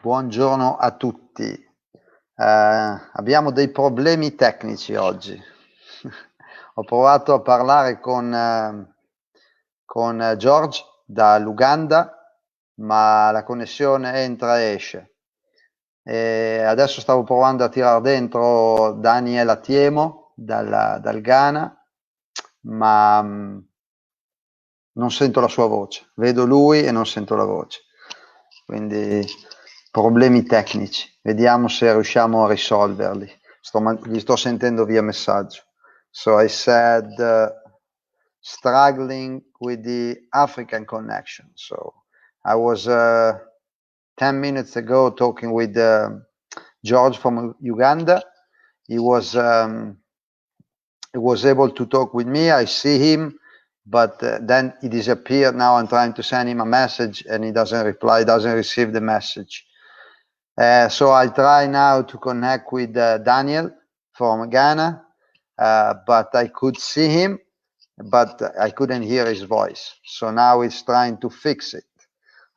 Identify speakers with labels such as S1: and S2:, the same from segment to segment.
S1: buongiorno a tutti. Abbiamo dei problemi tecnici oggi. Ho provato a parlare con George dall'Uganda, ma la connessione entra e esce. E adesso stavo provando a tirare dentro Daniel Atiemo dal Ghana, ma non sento la sua voce. Vedo lui e non sento la voce. Quindi problemi tecnici. Vediamo se riusciamo a risolverli. Li sto sentendo via messaggio. So I said struggling with the African connection. So I was 10 minutes ago talking with George from Uganda. He was able to talk with me. I see him, but then he disappeared. Now I'm trying to send him a message and he doesn't reply, doesn't receive the message. So I'll try now to connect with Daniel from Ghana, but I could see him, but I couldn't hear his voice. So now he's trying to fix it.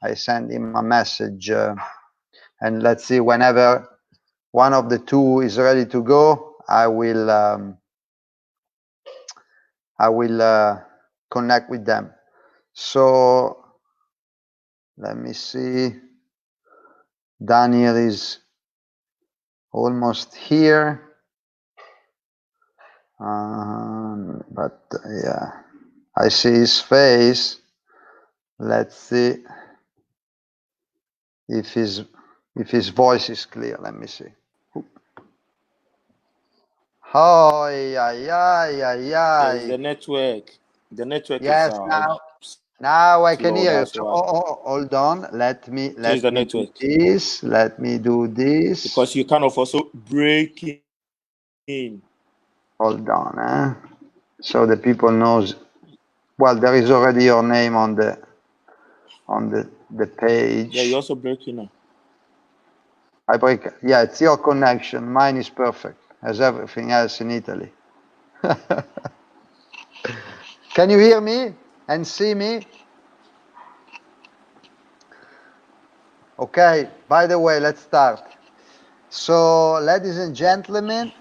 S1: I send him a message, and let's see, whenever one of the two is ready to go, I will connect with them. So let me see. Daniel is almost here. But yeah, I see his face. Let's see if his voice is clear. Let me see. Oh, yeah.
S2: It's the network. The network
S1: yes,
S2: is
S1: now I can
S2: slow,
S1: hear you.
S2: that's
S1: So,
S2: why.
S1: hold on. Let me
S2: Change the
S1: do
S2: network.
S1: this. Let me do this.
S2: Because you kind of also break in.
S1: Hold on, so the people knows. Well, there is already your name on the page.
S2: Yeah, you also break in now.
S1: I break. Yeah, it's your connection. Mine is perfect, as everything else in Italy. Can you hear me and see me? Okay, by the way, let's start. So, ladies and gentlemen,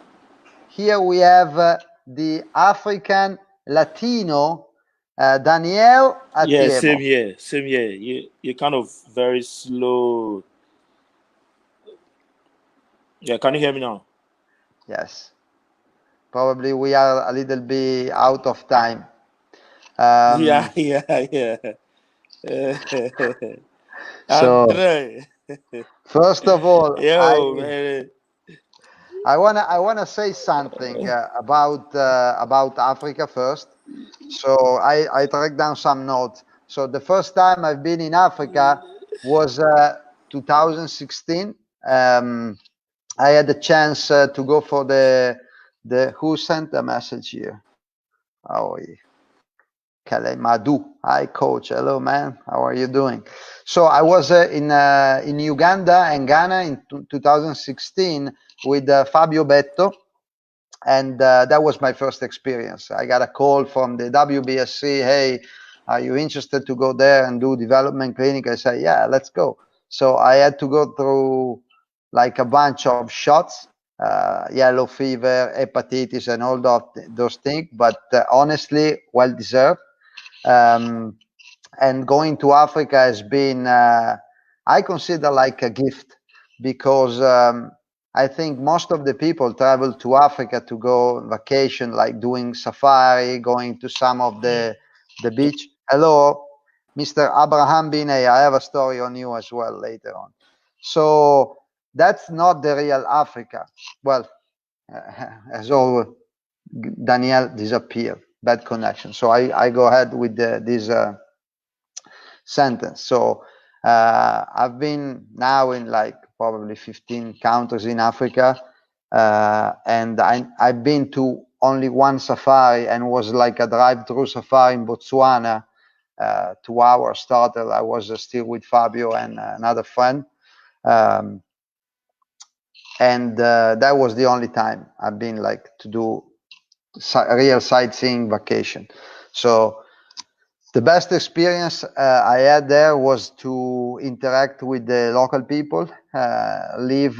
S1: here we have the African Latino Daniel Atiemo.
S2: Yeah, same here. You're kind of very slow. Yeah, can you hear me now?
S1: Yes. Probably we are a little bit out of time.
S2: Yeah.
S1: So,
S2: Andrea.
S1: first of all,
S2: Yo, man.
S1: I wanna say something about Africa first. So I tracked down some notes. So the first time I've been in Africa was 2016. I had the chance to go for the who sent the message here? Oh, Kalemadu. Hi, coach. Hello, man. How are you doing? So I was in Uganda and Ghana in 2016 with Fabio Betto, and that was my first experience. I got a call from the WBSC. Hey, are you interested to go there and do development clinic? I said, yeah, let's go. So I had to go through like a bunch of shots, yellow fever, hepatitis, and all those things. But honestly, well deserved. And going to Africa has been, I consider like a gift, because I think most of the people travel to Africa to go on vacation, like doing safari, going to some of the beach. Hello, Mr. Abraham Binay, I have a story on you as well later on. So that's not the real Africa. Well, as always, Daniel disappeared, bad connection. So I go ahead with this sentence. So I've been now in like probably 15 countries in Africa, and I've been to only one safari, and was like a drive-through safari in Botswana. 2 hours started. I was still with Fabio and another friend, and that was the only time I've been like to do real sightseeing vacation. So The best experience I had there was to interact with the local people, live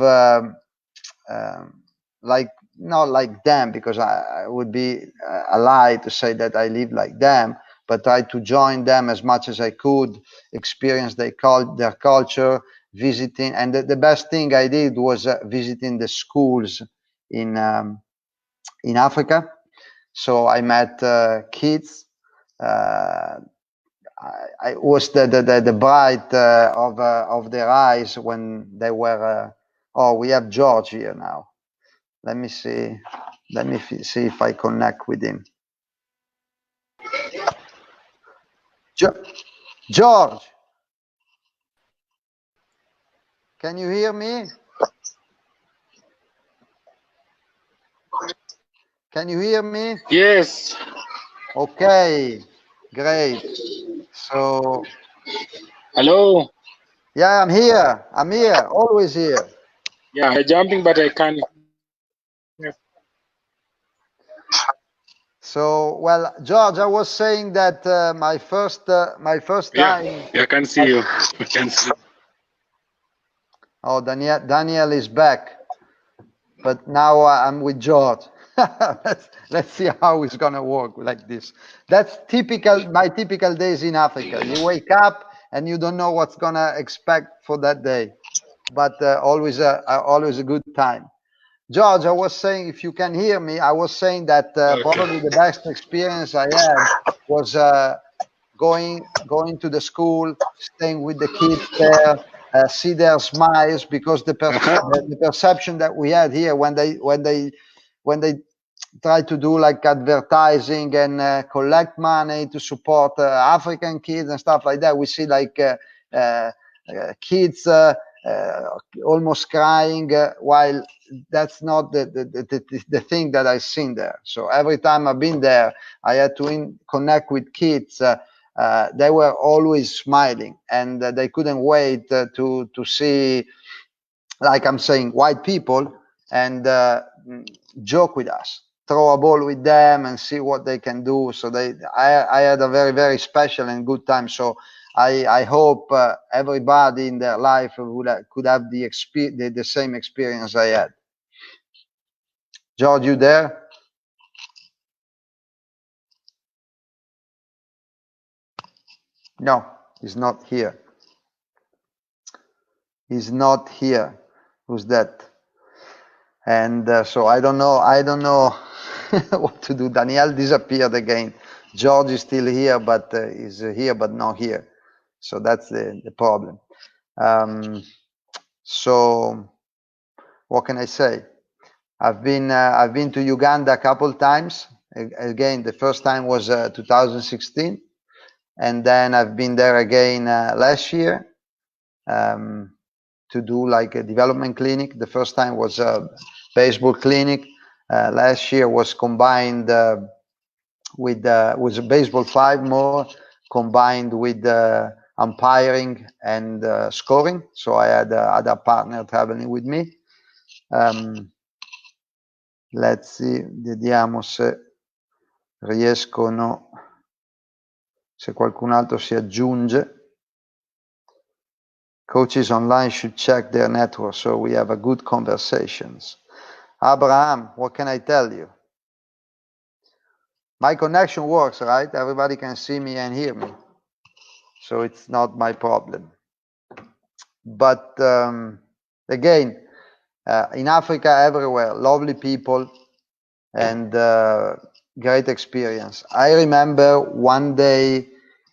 S1: like not like them, because I would be a lie to say that I live like them, but try to join them as much as I could, experience their culture, visiting. And the best thing I did was visiting the schools in Africa. So I met kids. I was the bright of their eyes when they were. Oh, we have George here now. Let me see. Let me see if I connect with him. George, can you hear me? Can you hear me?
S3: Yes.
S1: Okay, great. So.
S3: Hello.
S1: Yeah, I'm here. I'm here. Always here.
S3: Yeah, I'm jumping, but I can't. Yeah.
S1: So, well, George, I was saying that my first time.
S3: Yeah, I can see you. I can see.
S1: Oh, Daniel is back, but now I'm with George. let's see how it's gonna work like this. That's typical. My typical days in Africa. You wake up and you don't know what's gonna expect for that day, but always a good time. George, I was saying, if you can hear me, I was saying that probably the best experience I had was going to the school, staying with the kids there, see their smiles, because the perception that we had here when they try to do like advertising and collect money to support African kids and stuff like that, we see like kids almost crying, while that's not the thing that I've seen there. So every time I've been there, I had to connect with kids. They were always smiling, and they couldn't wait to see, like I'm saying, white people, and joke with us, throw a ball with them, and see what they can do. So I had a very, very special and good time. So I hope everybody in their life could have the same experience I had. George, you there? No, he's not here. He's not here. Who's that? And so I don't know what to do. Daniel disappeared again. George is still here, but is here but not here. So that's the problem. So what can I say? I've been to Uganda a couple times. Again, the first time was 2016, and then I've been there again last year to do like a development clinic. The first time was a baseball clinic. Last year was combined with Baseball5 more, combined with umpiring and scoring. So I had other partner traveling with me. Let's see, vediamo se riescono, se qualcun altro si aggiunge. Coaches online should check their network so we have a good conversations. Abraham, what can I tell you? My connection works, right? Everybody can see me and hear me. So it's not my problem. But again, in Africa, everywhere, lovely people and great experience. I remember one day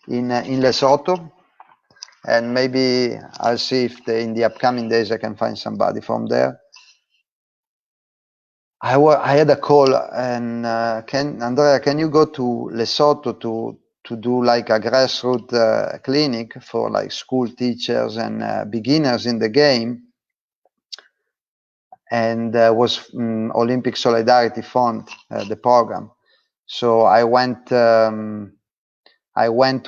S1: in Lesotho, and maybe I'll see if in the upcoming days I can find somebody from there. I had a call, and Andrea, can you go to Lesotho to do like a grassroots clinic for like school teachers and beginners in the game? And was Olympic Solidarity Fund, the program. So I went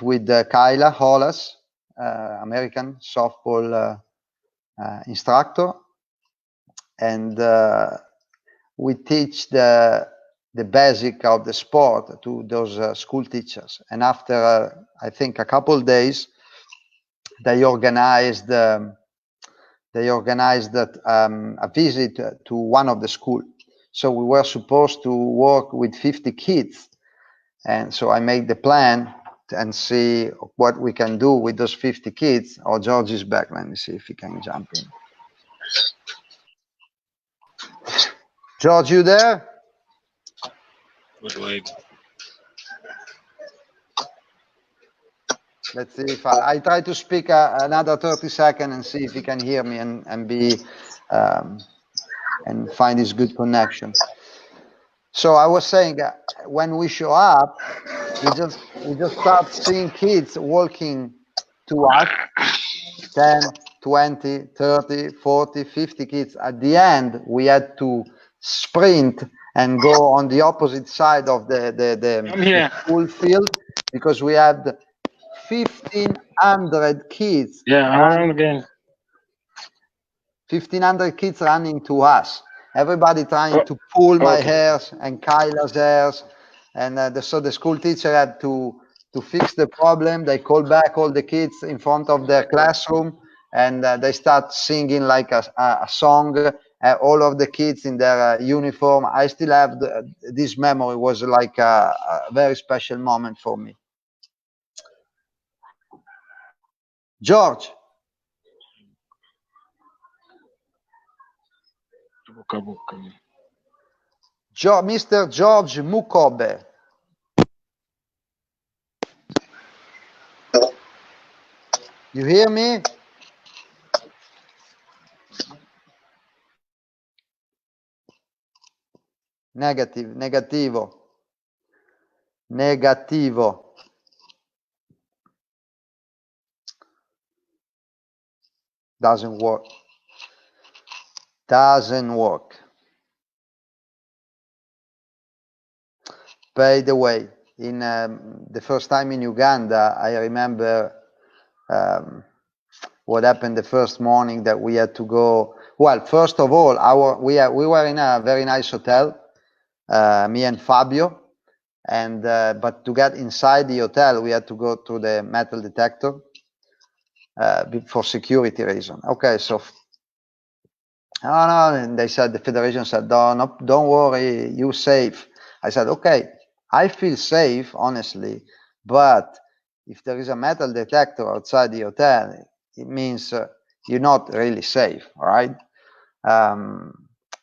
S1: with Kyla Hollas, American softball instructor, and we teach the the basic of the sport to those school teachers. And after, I think, a couple of days, they organized a visit to one of the schools. So we were supposed to work with 50 kids. And so I made the plan and see what we can do with those 50 kids. Oh, George is back. Let me see if he can jump in. George, you there?
S3: Wait.
S1: Let's see if I try to speak another 30 seconds and see if he can hear me and be and find this good connection. So I was saying, when we show up, we just start seeing kids walking to us, 10, 20, 30, 40, 50 kids. At the end, we had to sprint and go on the opposite side of the school field because we had 1,500 kids.
S3: Yeah, I'm again.
S1: 1,500 kids running to us. Everybody trying to pull my hairs and Kyla's hairs. And so the school teacher had to fix the problem. They called back all the kids in front of their classroom, and they start singing like a song. All of the kids in their uniform. I still have this memory. It was like a very special moment for me. George. Mr. George Mukhobe. You hear me? Negativo. Doesn't work. By the way, in the first time in Uganda, I remember what happened the first morning that we had to go. Well, first of all, we were in a very nice hotel, me and Fabio, and but to get inside the hotel, we had to go through the metal detector for security reason. Okay, so no, and they said, the federation said, don't worry, you're safe. I said, okay, I feel safe, honestly, but if there is a metal detector outside the hotel, it means you're not really safe, all right?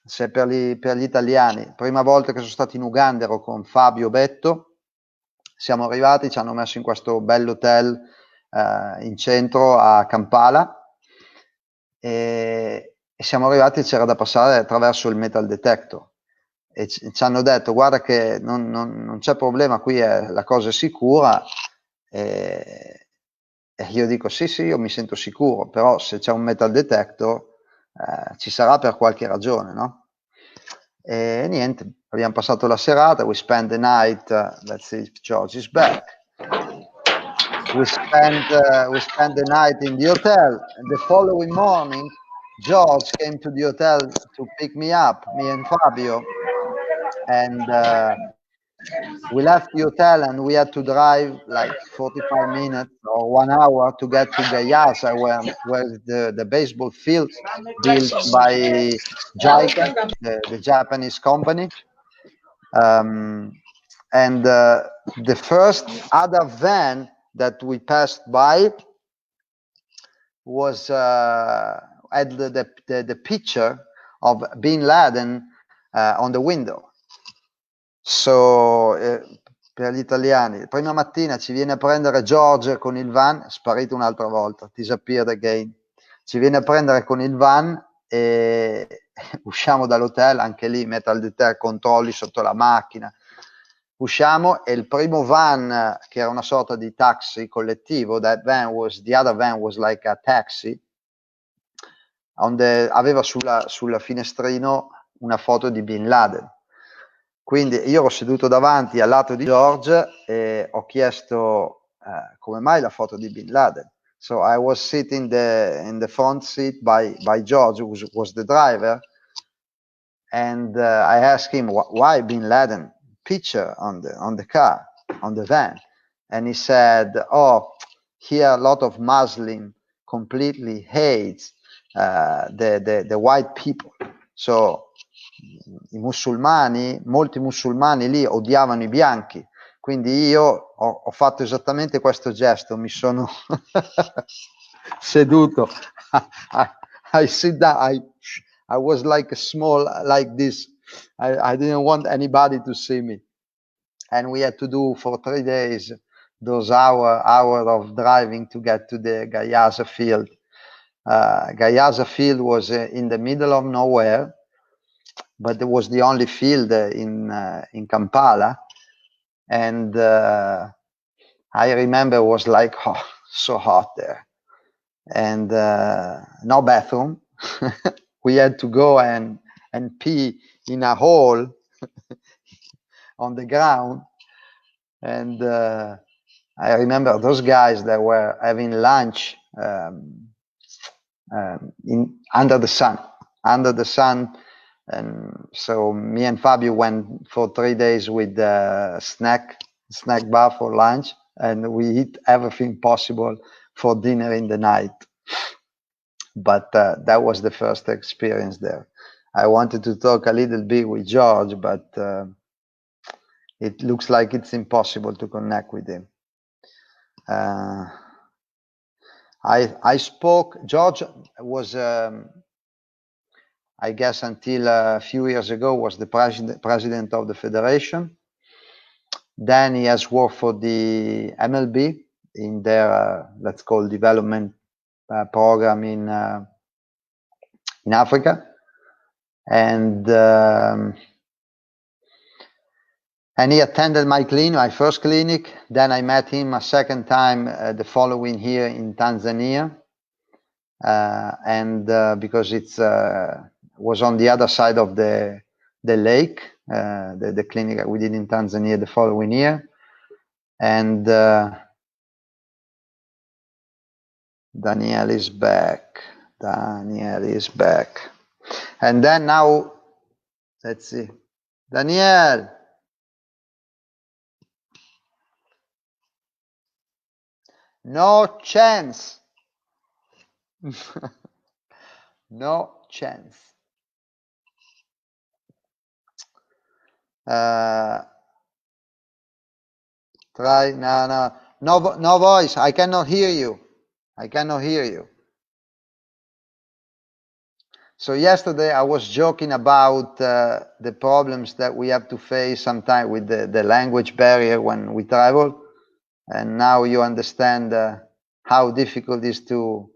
S1: Se per gli italiani, prima volta che sono stato in Uganda ero con Fabio Betto, siamo arrivati, ci hanno messo in questo bell'hotel in centro a Kampala e siamo arrivati, c'era da passare attraverso il metal detector e ci hanno detto, guarda che non c'è problema, qui la cosa è sicura, e io dico sì, io mi sento sicuro, però se c'è un metal detector ci sarà per qualche ragione, no? E niente, abbiamo passato la serata, we spent the night, let's see if George is back. We spent the night in the hotel, and the following morning, George came to the hotel to pick me up, me and Fabio, and we left the hotel and we had to drive like 45 minutes or 1 hour to get to Gayasa, where the baseball field built by JICA, the Japanese company. And the first other van that we passed by was had the picture of Bin Laden on the window. So per gli italiani, prima mattina ci viene a prendere George con il van, sparito un'altra volta, disappeared again, ci viene a prendere con il van e usciamo dall'hotel, anche lì metal detector, controlli sotto la macchina, usciamo e il primo van, che era una sorta di taxi collettivo, the other van was like a taxi, aveva sulla finestrino una foto di Bin Laden. Quindi io ero seduto davanti al lato di George e ho chiesto come mai la foto di Bin Laden. So I was sitting in the front seat by George, who was the driver, and I asked him, why Bin Laden? picture on the car, on the van, and he said, "Oh, here a lot of Muslim completely hates the white people." So molti musulmani lì odiavano i bianchi. Quindi io ho fatto esattamente questo gesto, mi sono seduto. I sit down. I was like small, like this. I didn't want anybody to see me. And we had to do for 3 days those hour of driving to get to the Gayaza field. Gayaza field was in the middle of nowhere, but it was the only field in Kampala. And I remember it was like so hot there, and no bathroom. We had to go and pee in a hole on the ground. And I remember those guys that were having lunch under the sun. And so me and Fabio went for 3 days with snack bar for lunch, and we eat everything possible for dinner in the night. But that was the first experience there. I wanted to talk a little bit with George, but it looks like it's impossible to connect with him. I spoke. George was, I guess, until a few years ago, was the president of the federation. Then he has worked for the MLB in their, let's call, development program in Africa, and he attended my first clinic. Then I met him a second time the following year in Tanzania, and because it's was on the other side of the lake, the clinic we did in Tanzania the following year. And Daniel is back. And then now, let's see. Daniel. No chance. No chance. Try. No voice. I cannot hear you. So yesterday I was joking about the problems that we have to face sometimes with the language barrier when we travel, and now you understand how difficult it is to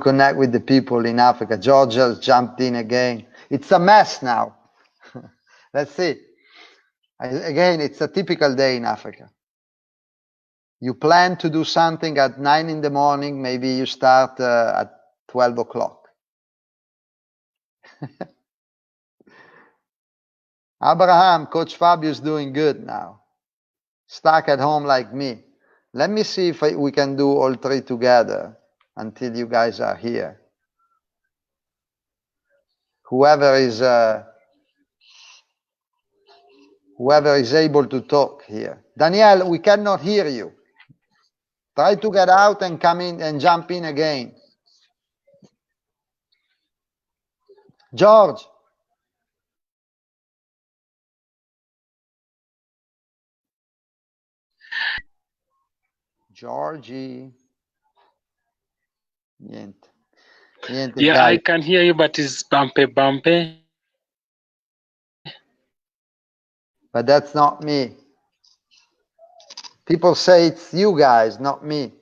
S1: connect with the people in Africa. George has jumped in again. It's a mess now. Let's see. Again, it's a typical day in Africa. You plan to do something at 9 in the morning, maybe you start at 12 o'clock. Abraham, Coach Fabio is doing good now. Stuck at home like me. Let me see if we can do all three together until you guys are here. Whoever is able to talk here. Daniel, we cannot hear you. Try to get out and come in and jump in again. George. Georgie. Niente.
S3: Yeah, guys. I can hear you, but it's bumpy.
S1: But that's not me. People say it's you guys, not me.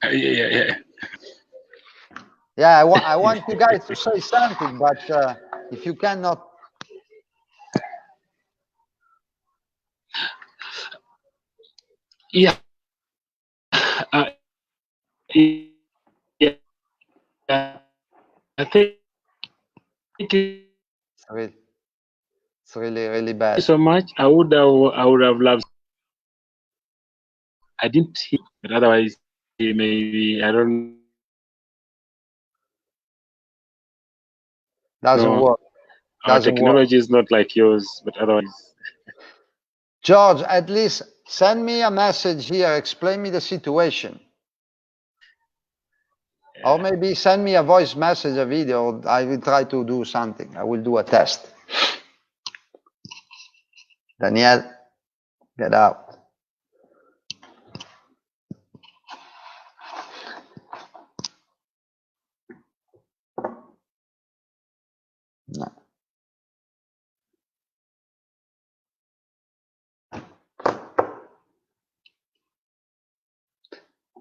S3: Yeah.
S1: Yeah, I want you guys to say something, but if you cannot.
S3: Yeah. Yeah. I think
S1: it's really bad.
S3: So much. I would have loved. I didn't hear, but otherwise, maybe I don't.
S1: Doesn't work.
S3: Our
S1: Doesn't work.
S3: technology is not like yours, but otherwise.
S1: George, at least send me a message here. Explain me the situation.
S3: Yeah.
S1: Or maybe send me a voice message, a video. I will try to do something. I will do a test. Daniel, get out. No.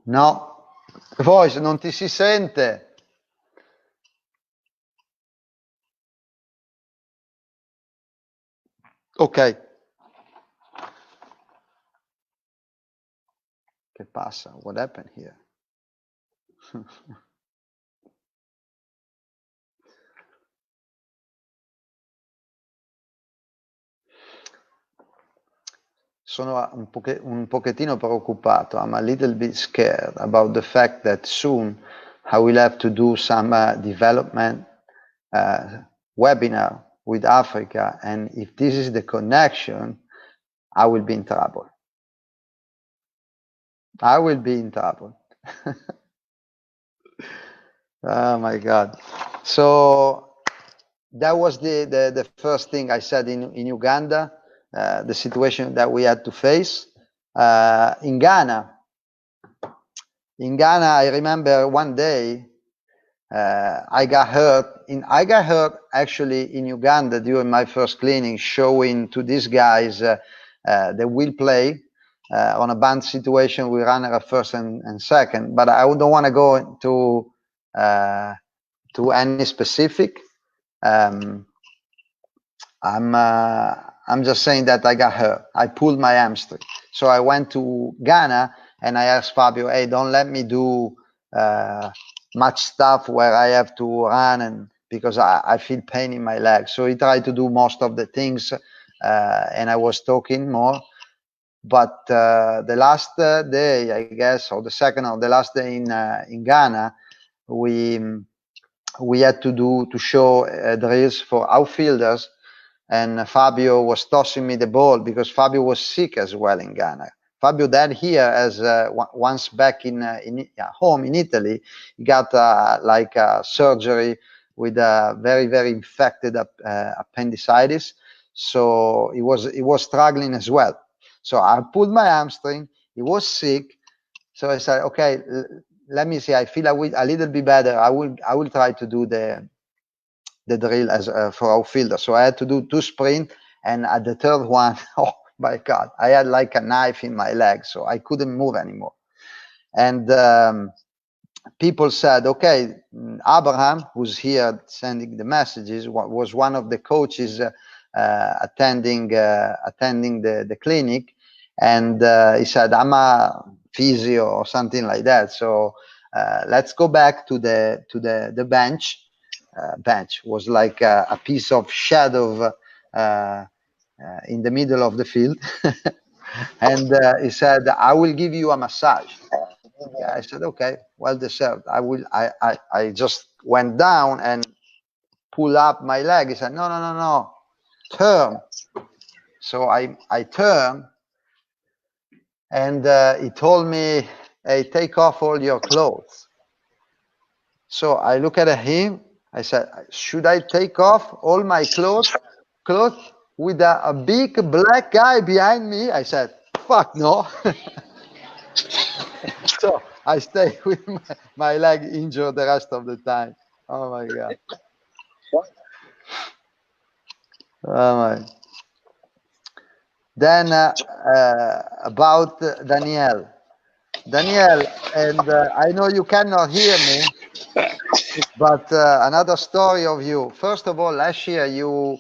S1: No, voice non ti si sente. Ok. Che passa? What happened here? Sono un pochettino preoccupato. I'm a little bit scared about the fact that soon I will have to do some development webinar with Africa, and if this is the connection, I will be in trouble. I will be in trouble. Oh my God. So that was the first thing I said in Uganda, the situation that we had to face. In Ghana, I remember one day I got hurt. I got hurt actually in Uganda during my first clinic, showing to these guys the will play on a bunt situation. We ran at first and second, but I don't want to go to any specific. I'm just saying that I got hurt. I pulled my hamstring. So I went to Ghana and I asked Fabio, hey, don't let me do much stuff where I have to run, and because I feel pain in my legs. So he tried to do most of the things and I was talking more. But the last day, I guess, or the second or the last day in Ghana, we had to show drills for outfielders. And Fabio was tossing me the ball because Fabio was sick as well in Ghana. Fabio dad here, as once back in home in Italy, he got like a surgery with a very, very infected appendicitis. So he was struggling as well. So I pulled my hamstring. He was sick. So I said, okay, let me see. I feel a little bit better. I will try to do the drill as for outfielder. So I had to do 2 sprints, and at the third one, oh my God, I had like a knife in my leg, so I couldn't move anymore. And people said, okay, Abraham, who's here sending the messages, was one of the coaches attending the clinic, and he said, I'm a physio or something like that. So let's go back to the bench. Bench was like a piece of shadow in the middle of the field. And he said, I will give you a massage. Yeah, I said, okay, well deserved. I just went down and pulled up my leg. He said, no, turn. So I turned, and he told me, hey, take off all your clothes. So I look at him. I said, should I take off all my clothes with a big black guy behind me? I said, fuck no. So I stayed with my leg injured the rest of the time. Oh my God. Oh my. Then about Daniel. Daniel, and I know you cannot hear me, but another story of you. First of all, last year you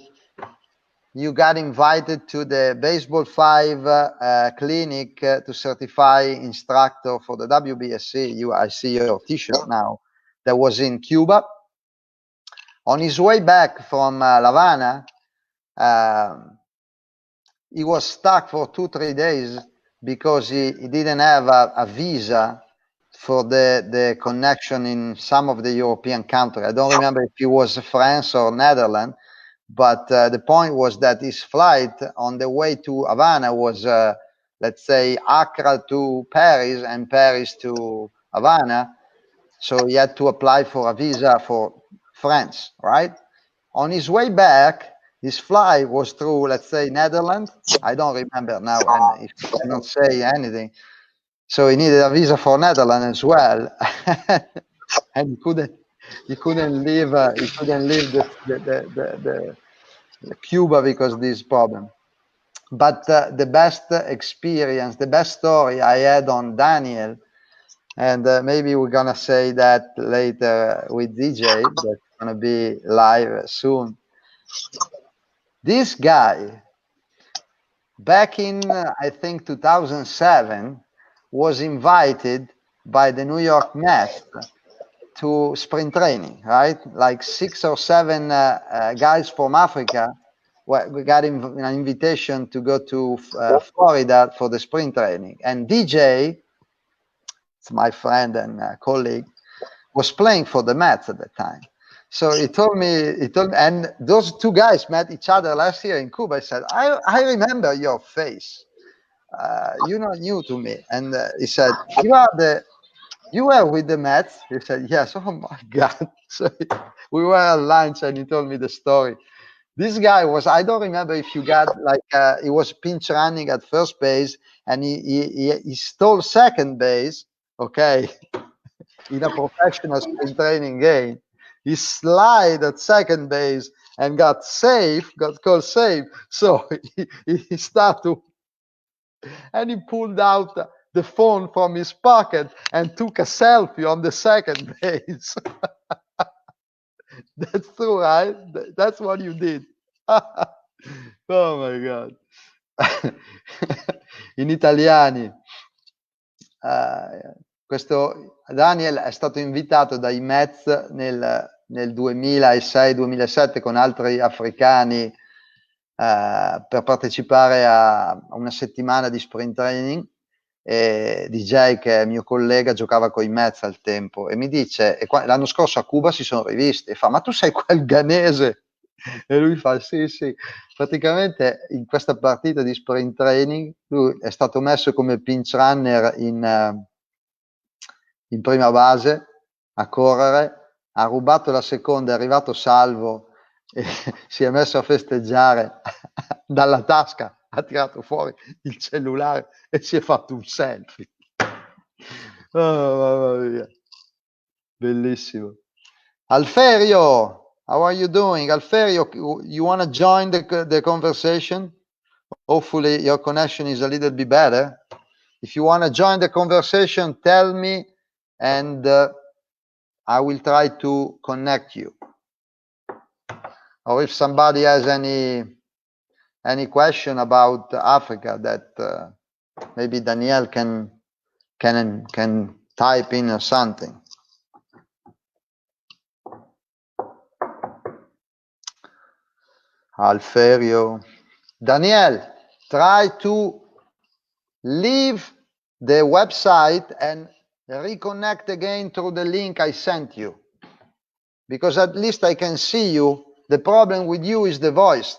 S1: got invited to the Baseball5 clinic to certify instructor for the WBSC. I see your T-shirt now. That was in Cuba. On his way back from La Habana, he was stuck for 2-3 days because he didn't have a visa for the connection in some of the European countries. I don't remember if it was France or Netherlands, But the point was that his flight on the way to Havana was, let's say, Accra to Paris and Paris to Havana. So he had to apply for a visa for France, right? On his way back, his flight was through, let's say, Netherlands. I don't remember now, and if I cannot say anything. So he needed a visa for Netherlands as well, and he couldn't leave the Cuba because of this problem. But the best experience, the best story I had on Daniel, and maybe we're gonna say that later with DJ, that's gonna be live soon. This guy, back in I think 2007, was invited by the New York Mets to spring training, right? Like 6 or 7 guys from Africa. We got an invitation to go to Florida for the spring training. And DJ, it's my friend and colleague, was playing for the Mets at the time. So he told me, and those two guys met each other last year in Cuba. He said, I remember your face. You're not new to me. And he said, you were with the Mets? He said, yes. Oh my God. So we were at lunch and he told me the story. This guy was, I don't remember if you got like, he was pinch running at first base and he stole second base, okay, in a professional spring training game. He slid at second base and got called safe. So he started to, and he pulled out the phone from his pocket and took a selfie on the second base. That's true, right? That's what you did. Oh my God. In italiani. Questo Daniel è stato invitato dai Mets nel 2006-2007 con altri africani per partecipare a una settimana di sprint training. E DJ, che è mio collega, giocava con i Mets al tempo e mi dice, l'anno scorso a Cuba si sono rivisti, e fa, ma tu sei quel ghanese? E lui fa, sì, praticamente in questa partita di sprint training lui è stato messo come pinch runner in prima base a correre, ha rubato la seconda, è arrivato salvo e si è messo a festeggiare. Dalla tasca ha tirato fuori il cellulare e si è fatto un selfie. Oh, mamma mia. Bellissimo. Alferio, how are you doing? Alferio, you want to join the conversation? Hopefully your connection is a little bit better. If you want to join the conversation, tell me and I will try to connect you. Or if somebody has any question about Africa that maybe Daniel can type in or something. Alferio. Daniel, try to leave the website and reconnect again through the link I sent you. Because at least I can see you. The problem with you is the voice.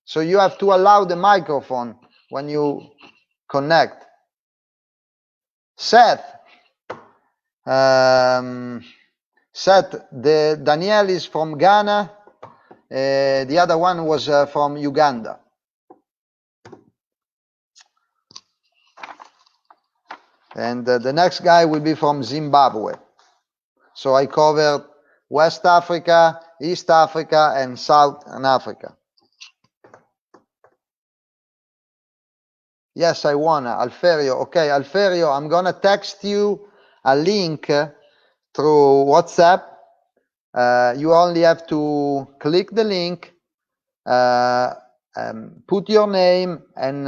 S1: So you have to allow the microphone when you connect. Seth, the Daniel is from Ghana. The other one was from Uganda. And the next guy will be from Zimbabwe. So I covered West Africa, East Africa, and Southern Africa. Yes, I wanna. Alferio. Okay, Alferio, I'm gonna text you a link through WhatsApp. You only have to click the link, put your name, and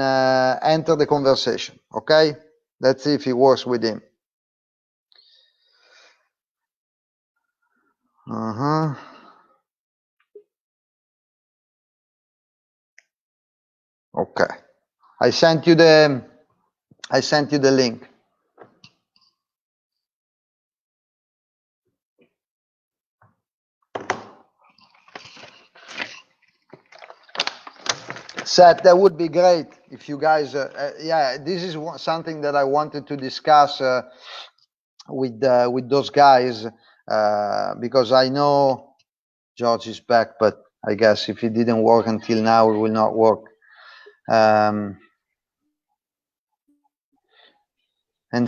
S1: enter the conversation. Okay? Let's see if it works with him. Okay. I sent you the link. Seth, that would be great if you guys. Yeah, this is something that I wanted to discuss with those guys because I know George is back, but I guess if it didn't work until now, it will not work. And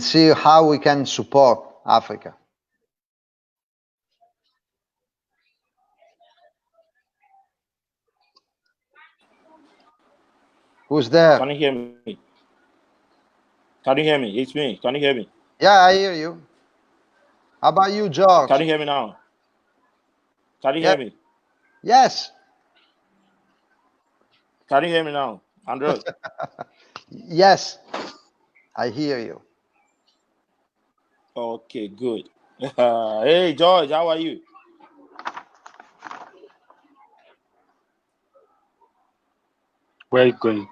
S1: see how we can support Africa. Who's there?
S2: Can you hear me? Can you hear me? It's me. Can you hear me?
S1: Yeah, I hear you. How about you, George?
S2: Can you hear me now? Can you hear me?
S1: Yes.
S2: Can you hear me now, Andrea?
S1: Yes, I hear you.
S2: Okay, good. Hey, George, how are you?
S3: Where are you going?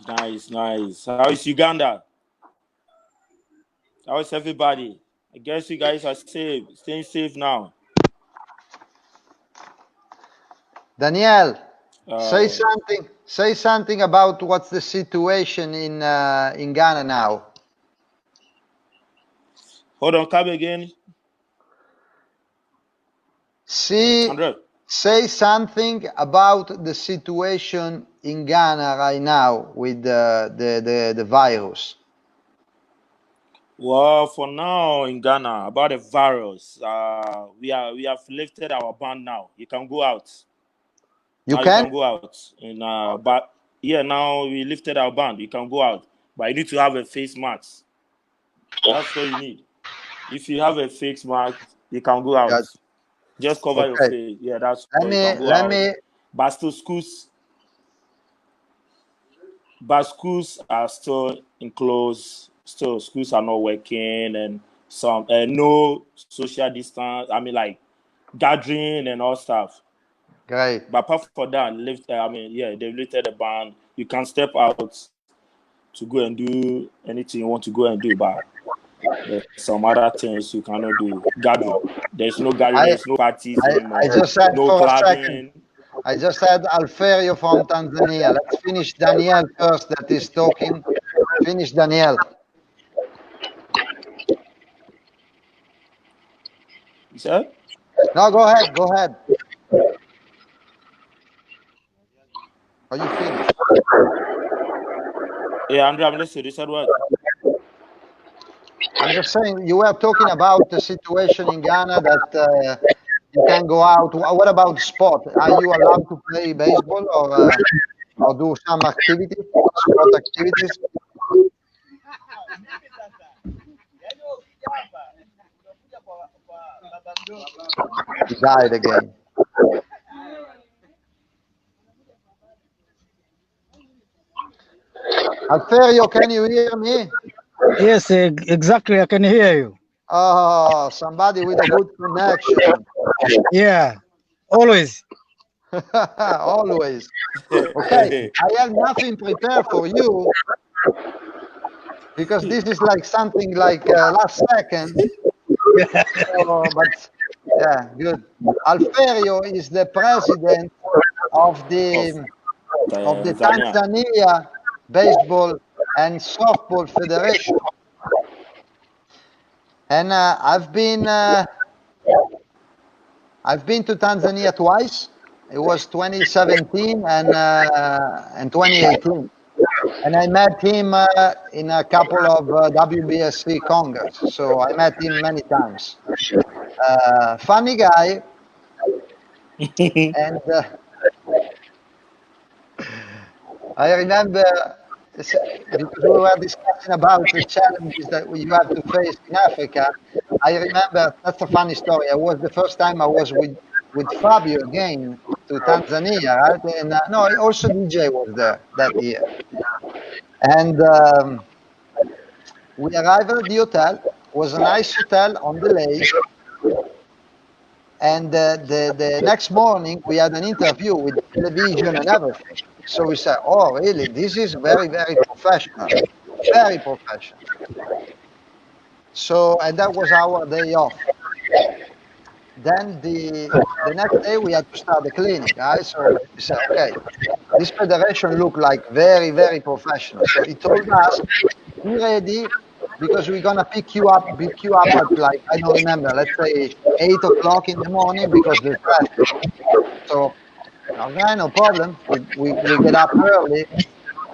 S2: Nice, nice. How is Uganda? How is everybody? I guess you guys are safe, staying safe now.
S1: Daniel, say something. Say something about what's the situation in Ghana now.
S2: Hold on, come again.
S1: Say something about the situation in Ghana right now with the virus.
S2: Well, for now in Ghana, about the virus, we have lifted our ban now. You can go out.
S1: You
S2: now
S1: can?
S2: You can go out. But yeah, now we lifted our ban. You can go out, but you need to have a face mask. That's all you need. If you have a face mask, you can go out.
S1: Yes.
S2: Just cover your face. Yeah, that's all. You can go out. But still schools. But schools are still enclosed. Still, schools are not working, and some no social distance. I mean, like gathering and all stuff.
S1: Great.
S2: But apart from that, they lifted the ban. You can step out to go and do anything you want to go and do, but there's some other things you cannot do. Gathering. There's no gathering. There's no parties anymore.
S1: I just said
S2: no
S1: for
S2: clubbing.
S1: a second. I just had Alferio from Tanzania. Let's finish Daniel first that is talking. Finish Daniel.
S2: You said?
S1: No, go ahead. Go ahead. Are you finished?
S2: Yeah, Andrea, I'm listening. You said what?
S1: I'm just saying, you were talking about the situation in Ghana that you can go out. What about sport? Are you allowed to play baseball or do some activities, sport activities? He died again. Alferio, can you hear me?
S4: Yes, exactly. I can hear you.
S1: Oh, somebody with a good connection.
S4: Yeah, always.
S1: Always. Okay, I have nothing prepared for you because this is like something like last second. So, but yeah, good. Alferio is the president of the Tanzania Baseball and Softball Federation, and I've been to Tanzania twice. It was 2017 and 2018, and I met him in a couple of WBSC Congress. So I met him many times. Funny guy, and I remember because we were discussing about the challenges that you have to face in Africa. I remember, that's a funny story. It was the first time I was with Fabio again to Tanzania, right? And no, also DJ was there that year. And we arrived at the hotel. It was a nice hotel on the lake. And the next morning, we had an interview with television and everything. So we said, oh, really? This is very, very professional. Very professional. So, and that was our day off. Then the next day, we had to start the clinic, right? So we said, okay, this federation looked like very, very professional. So he told us, be ready because we're gonna pick you up at like, I don't remember, let's say 8 o'clock in the morning because there's traffic. So okay, no problem. We get up early.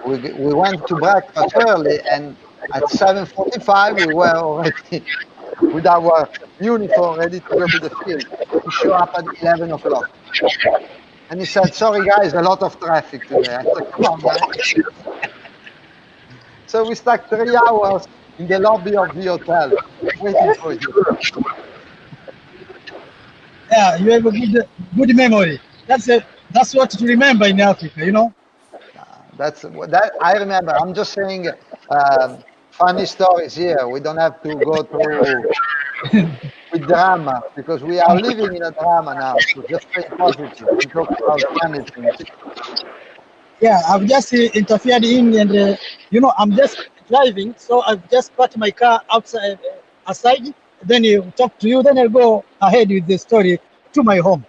S1: We went to breakfast early, and at 7:45 we were already with our uniform ready to go to the field. He showed up at 11 o'clock. And he said, sorry guys, a lot of traffic today. I said, come on, man. So we stuck 3 hours in the lobby of the hotel waiting for you.
S4: Yeah, you have a good memory. That's what to remember in Africa, you know.
S1: That's that I remember. I'm just saying funny stories here. We don't have to go through with drama because we are living in a drama now. So just stay positive and talk about funny things.
S4: Yeah, I've just interfered in, and you know, I'm just driving, so I've just parked my car outside, aside. Then you talk to you. Then I'll go ahead with the story to my home.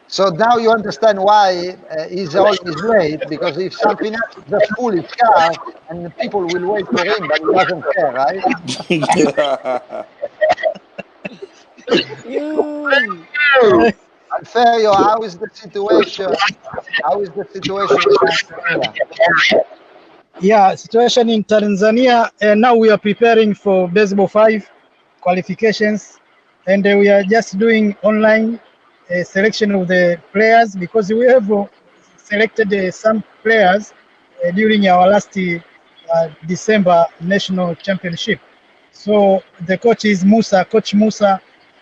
S1: So now you understand why he's always late, because if something happens, just pull his car and the people will wait for him, but he doesn't care, right? Alferio, how is the situation? How is the situation in Tanzania?
S4: Yeah, situation in Tanzania, and now we are preparing for Baseball 5 qualifications, and we are just doing online selection of the players because we have selected some players during our last December national championship. So the coach is Coach Musa,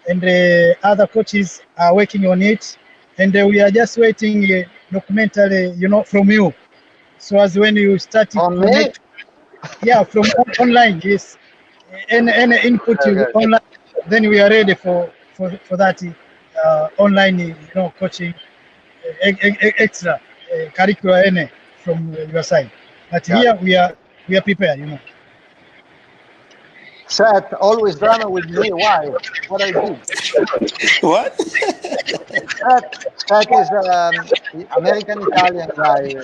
S4: and the other coaches are working on it, and we are just waiting a documentary, you know, from you. So as when you start to connect, yeah, from online, yes, any input you online, then we are ready for that online, you know, coaching extra curricular from your side. But here we are prepared, you know.
S1: Seth, always drama with me. Why? What I did?
S2: What?
S1: Seth is American-Italian guy.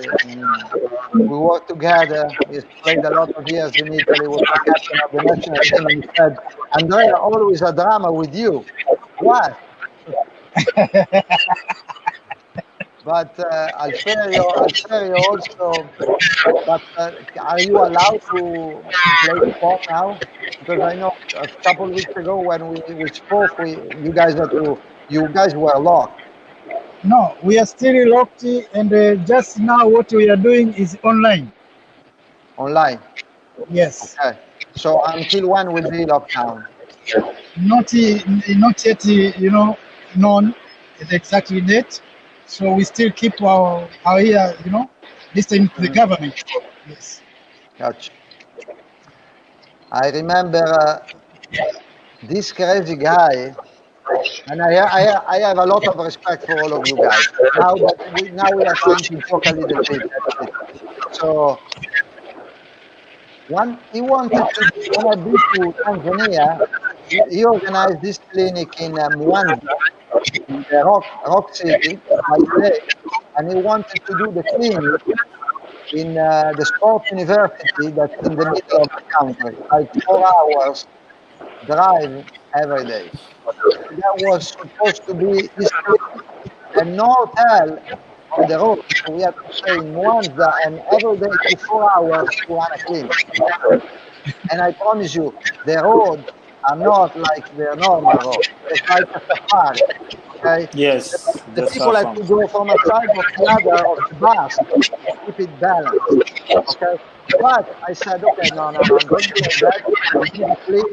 S1: We worked together. He's played a lot of years in Italy. Was the captain of the national team. And he said, Andrea, always a drama with you. Why? But Alferio also. But are you allowed to play sport now? Because I know a couple of weeks ago when we spoke, you guys were locked.
S4: No, we are still locked, and just now what we are doing is online.
S1: Online.
S4: Yes.
S1: Okay. So until when will be lockdown?
S4: Not yet, you know, known the exact date. So we still keep our ear, you know, listening to the government. Yes.
S1: Gotcha. I remember this crazy guy, and I have a lot of respect for all of you guys. Now we are trying to talk a little bit. So he wanted to Tanzania. He organized this clinic in Mwanza, in the Rock City, by the day, and he wanted to do the clinic in the sport university that's in the middle of the country, like 4 hours drive every day. That was supposed to be his clinic, and no hotel on the road. So we had to stay in Mwanza and every day to 4 hours to run a clinic. And I promise you, the roads are not like the normal road. It's like a safari. Okay?
S2: Yes.
S1: The people have to go from a side of the other of the bus to keep it balanced. Okay? But I said, okay, no, I'm going to do that. We do the clinic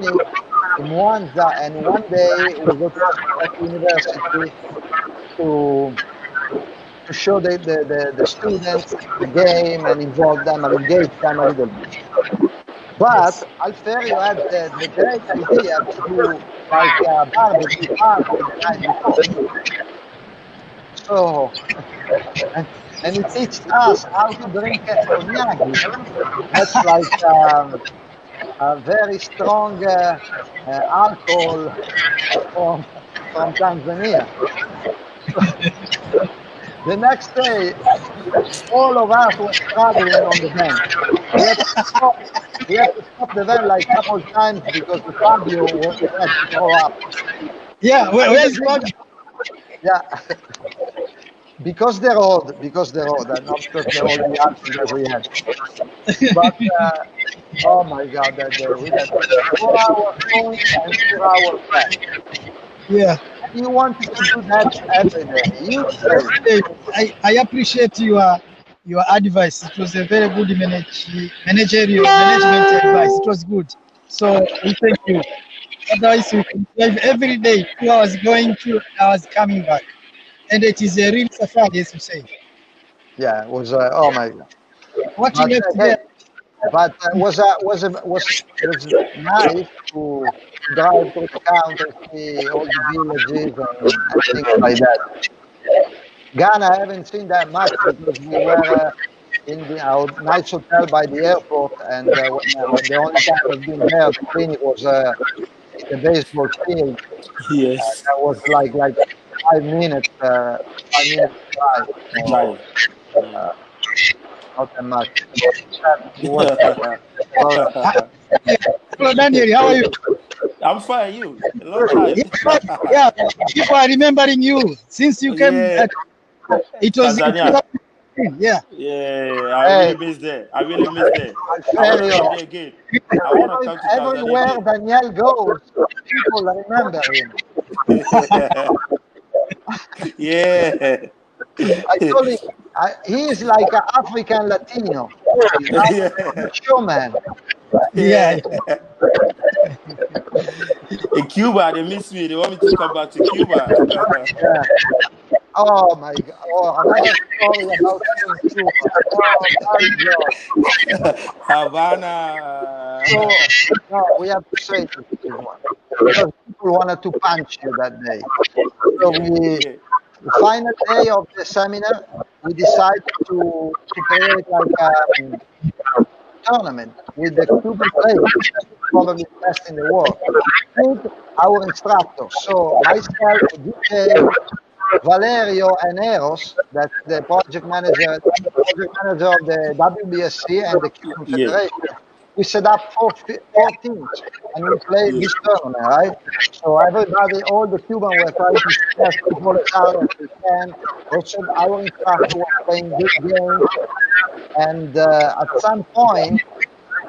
S1: in Mwanza, and one day we go to the university to show the students the game and involve them and engage them a little bit. But Alferio had the great idea to do like a barbecue party the night before. So, and he teaches us how to drink onyagi. That's like a very strong alcohol from Tanzania. The next day, all of us were struggling on the bench. We had to stop the van like a couple of times because the Fabio had to throw up.
S4: Yeah, where's Fabio?
S1: Yeah. Because the road, and not because all the action that we had. But oh my God, that day we had 4 hours going and 4 hours back.
S4: Yeah.
S1: And you wanted to do that every day.
S4: Every day. I appreciate your advice. It was a very good management advice. It was good. So we thank you. Otherwise, we can drive every day, 2 hours going, 2 hours coming back. And it is a real safari, as you say.
S1: Yeah, it was oh my God.
S4: What you left there.
S1: But was nice to drive to the country, see all the villages and things like that. Ghana, I haven't seen that much because we were in our nice hotel by the airport, and when the only time I've been there to clean it was the baseball field.
S2: Yes.
S1: That was like 5 minutes drive.
S2: Drive.
S1: Not that much.
S4: Hello, Daniel. How are you?
S2: I'm fine. You? A long time.
S4: Yeah, people are remembering you since you came.
S2: Yeah.
S4: It was
S2: Tanzania.
S4: Yeah.
S2: Yeah, I really miss that. I want to come there again. I want to come to Tanzania
S1: Everywhere
S2: again.
S1: Daniel goes, people remember him.
S2: Yeah.
S1: I told him he is like an African Latino. He's not a showman.
S4: Yeah.
S2: In Cuba, they miss me. They want me to come back to Cuba.
S1: Yeah. Oh my God! Oh, another story about Cuba. Oh my God!
S2: Havana.
S1: So, no, we have to say this one because people wanted to punch you that day. So the final day of the seminar, we decided to create like a tournament with the Cuban players, probably the best in the world, with our instructors. So myself, DJ, Valerio, and Eros, that's the project manager of the WBSC and the Cuban Federation. We set up four teams and we played this tournament, right? So everybody, all the Cubans were trying to stress people as hard as they can. Also, our instructor was playing good games. And at some point,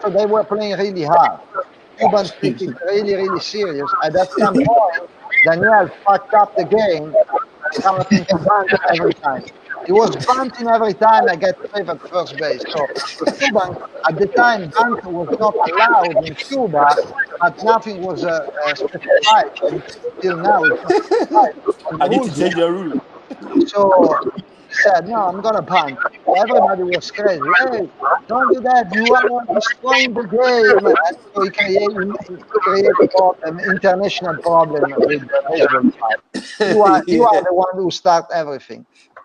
S1: so they were playing really hard. Cubans took it really, really serious. And at some point, Daniel fucked up the game, starting to bunt every time. He was bunting every time I get saved at first base. So the Cuban, at the time, bunt was not allowed in Cuba, but nothing was specified. And till now, it's not specified.
S2: I need to change the rule.
S1: So he said, no, I'm going to bunt. Everybody was crazy. Hey, don't do that. You are destroying the game. And so he created an international problem with the baseball 5. You are the one who start everything.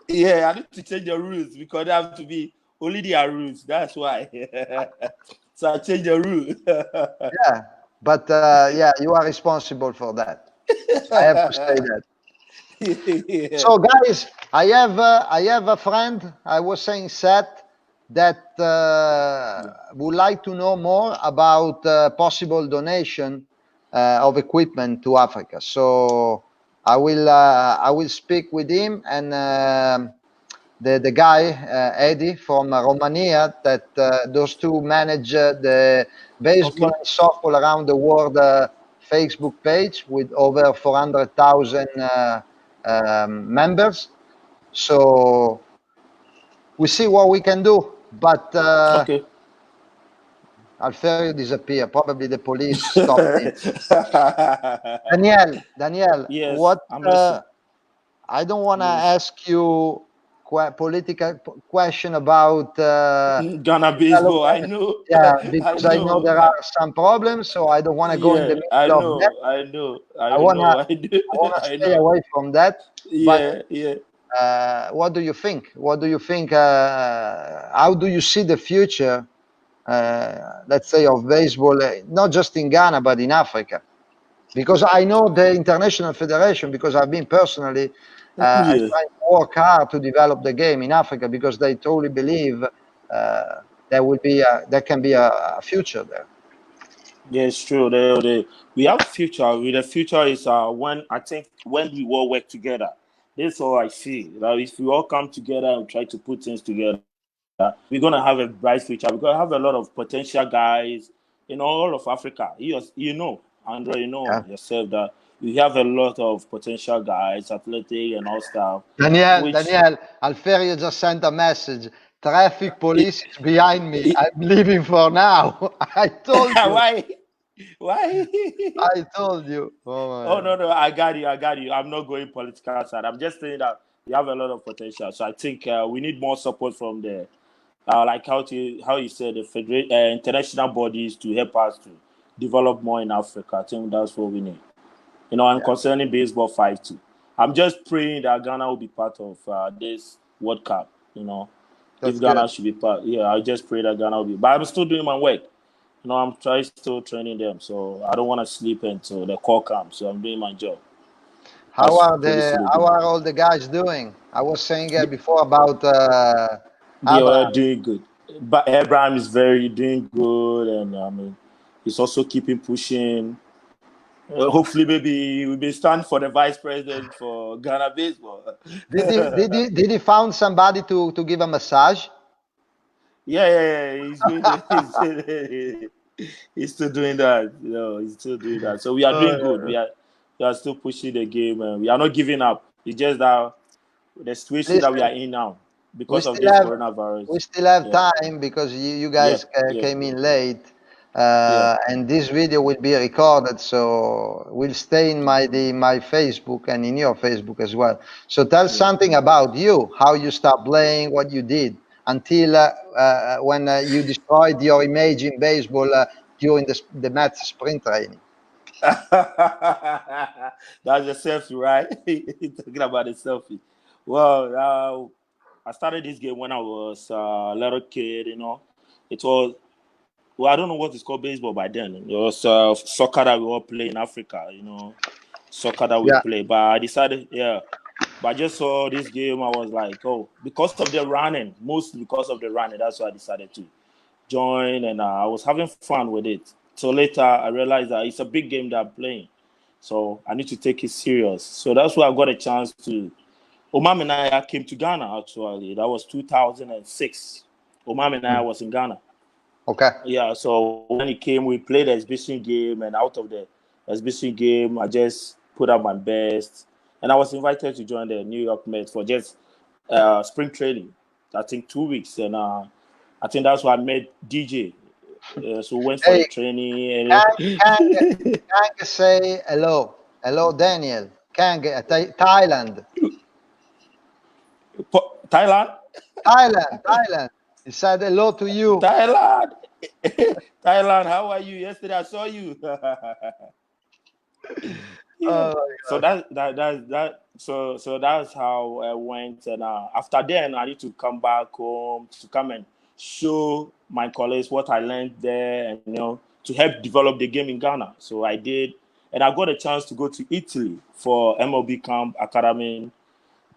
S2: Yeah, I need to change the rules because they have to be only their rules. That's why. So I change the rule.
S1: Yeah, but yeah, you are responsible for that. I have to say that.
S2: Yeah.
S1: So guys, I have a friend. I was saying Seth that would like to know more about possible donation of equipment to Africa. So I will speak with him and the guy Eddie from Romania. That those two manage the baseball and softball around the world Facebook page with over 400,000 members. So we see what we can do. But Alferio disappeared. Probably the police stopped him. Daniel,
S2: yes,
S1: what?
S2: I
S1: don't want to ask you political question about
S2: Ghana baseball. I know.
S1: Yeah, because I know there are some problems, so I don't want to go in the middle of that. I want to stay away from that.
S2: But,
S1: what do you think? What do you think? How do you see the future? Let's say of baseball, not just in Ghana but in Africa, because I know the International Federation, because I've been personally and
S2: Yeah.
S1: trying to work hard to develop the game in Africa because they truly believe there can be a future there.
S2: Yeah, it's true. We have future. The future is when we all work together. That's all I see. Like if we all come together and try to put things together, we're gonna have a bright future. We're gonna have a lot of potential guys in all of Africa. Andrea,
S1: Yeah.
S2: yourself that we have a lot of potential guys, athletic and all stuff.
S1: Daniel, Alferio just sent a message. Traffic police is behind me. I'm leaving for now. I told you.
S2: Why? Why?
S1: I told you.
S2: Oh no, I got you. I'm not going political side. I'm just saying that we have a lot of potential. So I think we need more support from the like how you said the international bodies to help us to develop more in Africa. I think that's what we need. And concerning Baseball5 too, I'm just praying that Ghana will be part of this World Cup.
S1: That's
S2: If Ghana
S1: good.
S2: should be part, I just pray that Ghana will be. But I'm still doing my work. I'm still training them, so I don't want to sleep until the call comes. So I'm doing my job.
S1: How are all the guys doing? I was saying before about
S2: They are
S1: Abraham.
S2: doing good. But Abraham is doing good, and he's also keeping pushing. Hopefully, maybe we'll be standing for the vice president for Ghana baseball.
S1: Did he found somebody to give a massage?
S2: Yeah. He's doing he's still doing that. He's still doing that. So we are doing good. We are still pushing the game, and we are not giving up. It's just that the situation that we are in now because of this coronavirus.
S1: We still have time because you guys came in late, and this video will be recorded, so will stay in my Facebook and in your Facebook as well. So tell something about you, how you start playing, what you did until when you destroyed your image in baseball during the Mets spring training.
S2: That's a selfie, right? Talking about a selfie. Well, I started this game when I was a little kid. It was I don't know what it's called baseball by then. It was soccer that we all play in Africa. Soccer that we play. But I decided, But I just saw this game. I was like, oh, because of the running, mostly because of the running. That's why I decided to join, and I was having fun with it. So later, I realized that it's a big game that I'm playing. So I need to take it serious. So that's why I got a chance to. Omam and I came to Ghana, actually. That was 2006. Omam and I was in Ghana.
S1: Okay.
S2: Yeah, so when he came, we played the exhibition game, and out of the exhibition game, I just put up my best. And I was invited to join the New York Mets for just spring training. I think 2 weeks. And I think that's why I met DJ. So we went for the training.
S1: Kang say hello. Hello, Daniel. Kang, Thailand.
S2: Thailand?
S1: Thailand. He said hello to you.
S2: Thailand. Thailand, how are you? Yesterday I saw you. So so that's how I went, and after then I need to come back home to come and show my colleagues what I learned there, and to help develop the game in Ghana. So I did, and I got a chance to go to Italy for MLB camp academy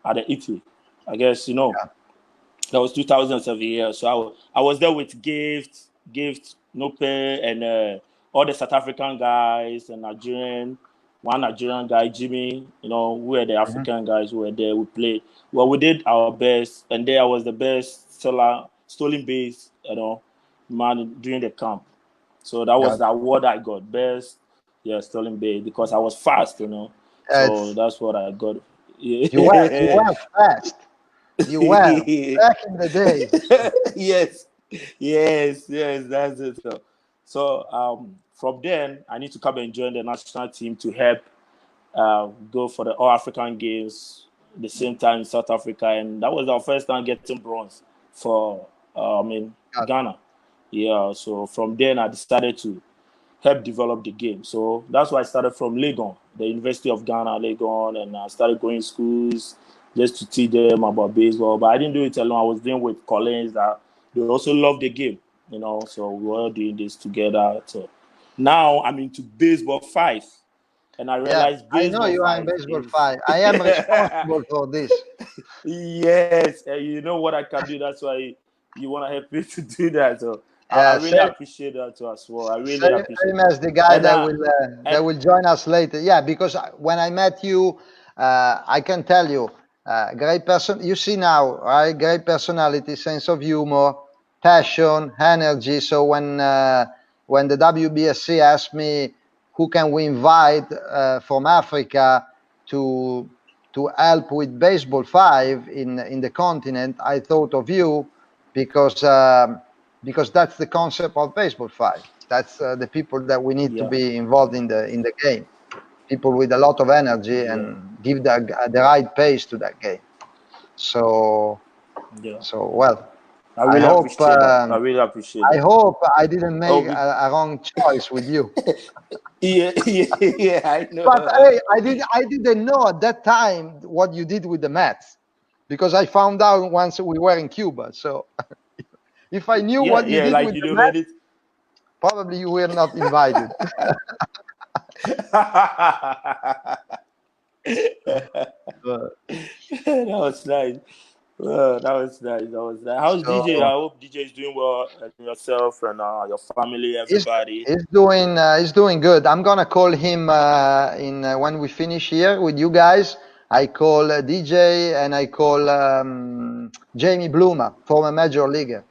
S2: at Italy. I guess that was 2007 year. So I was there with Gift, Nope, and all the South African guys and one Nigerian guy, Jimmy, who were the African guys who were there. We played. Well, we did our best, and there I was the best stolen base, man during the camp. So that was the award I got, best, stolen base, because I was fast, So that's what I got.
S1: You were fast. You were back in the day.
S2: Yes, that's it. So from then, I need to come and join the national team to help go for the All African Games at the same time in South Africa, and that was our first time getting bronze for Ghana. Yeah, so from then I decided to help develop the game. So that's why I started from Legon, the University of Ghana, Legon, and I started going schools just to teach them about baseball. But I didn't do it alone. I was doing with colleagues that they also love the game, So we were all doing this together. So now I'm into Baseball5. and I realized
S1: I know you are in Baseball 5. I am responsible for this.
S2: Yes, and you know what I can do. That's why you want to help me to do that. So I really appreciate that too as well. I really appreciate
S1: same
S2: it.
S1: as the guy
S2: And,
S1: that will join us later. Yeah, because when I met you, I can tell you, great person. You see now, right? Great personality, sense of humor, passion, energy. So when the WBSC asked me who can we invite from Africa to help with Baseball 5 in the continent, I thought of you because that's the concept of Baseball 5. That's the people that we need to be involved in the game. People with a lot of energy and give the right pace to that game. So well,
S2: I really appreciate that. I really appreciate that.
S1: I hope I didn't make a wrong choice with you.
S2: Yeah, I know.
S1: But hey, I didn't know at that time what you did with the Mets, because I found out once we were in Cuba. So if I knew what you did
S2: like
S1: with
S2: you
S1: the
S2: don't
S1: Mets,
S2: it.
S1: probably you were not invited.
S2: That was nice. That was nice. How's DJ? I hope DJ is doing well, and yourself and your family, everybody.
S1: He's doing good. I'm gonna call him when we finish here with you guys. I call DJ and I call Jamie Bloomer, former major leaguer,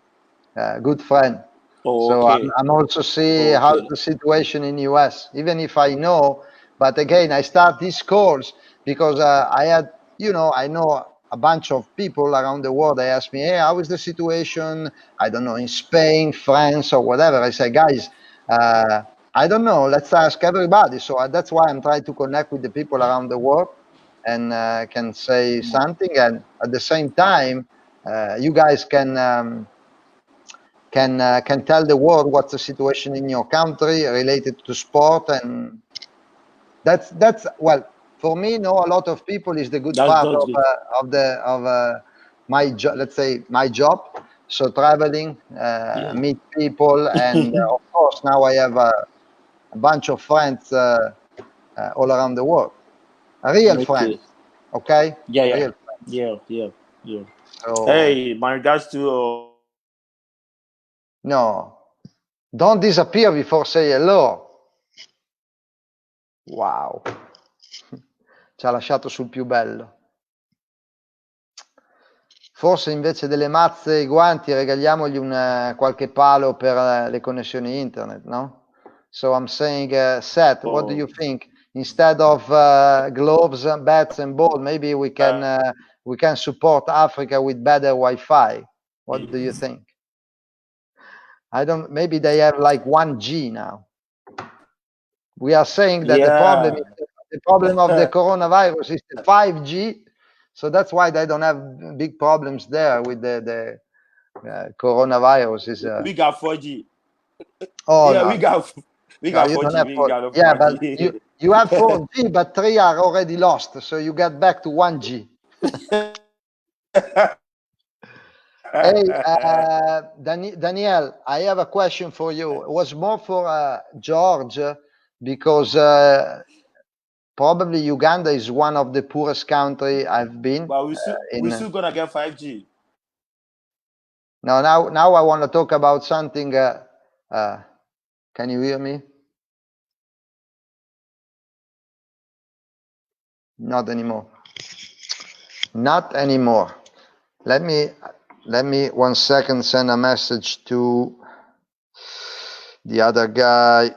S1: good friend. So I'm also see how's the situation in US, even if I know. But again, I start these calls because I know a bunch of people around the world. They ask me, hey, how is the situation? I don't know, in Spain, France, or whatever. I say, guys, I don't know. Let's ask everybody. So that's why I'm trying to connect with the people around the world and can say something. And at the same time, you guys can tell the world what's the situation in your country related to sport, and that's well, for me, a lot of people is the good part of my job. Let's say my job. So traveling, meet people, and of course now I have a bunch of friends all around the world, real friends. Okay.
S2: Yeah.
S1: So,
S2: hey, my regards to.
S1: No, don't disappear before say hello. Wow, ci ha lasciato sul più bello. Forse invece delle mazze e i guanti regaliamogli qualche palo per le connessioni internet, no? So I'm saying, Seth, what do you think? Instead of gloves, bats, and ball, maybe we can support Africa with better Wi-Fi. What do you think? Maybe they have like 1G now. We are saying that the problem of the coronavirus is the 5G, so that's why they don't have big problems there with the coronavirus.
S2: We got 4G.
S1: Oh
S2: yeah,
S1: no,
S2: we got
S1: you
S2: 4G.
S1: don't have 4G.
S2: Got
S1: Yeah,
S2: 4G.
S1: but you have 4G, but 3 are already lost, so you get back to 1G. Hey, Daniel, I have a question for you. It was more for George, because probably Uganda is one of the poorest country I've been.
S2: But we're still gonna get 5G.
S1: Now I want to talk about something. Can you hear me? Not anymore. Not anymore. Let me 1 second send a message to the other guy.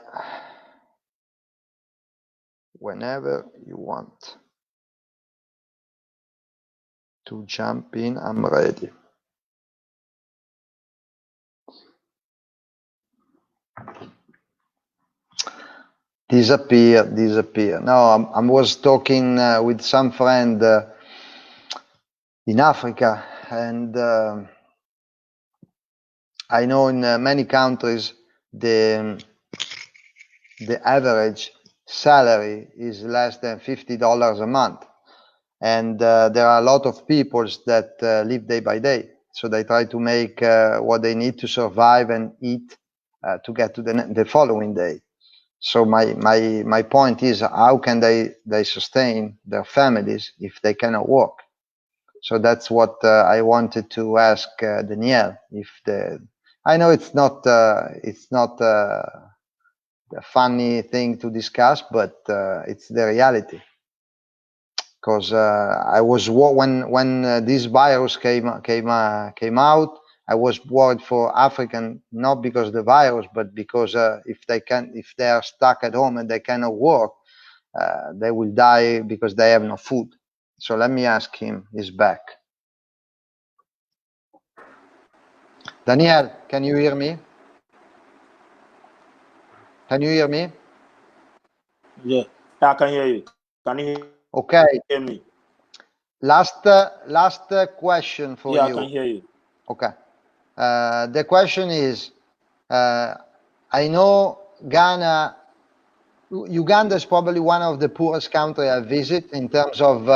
S1: Whenever you want to jump in, I'm ready. Disappear. No, I was talking with some friend in Africa, and I know in many countries the average salary is less than $50 a month, and there are a lot of people that live day by day, so they try to make what they need to survive and eat to get to the following day. So my point is, how can they sustain their families if they cannot work? So that's what I wanted to ask Daniel. I know it's not a funny thing to discuss, but it's the reality. Because I was when this virus came out, I was worried for African, not because of the virus, but because if they are stuck at home and they cannot work, they will die because they have no food. So let me ask him. He's back. Daniel, can you hear me? Can you hear me?
S2: Yeah, I can hear you. Can you
S1: Okay.
S2: hear me?
S1: Last question for you.
S2: Yeah, I can hear you.
S1: Okay. The question is, I know Uganda is probably one of the poorest countries I visit in terms of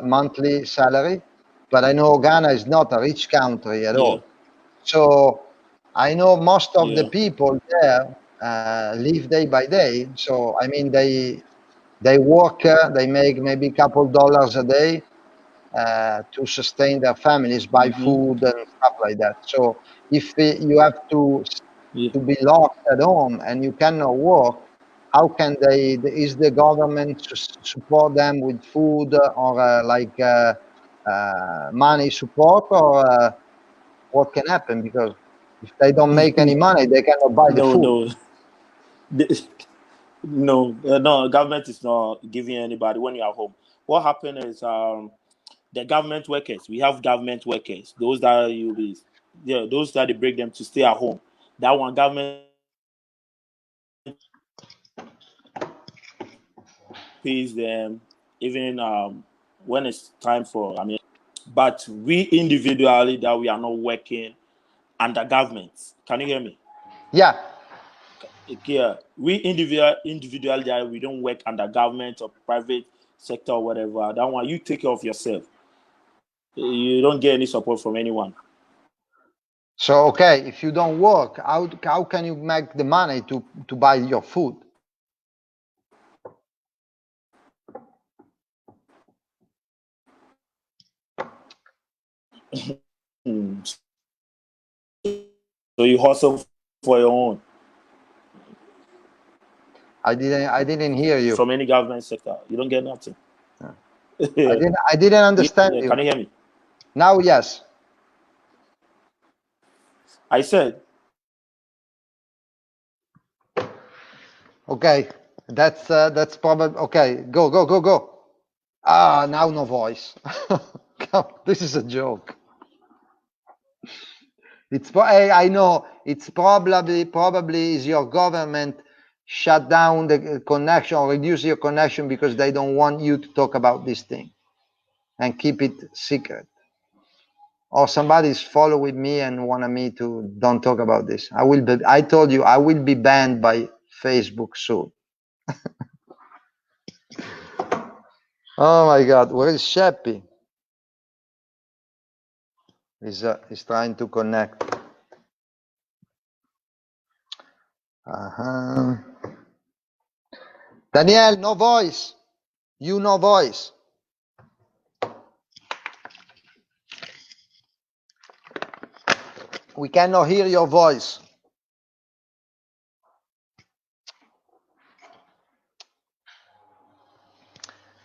S1: monthly salary, but I know Ghana is not a rich country at all. So I know most of the people there live day by day. So I mean, they work, they make maybe a couple dollars a day to sustain their families, buy food and stuff like that. So if you have to be locked at home and you cannot work, how can is the government to support them with food or money support, or what can happen? Because if they don't make any money, they cannot buy the food.
S2: No, government is not giving anybody when you're home. What happened is the government workers. We have government workers. Those that those that they break them to stay at home. That one government pays them even when it's time for. But we individually that we are not working under government. Can you hear me?
S1: Yeah.
S2: Yeah, we individually that we don't work under government or private sector or whatever. That one you take care of yourself. You don't get any support from anyone.
S1: So okay, if you don't work, how can you make the money to buy your food?
S2: So you hustle for your own.
S1: I didn't hear you.
S2: From any government sector, you don't get nothing.
S1: I didn't understand you.
S2: Can you hear me?
S1: Now, yes.
S2: I said.
S1: Okay, that's probably okay. Go. Ah, now no voice. This is a joke. I know it's probably is your government shut down the connection or reduce your connection because they don't want you to talk about this thing and keep it secret. Or somebody's following me and wanted me to don't talk about this. I told you I will be banned by Facebook soon. Oh my God, where is Sheppy? He's trying to connect. Daniel, no voice. You no voice. We cannot hear your voice.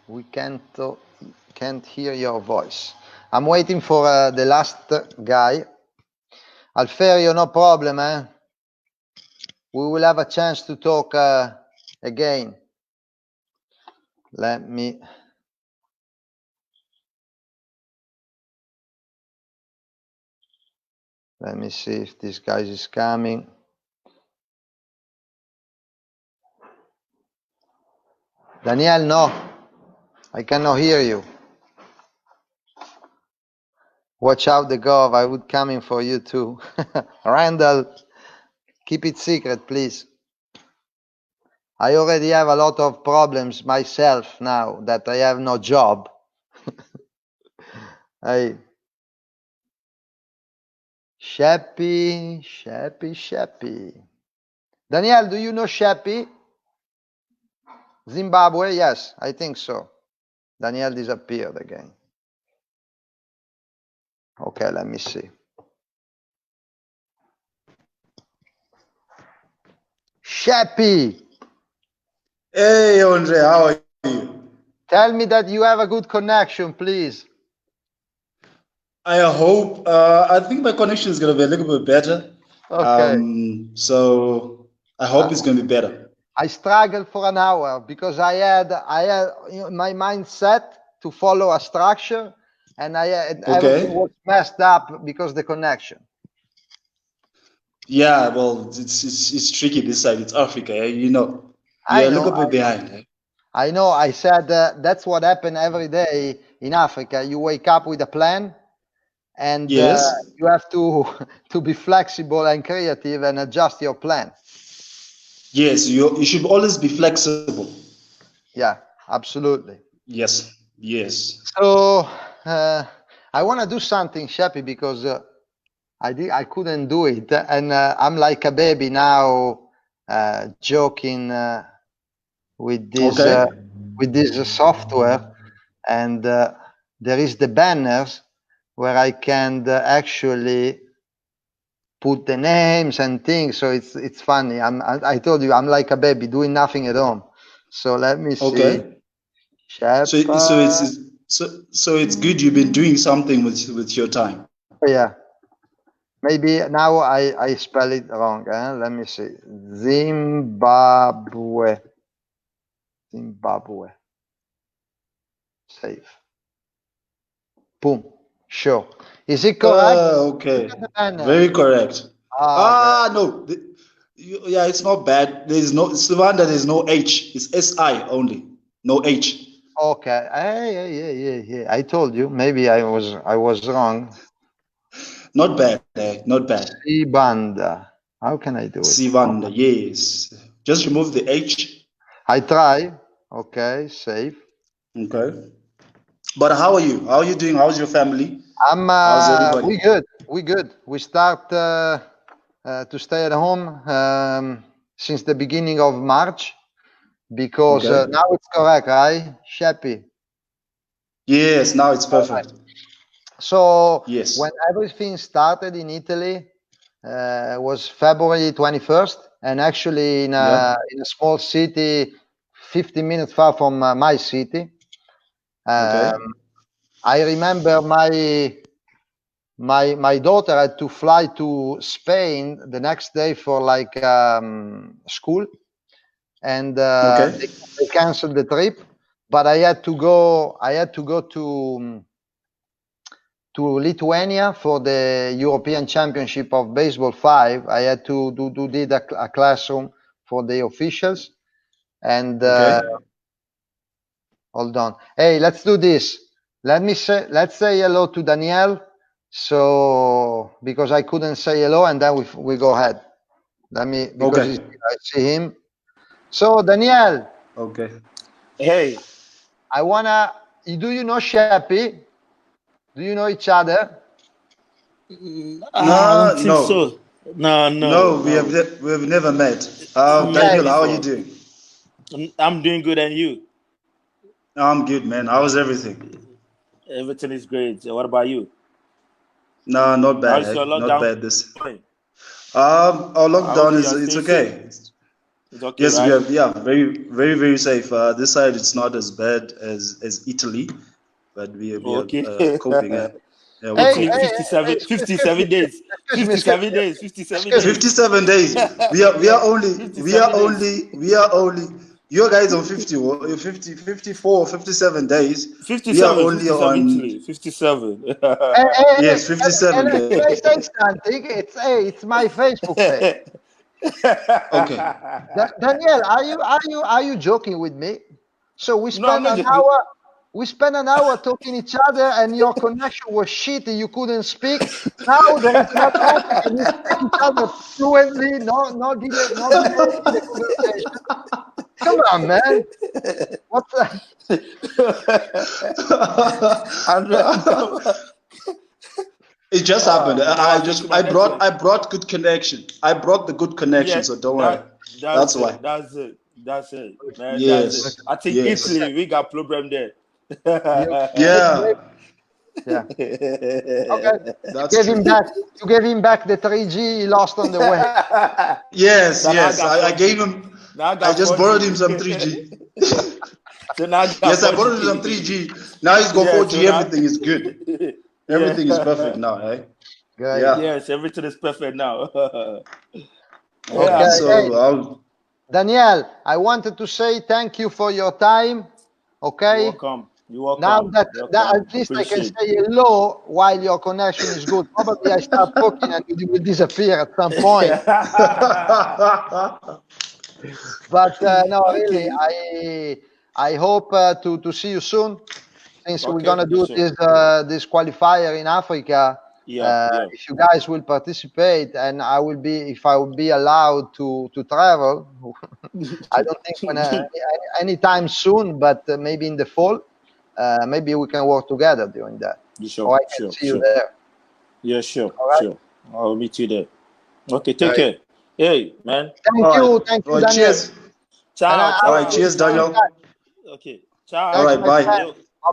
S1: We can't hear your voice. I'm waiting for the last guy. Alferio, no problem, eh? We will have a chance to talk again. Let me see if this guy is coming. Daniel, no. I cannot hear you. Watch out, the gov. I would come in for you too. Randall, keep it secret, please. I already have a lot of problems myself now that I have no job. Hey. Sheppy. Daniel, do you know Sheppy? Zimbabwe, yes, I think so. Daniel disappeared again. Okay, let me see. Sheppy!
S5: Hey, Andrea, how are you?
S1: Tell me that you have a good connection, please.
S5: I hope. I think my connection is going to be a little bit better.
S1: Okay.
S5: So I hope it's going to be better.
S1: I struggled for an hour because I had my mind set to follow a structure, and everything was messed up because the connection.
S5: Yeah, well, it's tricky this side. It's Africa, you know. We're a little bit behind.
S1: I know. I said that's what happened every day in Africa. You wake up with a plan, and you have to be flexible and creative and adjust your plan.
S5: Yes, you should always be flexible.
S1: Yeah, absolutely.
S5: Yes, yes.
S1: So I want to do something, Sheppy, because I couldn't do it, and I'm like a baby now, joking with this software, and there is the banners where I can actually put the names and things. So it's funny. I told you I'm like a baby doing nothing at home. So let me see.
S5: Okay. So it's good you've been doing something with your time.
S1: Yeah. Maybe now I spell it wrong. Let me see. Zimbabwe. Save. Boom. Sure. Is it correct?
S5: Okay. Very correct. No. Yeah, it's not bad. There's no Sibanda. There's no H. It's SI only. No H.
S1: Okay. Yeah. I told you. Maybe I was wrong.
S5: Not bad. Not bad.
S1: Sibanda. How can I do it?
S5: Sibanda. Yes. Just remove the H.
S1: I try. Okay. Save.
S5: Okay. But how are you? How are you doing? How's your family?
S1: How's everybody? We good. We start to stay at home since the beginning of March because now it's correct, right, Sheppy?
S5: Yes, now it's perfect.
S1: So when everything started in Italy was February 21st, and actually in a small city 15 minutes far from my city. I remember my daughter had to fly to Spain the next day for like school, and they canceled the trip. But I had to go to Lithuania for the European Championship of Baseball5. I had to do a classroom for the officials, and hold on. Hey, let's do this. Let's say hello to Daniel. So because I couldn't say hello, and then we go ahead. Because I see him. So Daniel.
S5: Okay.
S2: Hey.
S1: I wanna. Do you know Sheppy? Do you know each other?
S2: I don't think so. No.
S5: We have never met. Daniel, how are you doing?
S2: I'm doing good, and you?
S5: I'm good, man. How's everything?
S2: Everything is great. What about you?
S5: No, not bad.
S2: How's your lockdown?
S5: Not bad. Our lockdown it's okay.
S2: It's okay.
S5: Yes,
S2: right?
S5: we have very, very, very safe. This side it's not as bad as Italy, but we are coping. Yeah, we're coping.
S2: 57 days. 57 days.
S5: 57 days. We are only. You guys on 54, 57 days.
S2: 57,
S5: we are only
S2: 57
S5: on
S2: Italy, 57.
S5: Yes, 57 days.
S1: Can I say something? It's my Facebook page.
S5: Okay.
S1: Daniel, are you joking with me? So we spent an hour. We spent an hour talking each other, and your connection was shitty. You couldn't speak. Now there is no connection, and you speak each other fluently. No delay in the conversation. Come on, man. What's that?
S5: It just happened. I brought good connection. I brought the good connection, so don't worry. That's why.
S2: That's it. That's it, man.
S5: Yes.
S2: That's it. I think
S5: Yes.
S2: Italy, we got problem there.
S5: Yeah.
S1: Yeah. Okay.
S5: That's
S1: You
S5: true.
S1: gave him back the 3G he lost on the way.
S5: Yes,
S2: So now
S5: yes. I gave him.
S2: Now
S5: I just
S2: 4G.
S5: borrowed him some 3G.
S2: So now I got
S5: Yes, I
S2: 4G.
S5: borrowed him some 3G. Now he's got 4G.
S2: So now,
S5: Everything is good. Everything is perfect now, eh?
S1: Great.
S5: Yeah.
S2: Yes, everything is perfect now.
S1: Okay.
S5: So
S1: Daniel, I wanted to say thank you for your time. Okay.
S2: You're welcome. You're welcome.
S1: Now that at least I can
S2: Appreciate.
S1: say hello while your connection is good. Probably I start talking and you will disappear at some point. But no, really, I hope to see you soon. Since we're gonna do this qualifier in Africa, if you guys will participate, and if I will be allowed to travel, I don't think anytime soon, but maybe in the fall, maybe we can work together during that. Or I can see you there.
S2: Yeah, sure,
S1: right?
S2: sure. I'll meet you there. Okay, take care. Hey, man.
S1: Thank you, Daniel.
S5: Cheers.
S2: Ciao.
S5: All right, cheers, Daniel.
S2: Okay, ciao.
S5: All right, bye.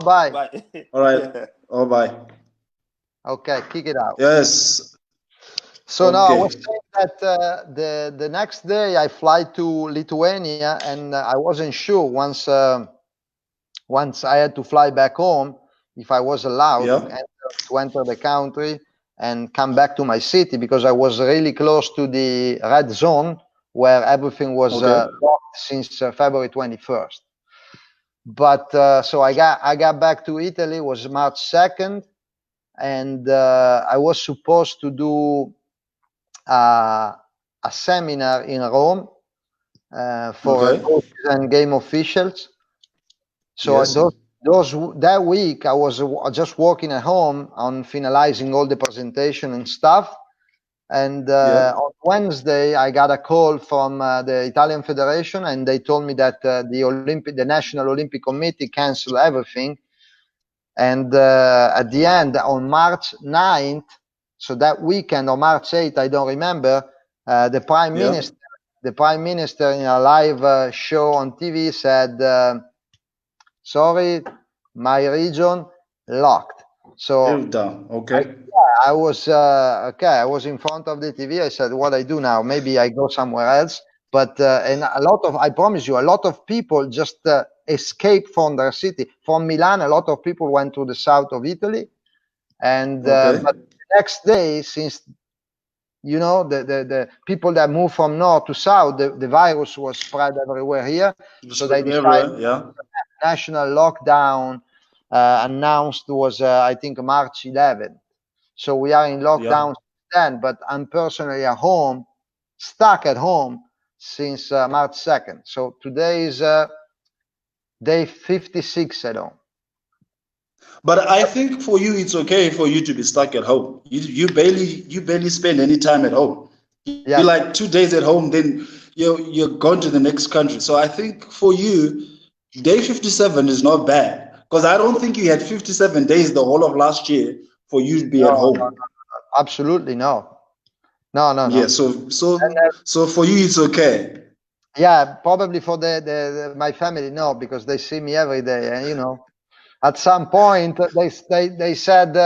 S1: Bye.
S2: Bye.
S5: All right. Oh, bye.
S1: Okay, kick it out.
S5: Yes.
S1: So now I was saying that the next day I fly to Lithuania, and I wasn't sure once I had to fly back home if I was allowed to enter the country and come back to my city, because I was really close to the red zone where everything was locked since February 21st. But so I got back to Italy. It was March 2nd, and I was supposed to do a seminar in Rome for coaches and game officials. So that week I was just working at home on finalizing all the presentation and stuff. And on Wednesday I got a call from the Italian Federation, and they told me that the National Olympic Committee canceled everything. And at the end, on March 9th, so that weekend, or March 8th, I don't remember, the Prime Minister in a live show on TV said, sorry, my region locked. So I was I was in front of the TV. I said, what I do now? Maybe I go somewhere else. But and I promise you, a lot of people just escaped from their city. From Milan, a lot of people went to the south of Italy, and but the next day, since you know the people that moved from north to south, the virus was spread everywhere here. So they decided national lockdown announced was I think March 11th. So we are in lockdown then, but I'm personally at home, stuck at home since March 2nd. So today is day 56 at home.
S5: But I think for you, it's okay for you to be stuck at home. You barely spend any time at home. You're like 2 days at home, then you're gone to the next country. So I think for you, day 57 is not bad, because I don't think you had 57 days the whole of last year for you to be at home.
S1: No. Absolutely no.
S5: Yeah. So for you, it's okay.
S1: Yeah, probably for my family, no, because they see me every day, and you know, at some point they said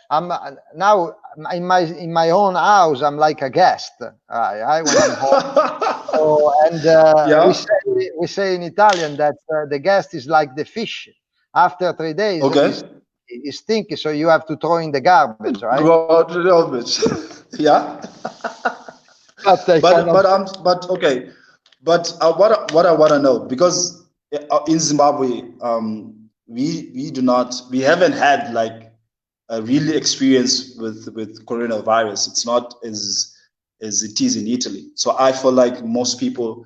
S1: I'm now in my own house. I'm like a guest. I when I'm home. So, and we say in Italian that the guest is like the fish. After 3 days, it's stinky, so you have to throw in the garbage, right?
S5: Throw out the garbage. Yeah. But okay. But what I want to know, because in Zimbabwe, we haven't had like a real experience with coronavirus. It's not as it is in Italy. So I feel like most people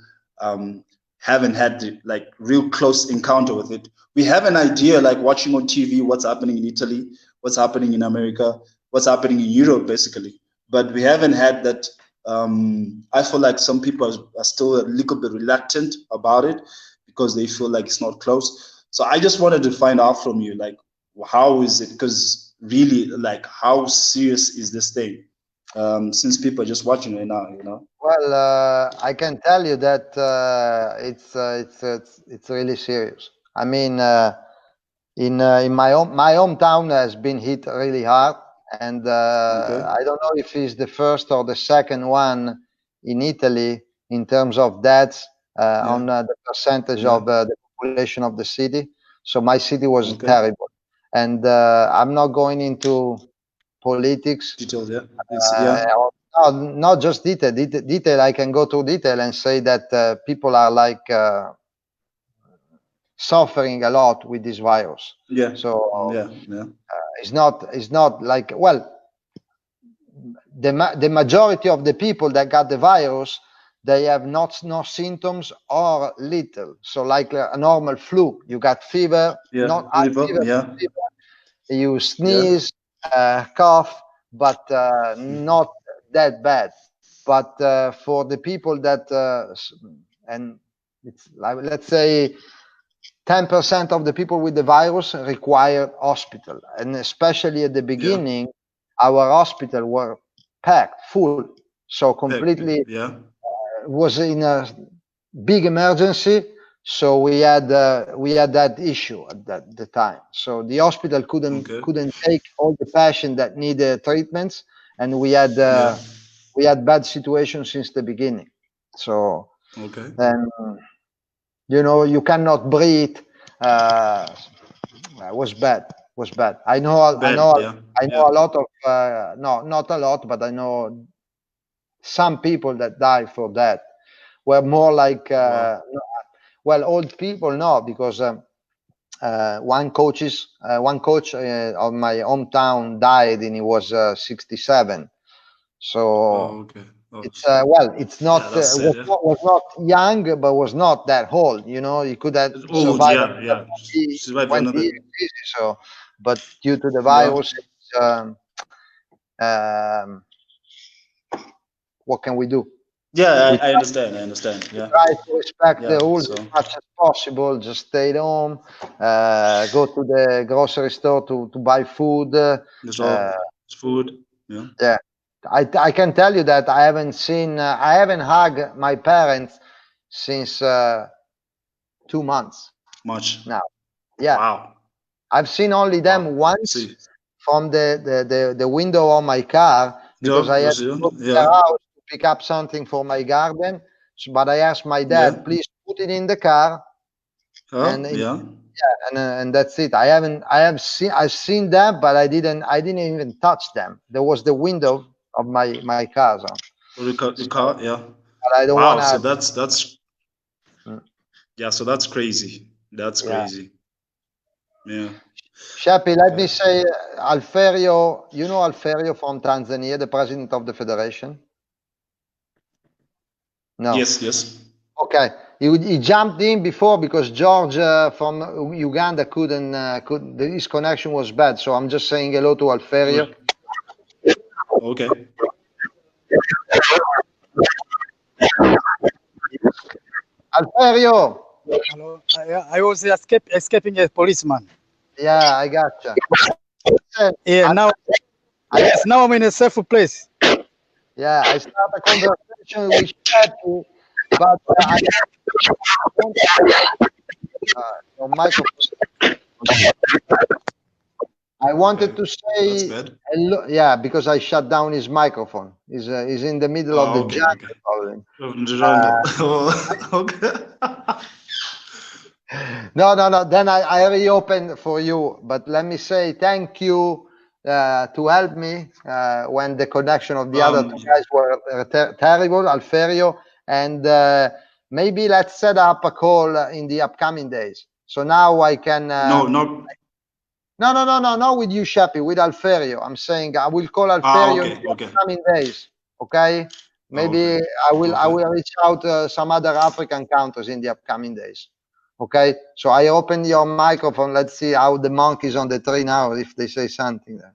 S5: haven't had the, like real close encounter with it. We have an idea, like watching on TV, what's happening in Italy, what's happening in America, what's happening in Europe, basically. But we haven't had that. I feel like some people are still a little bit reluctant about it because they feel like it's not close. So I just wanted to find out from you, like, how is it? Because really, like, how serious is this thing? since people are just watching right now, you know?
S1: Well, I can tell you that it's really serious. I mean, in my hometown has been hit really hard, and I don't know if it's the first or the second one in Italy in terms of deaths on the percentage of the population of the city. So my city was terrible, and I'm not going into politics.
S5: Details, yeah.
S1: Not just detail. Detail. I can go through detail and say that people are like suffering a lot with this virus.
S5: Yeah.
S1: So
S5: yeah.
S1: It's not like, well, the majority of the people that got the virus, they have no symptoms or little. So like a normal flu, you got fever, not high fever, you sneeze, cough, but not that bad. But for the people that, and it's like, let's say 10% of the people with the virus required hospital. And especially at the beginning, our hospital were packed, full. So completely was in a big emergency. So we had that issue at the time. So the hospital couldn't take all the patients that needed treatments, and we had bad situations since the beginning. So and you cannot breathe. Was bad. I know a lot of no, not a lot, but I know some people that died for that. Were more like well, old people, no, because one coach of my hometown died and he was 67. So it's it's not was not young, but was not that old. He could have survived. Went easy, so, but due to the virus, what can we do?
S5: Yeah, I understand. Yeah.
S1: Try to respect the rules as much as possible. Just stay at home. Go to the grocery store to buy food.
S5: Food. Yeah.
S1: Yeah. I can tell you that I haven't hugged my parents since 2 months.
S5: Much
S1: now. Yeah.
S5: Wow.
S1: I've seen only them once from the window of my car because I had to go to the house to pick up something for my garden. But I asked my dad, please put it in the car. And that's it. I've seen them, but I didn't even touch them. There was the window of my car.
S5: The car, yeah.
S1: But I don't want to.
S5: So that's so that's crazy. That's crazy. Yeah.
S1: Sheppy, let me say, Alferio, you know Alferio from Tanzania, the president of the federation? No.
S5: Yes.
S1: Okay. He jumped in before because George from Uganda couldn't, his connection was bad. So I'm just saying hello to Alferio.
S5: Okay.
S1: Alferio.
S4: Hello. I was escaping a policeman.
S1: Yeah, I gotcha.
S4: Yeah, now I'm in a safe place.
S1: Yeah, I start a conversation with Sheppy, but I wanted to say hello. Yeah, because I shut down his microphone. He's in the middle of the jungle. No. Then I reopened for you. But let me say thank you to help me when the connection of the other two guys were terrible, Alferio. And maybe let's set up a call in the upcoming days. So now I can... No, not with you, Sheppy, with Alferio. I'm saying I will call Alferio in the upcoming days. Okay? Maybe I will reach out to some other African countries in the upcoming days. Okay? So I open your microphone. Let's see how the monkeys on the tree now, if they say something there.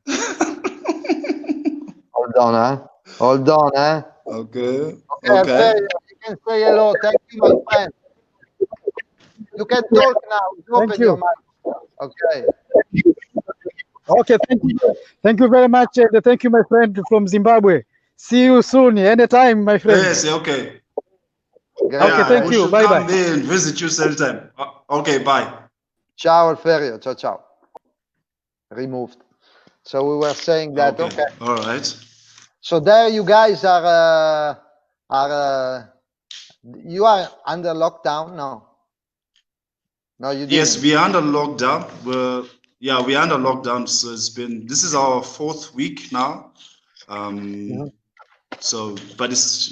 S1: Hold on, huh?
S5: Okay.
S1: Alferio, you can say hello. Thank you, my friend. You can talk now. Open your microphone. Okay.
S4: Okay, thank you very much. Thank you, my friend from Zimbabwe. See you soon, anytime, my friend.
S5: Yes, okay.
S4: Okay, thank
S5: we
S4: you.
S5: should
S4: Bye
S5: come
S4: bye.
S5: there and visit you sometime. Okay, bye.
S1: Ciao, Alferio. Ciao, ciao. Removed. So we were saying that, okay.
S5: All right.
S1: So there you guys are you are under lockdown? No. No, you didn't.
S5: Yes, we're under lockdown. We're under lockdown. So this is our 4th week now. So, but it's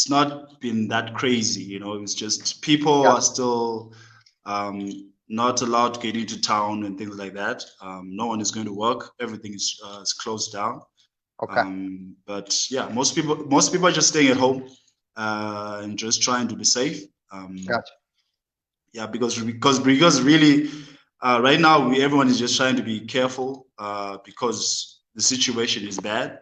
S5: not been that crazy, you know. It's just people are still not allowed to get into town and things like that. No one is going to work. Everything is closed down.
S1: Okay.
S5: But yeah, most people are just staying at home and just trying to be safe.
S1: Gotcha.
S5: Yeah, because really, right now everyone is just trying to be careful because the situation is bad.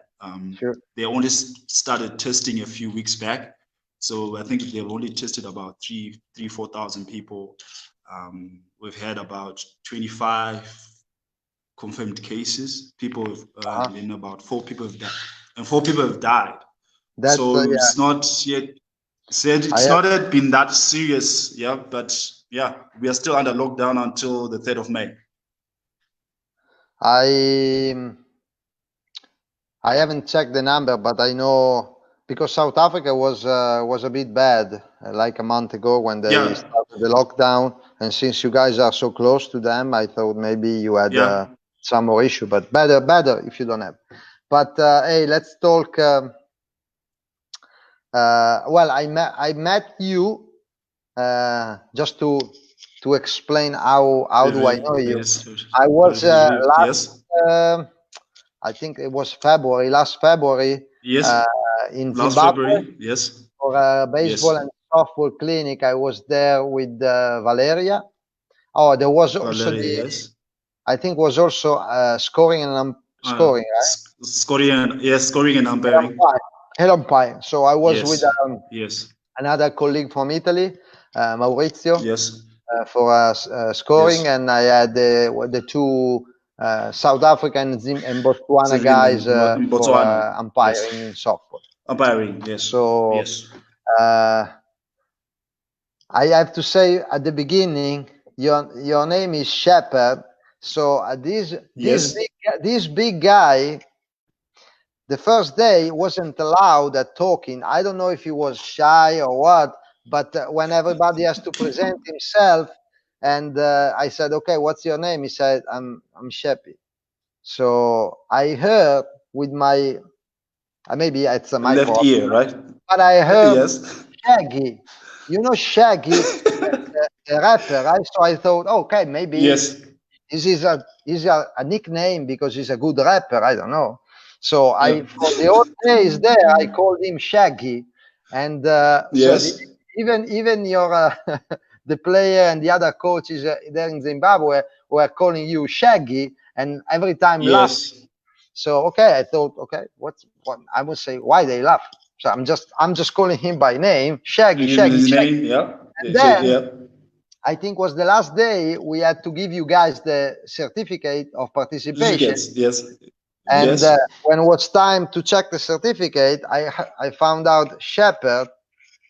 S1: Sure.
S5: They only started testing a few weeks back, so I think they've only tested about 4,000 people. We've had about 25 confirmed cases. People, and about 4 people have died, and 4 people have died.
S1: That's,
S5: so it's not yet said. It's not yet been that serious, yeah. But yeah, we are still under lockdown until the 3rd of May.
S1: I haven't checked the number, but I know because South Africa was a bit bad like a month ago when they started the lockdown, and since you guys are so close to them, I thought maybe you had some more issue, but better if you don't have. But hey, let's talk. Well, I met you just to explain how do I know you. I was I think it was last February, in Zimbabwe, for a baseball and softball clinic. I was there with Valeria. Oh, there was also I think was also scoring and scoring, right?
S5: Scoring and umpiring.
S1: Head umpire. So I was with another colleague from Italy, Maurizio, for scoring, and I had the 2 South African and Botswana guys for umpiring in softball.
S5: Umpiring, yes.
S1: So I have to say at the beginning, your name is Shepherd. So this big guy, the first day wasn't allowed at talking. I don't know if he was shy or what, but when everybody has to present himself, and I said, okay, what's your name? He said, I'm Sheppy. So I heard with my, maybe it's my
S5: left ear, right?
S1: But I heard Shaggy. You know Shaggy, the rapper, right? So I thought, okay, maybe this is a nickname because he's a good rapper. I don't know. So for the old days there, I called him Shaggy, and so even your the player and the other coaches there in Zimbabwe were calling you Shaggy, and every time laughing. So okay, I thought, okay, what I would say, why they laugh? So I'm just calling him by name, Shaggy.
S5: Shaggy.
S1: And then I think was the last day we had to give you guys the certificate of participation. And when it was time to check the certificate, I found out Shepherd.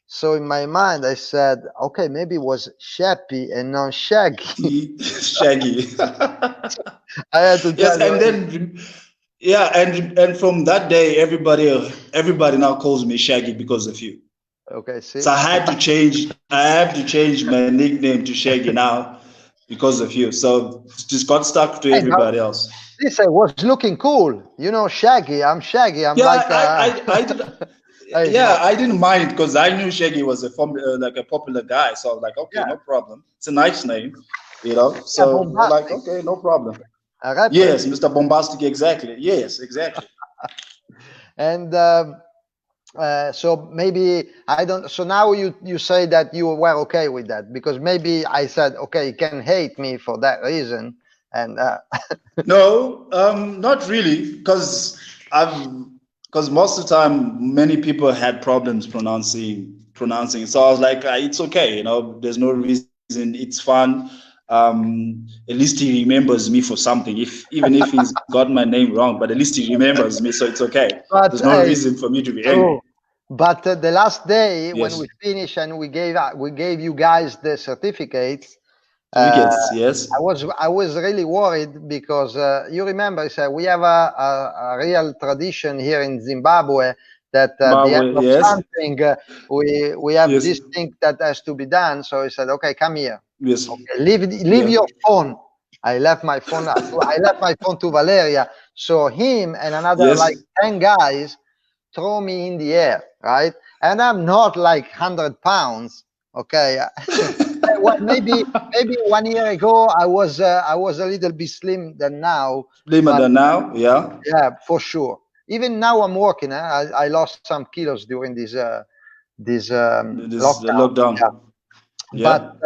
S1: So in my mind, I said, okay, maybe it was Sheppy and not Shaggy.
S5: Shaggy.
S1: I had to tell you.
S5: And then, and from that day, everybody now calls me Shaggy because of you.
S1: Okay, see.
S5: So I have to change my nickname to Shaggy now because of you. So it just got stuck to everybody else.
S1: This I was looking cool, you know. Shaggy. I'm Shaggy. I'm like.
S5: I didn't mind because I knew Shaggy was a popular guy. So I was like, okay, no problem. It's a nice name, you know. So like, okay, no problem. Yes, Mr. Bombastic, exactly. Yes, exactly.
S1: And so maybe I don't. So now you say that you were okay with that because maybe I said, okay, you can hate me for that reason. And
S5: no, not really, because most of the time many people had problems pronouncing. So I was like, it's okay, you know. There's no reason. It's fun. at least he remembers me for something. Even if he's got my name wrong, but at least he remembers me, so it's okay.
S1: But
S5: there's no reason for me to be angry.
S1: But the last day,
S5: Yes.
S1: when we finished and we gave you guys the certificates,
S5: yes.
S1: I was really worried because you remember, sir, we have a real tradition here in Zimbabwe that at the end of something we have this thing that has to be done. So he said, "Okay, come here.
S5: Yes.
S1: Okay, leave your phone." I left my phone. I left my phone to Valeria. So him and another like 10 guys throw me in the air, right? And I'm not like 100 pounds. Okay. Well, maybe 1 year ago I was a little bit slim than now.
S5: Slimmer than now, yeah.
S1: Yeah, for sure. Even now I'm working. I lost some kilos during this lockdown. Yeah. But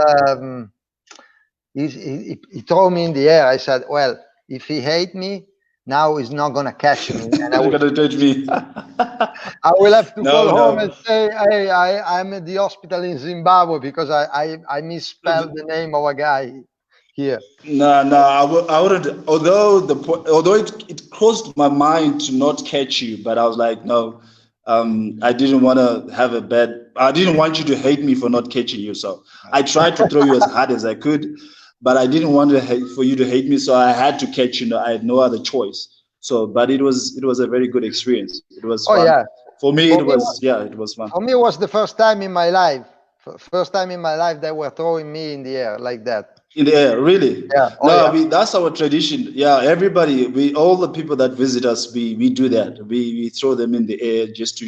S1: he threw me in the air. I said, well, if he hate me, now he's not gonna catch me. And I
S5: gonna touch me.
S1: I will have to call home and say, hey, I'm at the hospital in Zimbabwe because I misspelled the name of a guy here.
S5: No, I wouldn't. Although it crossed my mind to not catch you, but I was like, no, I didn't want to have I didn't want you to hate me for not catching you. So I tried to throw you as hard as I could, but I didn't want for you to hate me. So I had to catch you. I had no other choice. So, but it was a very good experience. It was fun.
S1: Yeah.
S5: For me, it was fun.
S1: For me, it was the first time in my life. First time in my life they were throwing me in the air like that.
S5: In the air, really?
S1: Yeah.
S5: That's our tradition. Yeah, everybody, all the people that visit us, we do that. We throw them in the air just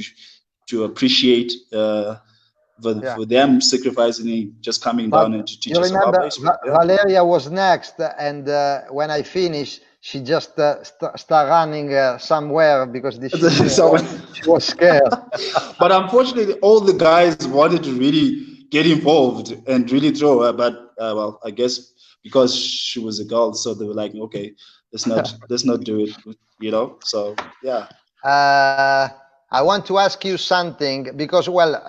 S5: to appreciate for them sacrificing, just coming down and to teach us about baseball.
S1: Valeria was next, and when I finished, she just start running somewhere because she was scared.
S5: But unfortunately, all the guys wanted to really get involved and really throw her, but well, I guess because she was a girl, so they were like, okay, let's not do it, So yeah.
S1: I want to ask you something because, well,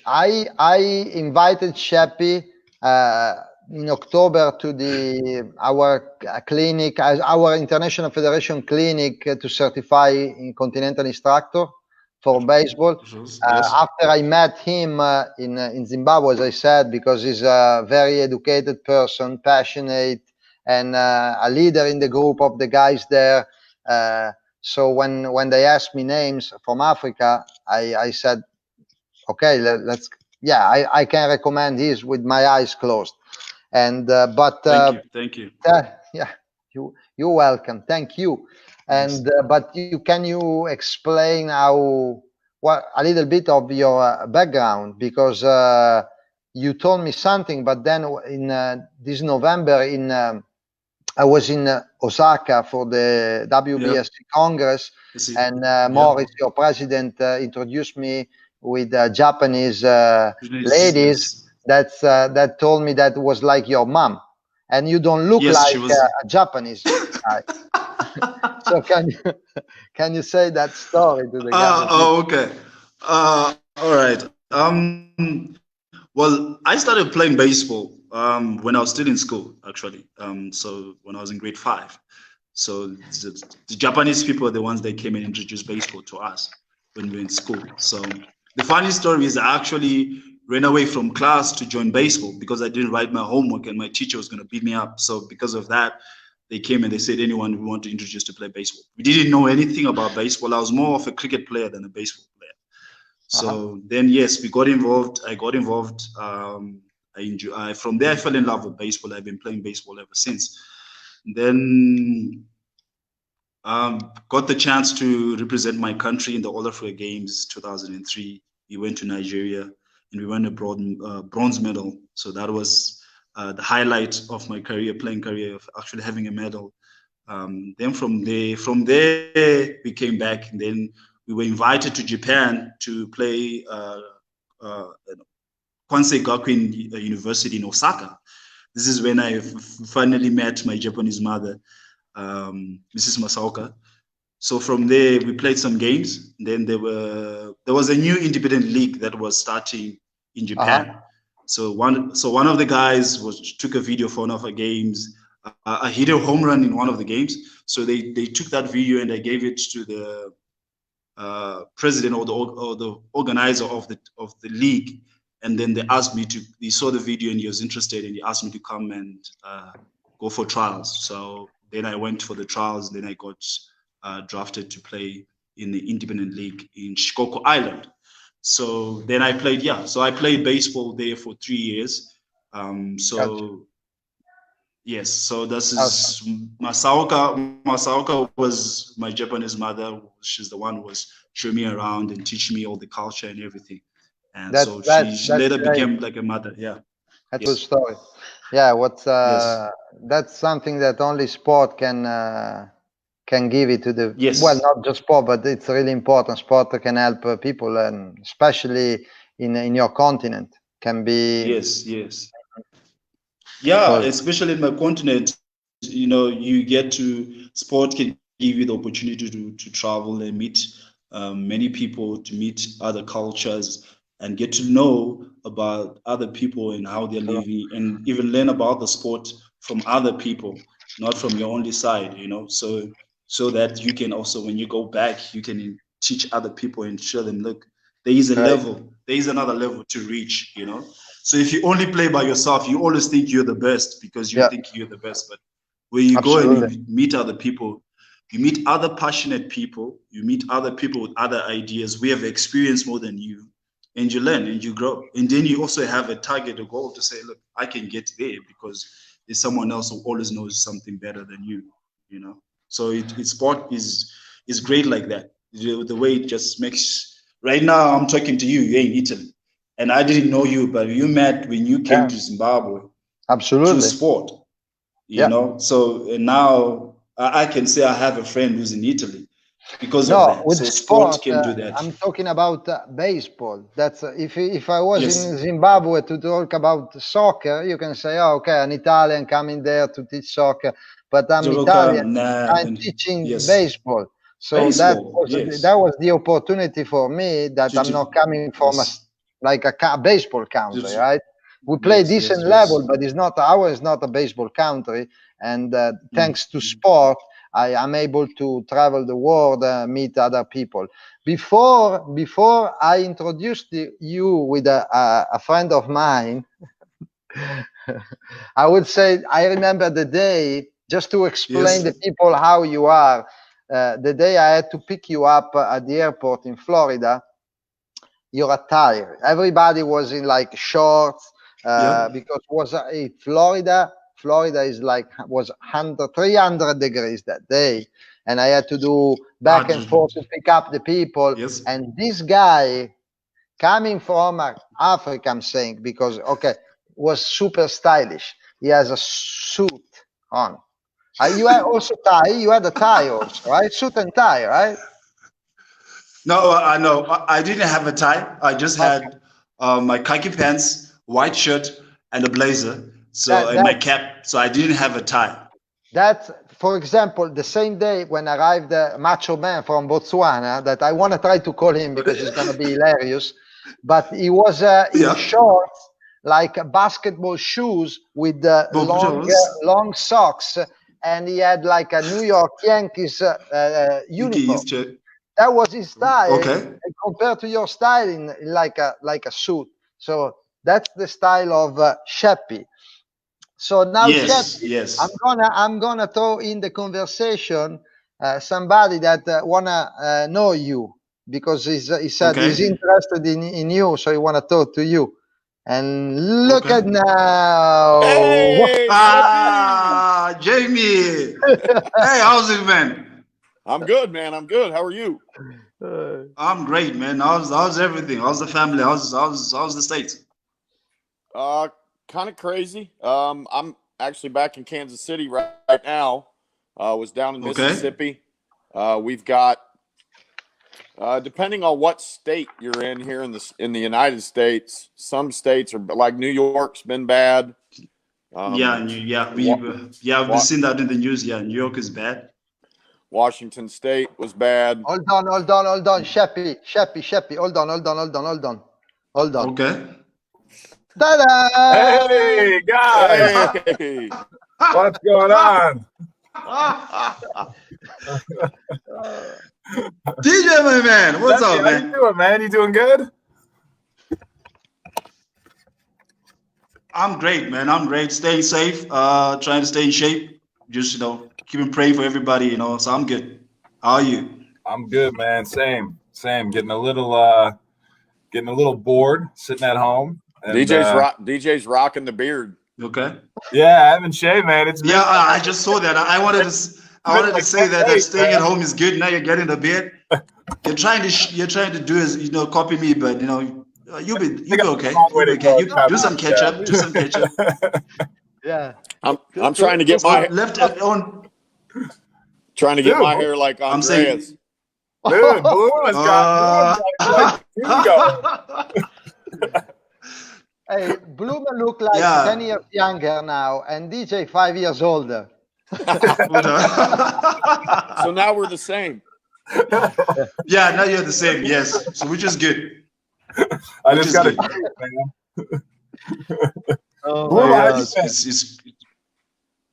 S1: I invited Sheppy in October to our clinic, our International Federation clinic to certify in Continental instructor for baseball. After I met him in Zimbabwe, as I said, because he's a very educated person, passionate, and a leader in the group of the guys there. So when they asked me names from Africa, I said, okay, let's. Yeah, I can recommend his with my eyes closed. And but
S5: thank you.
S1: Yeah, you're welcome. Thank you. And but can you explain a little bit of your background, because you told me something, but then in this November I was in Osaka for the WBSC Congress, and Morris, your president, introduced me with Japanese ladies that told me that was like your mom, and you don't look like a Japanese guy. So can you say that story to the guys?
S5: Okay. All right. Well, I started playing baseball when I was still in school, actually. So when I was in grade 5. So the Japanese people are the ones that came and introduced baseball to us when we were in school. So the funny story is I actually ran away from class to join baseball because I didn't write my homework and my teacher was going to beat me up. So because of that, they came and they said, anyone we want to introduce to play baseball. We didn't know anything about baseball. I was more of a cricket player than a baseball player. So then, yes, we got involved. I got involved. From there, I fell in love with baseball. I've been playing baseball ever since. Then got the chance to represent my country in the All Africa Games 2003. We went to Nigeria and we won a bronze medal. So that was the highlight of my playing career, of actually having a medal. Then from there we came back, and then we were invited to Japan to play Kwansei Gakuin University in Osaka. This is when I finally met my Japanese mother, Mrs. Masaoka. So from there, we played some games. Then there was a new independent league that was starting in Japan. So one of the guys took a video for one of our games. I hit a home run in one of the games. So they took that video and they gave it to the president or the organizer of the league. And then they asked me he saw the video and he was interested and he asked me to come and go for trials. So then I went for the trials. Then I got drafted to play in the independent league in Shikoku Island. So then I played, So I played baseball there for 3 years. Yes. So this is Masaoka. Masaoka was my Japanese mother. She's the one who was showing me around and teaching me all the culture and everything. And she later became like a mother. Yeah.
S1: That's a good story. Yeah. That's something that only sport can give it to the well, not just sport, but it's really important. Sport can help people, and especially in your continent, can be.
S5: Yes. Yeah, especially in my continent, sport can give you the opportunity to travel and meet many people, to meet other cultures, and get to know about other people and how they're living, and even learn about the sport from other people, not from your only side, so that you can also, when you go back, you can teach other people and show them, look, there is another level to reach, So if you only play by yourself, you always think you're the best because you think you're the best. But when you go and you meet other people, you meet other passionate people, you meet other people with other ideas. We have experience more than you, and you learn and you grow. And then you also have a target, a goal to say, look, I can get there because there's someone else who always knows something better than you, So sport is great like that. The way it just makes. Right now, I'm talking to you. You're in Italy. And I didn't know you, but you met when you came to Zimbabwe.
S1: Absolutely.
S5: To sport, you know. So now I can say I have a friend who's in Italy because of that.
S1: With
S5: so
S1: sport
S5: can do that.
S1: I'm talking about baseball. That's if I was in Zimbabwe to talk about soccer, you can say, oh, okay, an Italian coming there to teach soccer, but I'm Italian. I'm teaching baseball. So that was the opportunity for me that I'm not coming from a baseball country, right? We play decent level, but ours is not a baseball country. And thanks to sport, I am able to travel the world, meet other people. Before I introduced you with a friend of mine, I would say I remember the day, just to explain the people how you are. The day I had to pick you up at the airport in Florida, your attire. Everybody was in like shorts because Florida was 300 degrees that day, and I had to do back and forth to pick up the people. And this guy coming from Africa, I'm saying, because was super stylish. He has a suit on. You had also tie. You had a tie also, right? Suit and tie, right?
S5: No, I know. I didn't have a tie. I just had my khaki pants, white shirt, and a blazer. And my cap. So I didn't have a tie.
S1: That's, for example, the same day when arrived Macho Man from Botswana, that I want to try to call him because it's going to be hilarious. But he was in shorts, like basketball shoes with long socks, and he had like a New York Yankees uniform. That was his style, and compared to your style in like a suit. So that's the style of Sheppy. So now, Sheppy, I'm gonna throw in the conversation somebody that wanna know you, because he said he's interested in you, so he wanna talk to you. And look at now.
S6: Hey,
S5: Jamie. Hey, how's it, man?
S6: I'm good, man. I'm good. How are you?
S5: I'm great, man. How's everything? How's the family? How's the States?
S6: Kind of crazy. I'm actually back in Kansas City right now. Was down in Mississippi. We've got, depending on what state you're in here in the United States, some states are like New York's been bad.
S5: I've been seeing that in the news. Yeah, New York is bad.
S6: Washington State was bad.
S1: Hold on. Sheppy. Hold on.
S5: Okay.
S1: Ta-da!
S7: Hey, guys.
S6: Hey.
S7: What's going on?
S5: DJ, my man, what's
S7: How
S5: up,
S7: you
S5: man?
S7: doing, man? You doing good?
S5: I'm great, man. I'm great. Staying safe, trying to stay in shape. Just, keeping praying for everybody, so I'm good. How are you?
S7: I'm good, man. Same. Getting a little bored sitting at home. And,
S6: DJ's rocking the beard.
S5: Okay.
S7: Yeah, I haven't shaved, man. It's been,
S5: I just saw that. I wanted to say that
S7: 10
S5: staying
S7: days,
S5: at home is good. Now you're getting the beard. You're trying to do is copy me, but you'll be okay. You'll be okay. You do some catch up. Do some catch up.
S1: Yeah.
S6: I'm trying to get my
S5: Left on.
S6: trying to get my hair like
S5: I'm
S6: Andrea's.
S5: saying.
S7: Dude, Blue has got
S1: Hey, Bloomer look like 10 years younger now, and DJ 5 years older.
S6: So now we're the same.
S5: Yeah, now you're the same. Yes, so which is good.
S7: I just got it, man.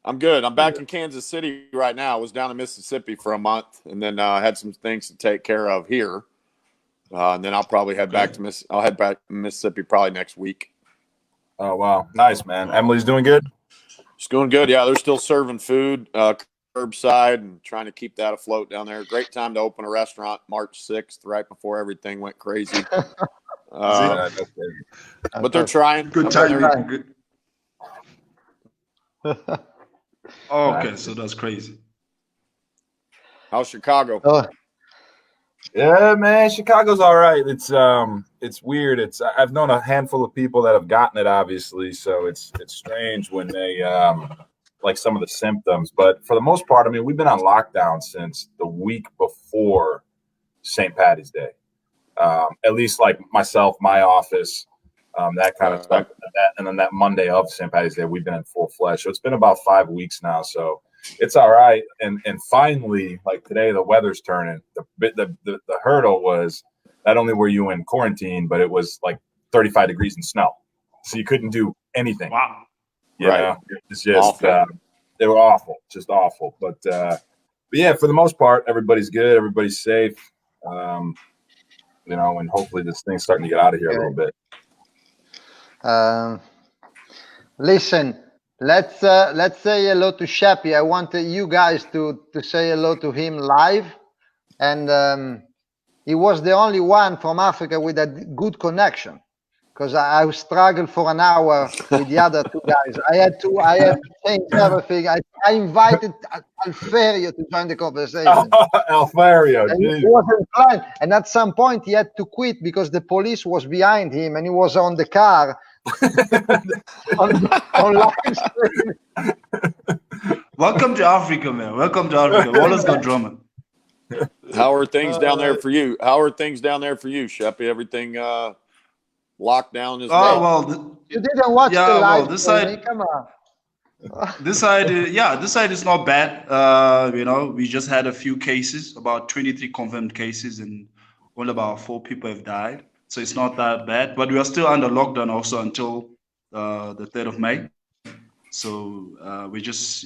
S6: I'm good. I'm back in Kansas City right now. I was down in Mississippi for a month, and then had some things to take care of here. And then I'll probably head back to Mississippi probably next week.
S7: Oh wow, nice, man. Emily's doing good.
S6: She's doing good. Yeah, they're still serving food curbside and trying to keep that afloat down there. Great time to open a restaurant March 6th, right before everything went crazy. But they're trying.
S5: Good time. Good. Okay, so that's crazy.
S6: How's Chicago?
S7: Yeah, man, Chicago's all right. It's weird. I've known a handful of people that have gotten it, obviously, so it's strange when they like some of the symptoms. But for the most part, I mean, we've been on lockdown since the week before St. Paddy's Day. At least like myself, my office, that kind of stuff. And then that Monday of St. Paddy's Day, we've been in full flesh. So it's been about 5 weeks now. So it's all right. And finally, like today, the weather's turning. The hurdle was not only were you in quarantine, but it was like 35 degrees and snow. So you couldn't do anything.
S5: Wow.
S7: Yeah. It's just, they were awful, just awful. But yeah, for the most part, everybody's good. Everybody's safe. And hopefully this thing's starting to get out of here a little bit.
S1: Listen, let's say hello to Sheppy. I want you guys to say hello to him live. And he was the only one from Africa with a good connection, because I struggled for an hour with the other two guys. I had to change everything. I invited Alferio to join the conversation.
S7: Alferio,
S1: he wasn't fine. And at some point he had to quit because the police was behind him and he was on the car on live stream.
S5: Welcome to Africa, man. Welcome to Africa. Wallace got drama.
S6: How are things down there for you? Sheppy? Everything locked down as well?
S5: Well,
S1: you didn't watch the live.
S5: Well, this side,
S1: come on.
S5: This side is not bad. We just had a few cases, about 23 confirmed cases, and only about 4 people have died. So it's not that bad. But we are still under lockdown also until the 3rd of May. So we just,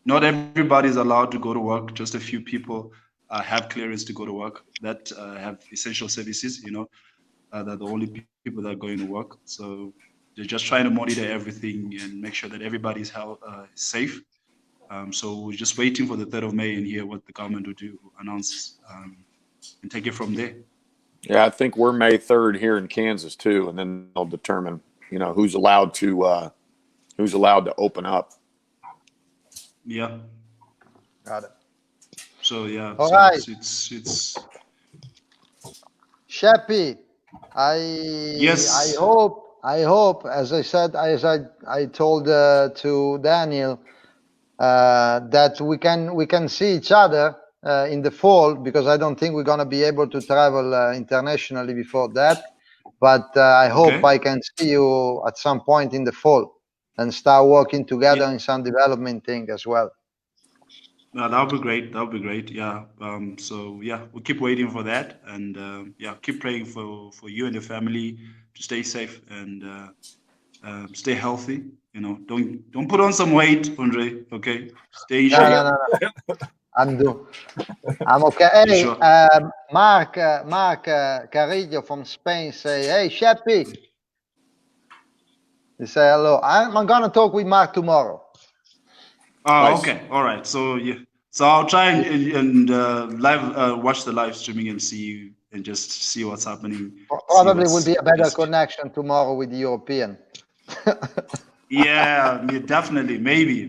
S5: not everybody is allowed to go to work. Just a few people have clearance to go to work that have essential services, they're the only people that are going to work. So they're just trying to monitor everything and make sure that everybody's safe. So we're just waiting for the 3rd of May and hear what the government will do, announce, and take it from there.
S6: Yeah, I think we're May 3rd here in Kansas too, and then they'll determine, who's allowed to open up.
S5: Yeah.
S1: Got it.
S5: So yeah.
S1: All right.
S5: It's
S1: Sheppy,
S5: yes.
S1: I hope, as I said, I told to Daniel that we can see each other in the fall, because I don't think we're going to be able to travel internationally before that. But I hope I can see you at some point in the fall and start working together in some development thing as well.
S5: No, that'll be great. Yeah. So yeah, we'll keep waiting for that, and keep praying for you and your family to stay safe, and Stay healthy. You know, don't put on some weight, Andre. Okay, stay in
S1: No,
S5: shape.
S1: no, no. I'm okay. Hey,
S5: Sure.
S1: Mark Carrillo from Spain say, hey, Sheppy. He say hello. I'm gonna talk with Mark tomorrow.
S5: Oh,
S6: Nice.
S5: okay, all right. So yeah, so I'll try and live watch the live streaming and see you and just see what's happening.
S1: Probably will be a better connection tomorrow with the European.
S5: Yeah, definitely, maybe.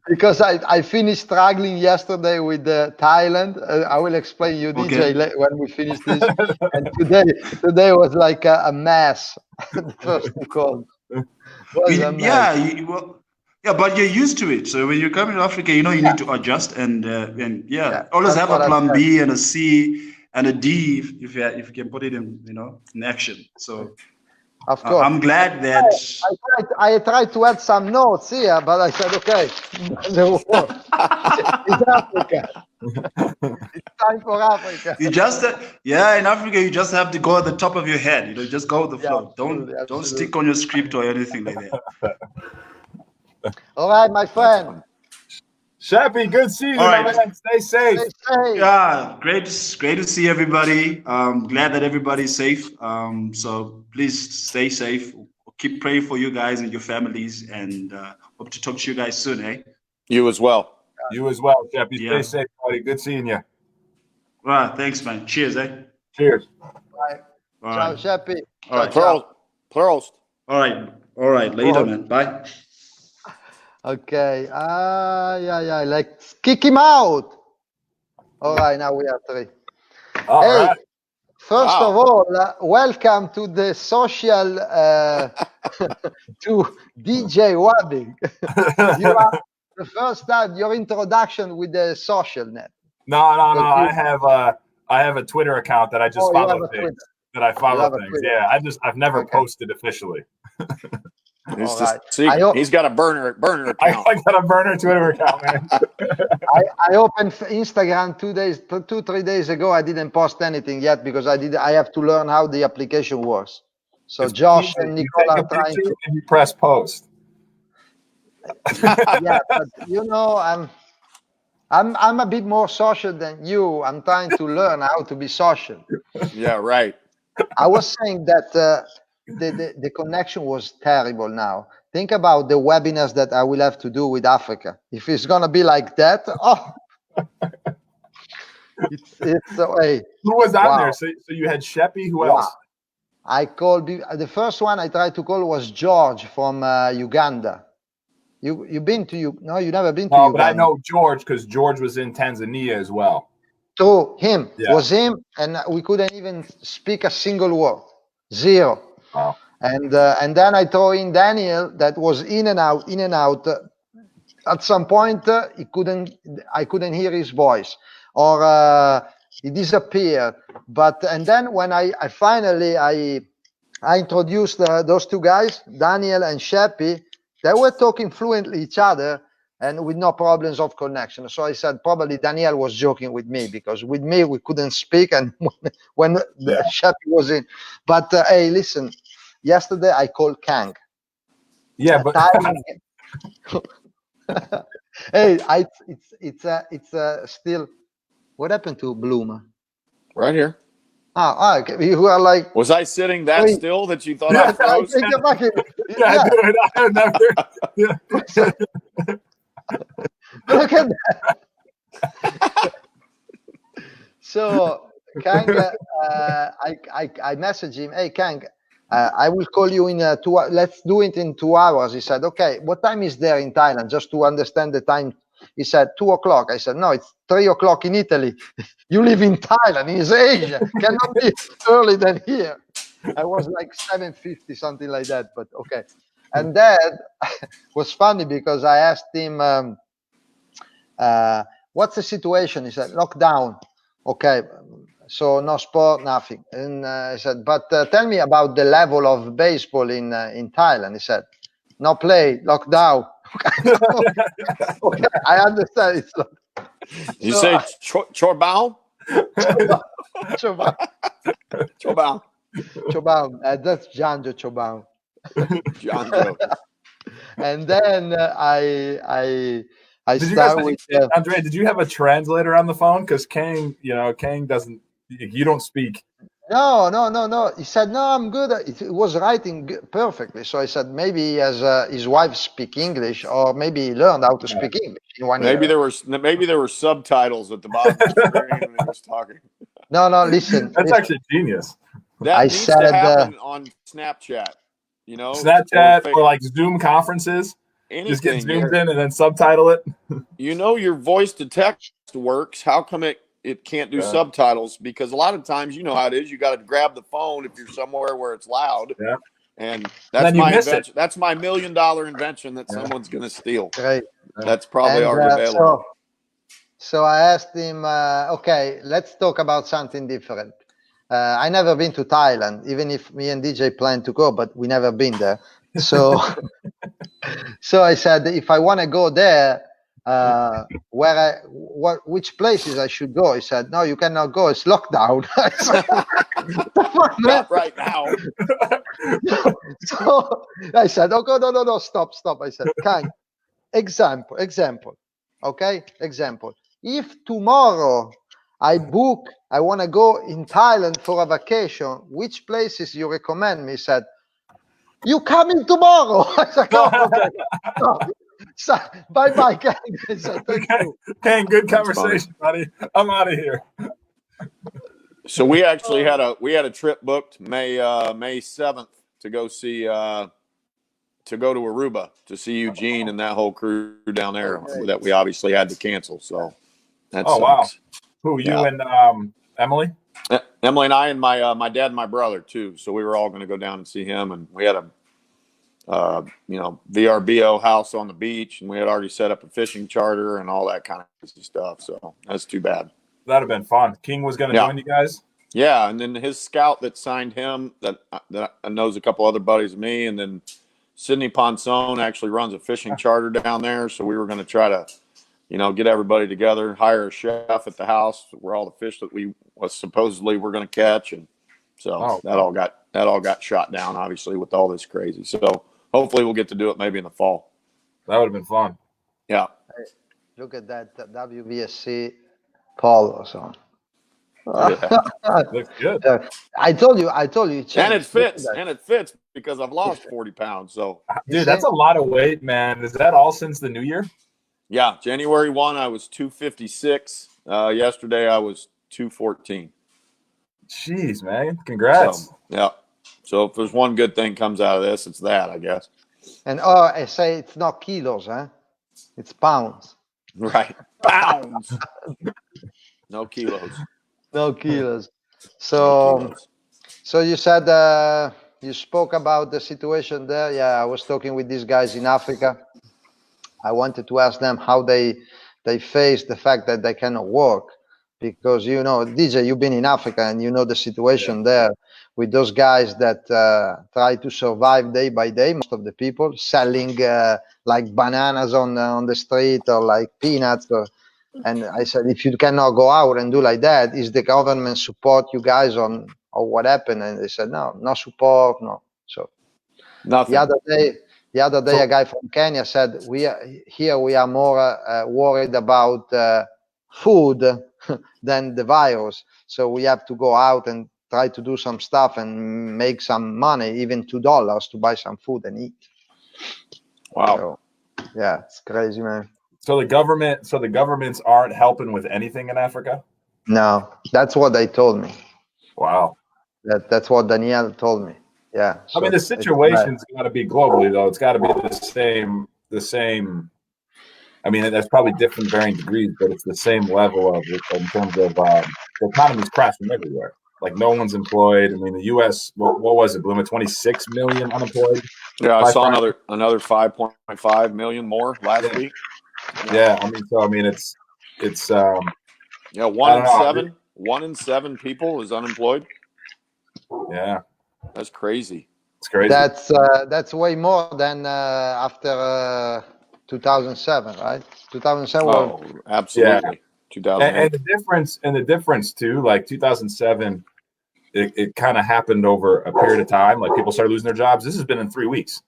S1: Because I finished struggling yesterday with Thailand. I will explain you,
S5: Okay.
S1: DJ, when we finish this. And today was like a mess. The first two calls was a mess.
S5: Yeah, but you're used to it. So when you come to Africa, you know you need to adjust and always have a plan B and a C and a D if you can put it in action. So.
S1: Of course.
S5: I'm glad that
S1: I tried to add some notes here, but I said, okay, it's Africa. It's time for Africa.
S5: You just in Africa you just have to go at the top of your head. You know, just go with the flow. Don't stick on your script or anything like that.
S1: All right, my friend.
S7: Sheppy, good season, man. Stay safe.
S5: Yeah, great to see everybody. Glad that everybody's safe. So please stay safe. Keep praying for you guys and your families, and hope to talk to you guys soon, eh?
S6: You as well.
S7: You as well, Sheppy. Stay safe, buddy. Good seeing you.
S5: All right, thanks, man. Cheers, eh?
S7: Cheers.
S1: Bye. Ciao, Sheppy.
S5: All right.
S6: Prost.
S5: All right. Later, man. Bye.
S1: Okay. Yeah. Let's kick him out. All right, now we are three.
S7: All right.
S1: First of all, welcome to the social to DJ Wabbing. You are the first time your introduction with the social net.
S7: No. I have a Twitter account that I just follow things. That I follow things. Yeah, I've never posted officially.
S6: He's got a burner account.
S7: I got a burner Twitter account, man.
S1: I opened Instagram 2-3 days ago. I didn't post anything yet because I have to learn how the application works. So it's Josh easy. And Nicole are trying to.
S7: And you press post.
S1: Yeah, but you know, I'm a bit more social than you. I'm trying to learn how to be social.
S6: Yeah, right.
S1: I was saying that the connection was terrible now. Think about the webinars that I will have to do with Africa. If it's going to be like that, it's a way.
S7: Who was on there? So you had Sheppy. Who else?
S1: I called the first one I tried to call was George from Uganda. You've been to No, you've never been to Uganda.
S7: But I know George because George was in Tanzania as well.
S1: So was him, and we couldn't even speak a single word. Zero.
S7: Wow.
S1: And then I throw in Daniel that was in and out. At some point, I couldn't hear his voice, or he disappeared. And then when I finally introduced those two guys, Daniel and Sheppy, they were talking fluently each other and with no problems of connection. So I said probably Daniel was joking with me because with me we couldn't speak, and when Sheppy was in. But hey, listen. Yesterday I called Kang.
S7: Yeah, but
S1: hey, it's still. What happened to Bloom?
S6: Right here.
S1: Okay. You are like.
S6: Was I sitting that still that you thought I froze?
S7: I never.
S1: Look at that. So Kang, I messaged him. Hey Kang. I will call you in 2 hours. Let's do it in 2 hours. He said, okay, what time is there in Thailand? Just to understand the time. He said, 2 o'clock. I said, no, it's 3 o'clock in Italy. You live in Thailand. It's Asia. Cannot be early than here. I was like 7:50, something like that, but okay. And that was funny because I asked him, what's the situation? He said, lockdown. Okay. So no sport, nothing. And I said, but tell me about the level of baseball in Thailand. He said, no play, lockdown. Okay, I understand. It's
S6: you say Chorbao?
S1: Chobao.
S6: Chobao.
S1: Chobao. That's Janjo Chobao.
S6: John Joe.
S1: And then I
S7: Did you guys,
S1: start with
S7: Andrea? Did you have a translator on the phone? Because Kang, Kang doesn't. You don't speak.
S1: No. He said, no, I'm good. It was writing perfectly. So I said, maybe he has his wife speak English, or maybe he learned how to speak English in 1 year.
S6: Maybe there were subtitles at the bottom of the screen when he was talking.
S1: No, listen.
S7: That's actually genius.
S6: That needs to happen on Snapchat.
S7: Snapchat or like Zoom conferences.
S6: Anything.
S7: Just get zoomed in and then subtitle it.
S6: Your voice to text works. How come it can't do subtitles? Because a lot of times, you know how it is. You got to grab the phone if you're somewhere where it's loud.
S7: Yeah.
S6: And that's my invention. That's my $1 million invention that someone's going to steal.
S1: Right.
S6: That's probably already available.
S1: So I asked him, okay, let's talk about something different. I never been to Thailand, even if me and DJ plan to go, but we never been there. So, so I said, if I want to go there, which places I should go? He said, no, you cannot go. It's lockdown.
S6: Not right now.
S1: So I said, okay, no, stop. I said, Kang, example. Okay, example. If tomorrow I want to go in Thailand for a vacation, which places you recommend me? He said, you coming tomorrow? I said, oh, okay. So, bye, Kang. I said, thank you.
S7: Kang, good conversation, buddy. I'm out of here.
S6: So we actually had a trip booked May 7th to go see to go to Aruba to see Eugene and that whole crew down there that we obviously had to cancel. So that sucks.
S7: Wow. Who, you and Emily?
S6: Emily and I and my dad and my brother too. So we were all going to go down and see him, and we had a VRBO house on the beach, and we had already set up a fishing charter and all that kind of stuff. So that's too bad.
S7: That'd have been fun. King was going to join you guys.
S6: Yeah, and then his scout that signed him that knows a couple other buddies of me, and then Sidney Ponson actually runs a fishing charter down there. So we were going to try to, get everybody together, hire a chef at the house where all the fish that we supposedly were going to catch, and so that all got shot down, obviously, with all this crazy. So hopefully we'll get to do it maybe in the fall.
S7: That would have been fun.
S1: Yeah. Hey, look at that WBSC polo song.
S7: Looks good.
S1: I told you.
S6: And it fits because I've lost 40 pounds. So,
S7: dude, that's a lot of weight, man. Is that all since the new year?
S6: Yeah, January 1, I was 256. Yesterday, I was 214.
S7: Jeez, man! Congrats.
S6: So if there's one good thing comes out of this, it's that, I guess.
S1: And I say it's not kilos, huh? It's pounds.
S6: Right, pounds. No kilos.
S1: No kilos. So you said you spoke about the situation there. Yeah, I was talking with these guys in Africa. I wanted to ask them how they face the fact that they cannot work, because DJ, you've been in Africa and you know the situation there with those guys that try to survive day by day. Most of the people selling like bananas on the street or like peanuts. And I said, if you cannot go out and do like that, is the government support you guys or what happened? And they said, no support, no. So
S6: nothing.
S1: The other day, a guy from Kenya said, we are more worried about food than the virus. So we have to go out and try to do some stuff and make some money, even $2 to buy some food and eat.
S6: Wow.
S1: So, yeah, it's crazy, man.
S7: So the governments aren't helping with anything in Africa?
S1: No, that's what they told me.
S7: Wow.
S1: That's what Daniel told me. Yeah.
S7: So I mean, the situation's got to be globally, though. It's got to be the same. I mean, that's probably different varying degrees, but it's the same level of in terms of the economy's crashing everywhere. Like no one's employed. I mean, the U.S. What was it, Bloom? 26 million unemployed.
S6: Yeah, I saw another 5.5 million more last week.
S7: Yeah, I mean, it's
S6: one in seven people is unemployed.
S7: Yeah,
S6: that's crazy.
S7: It's crazy.
S1: That's way more than after 2007, right? 2007.
S6: Oh, absolutely.
S7: Yeah.
S6: 2008.
S7: And the difference too, like 2007, it kind of happened over a period of time. Like people started losing their jobs. This has been in 3 weeks.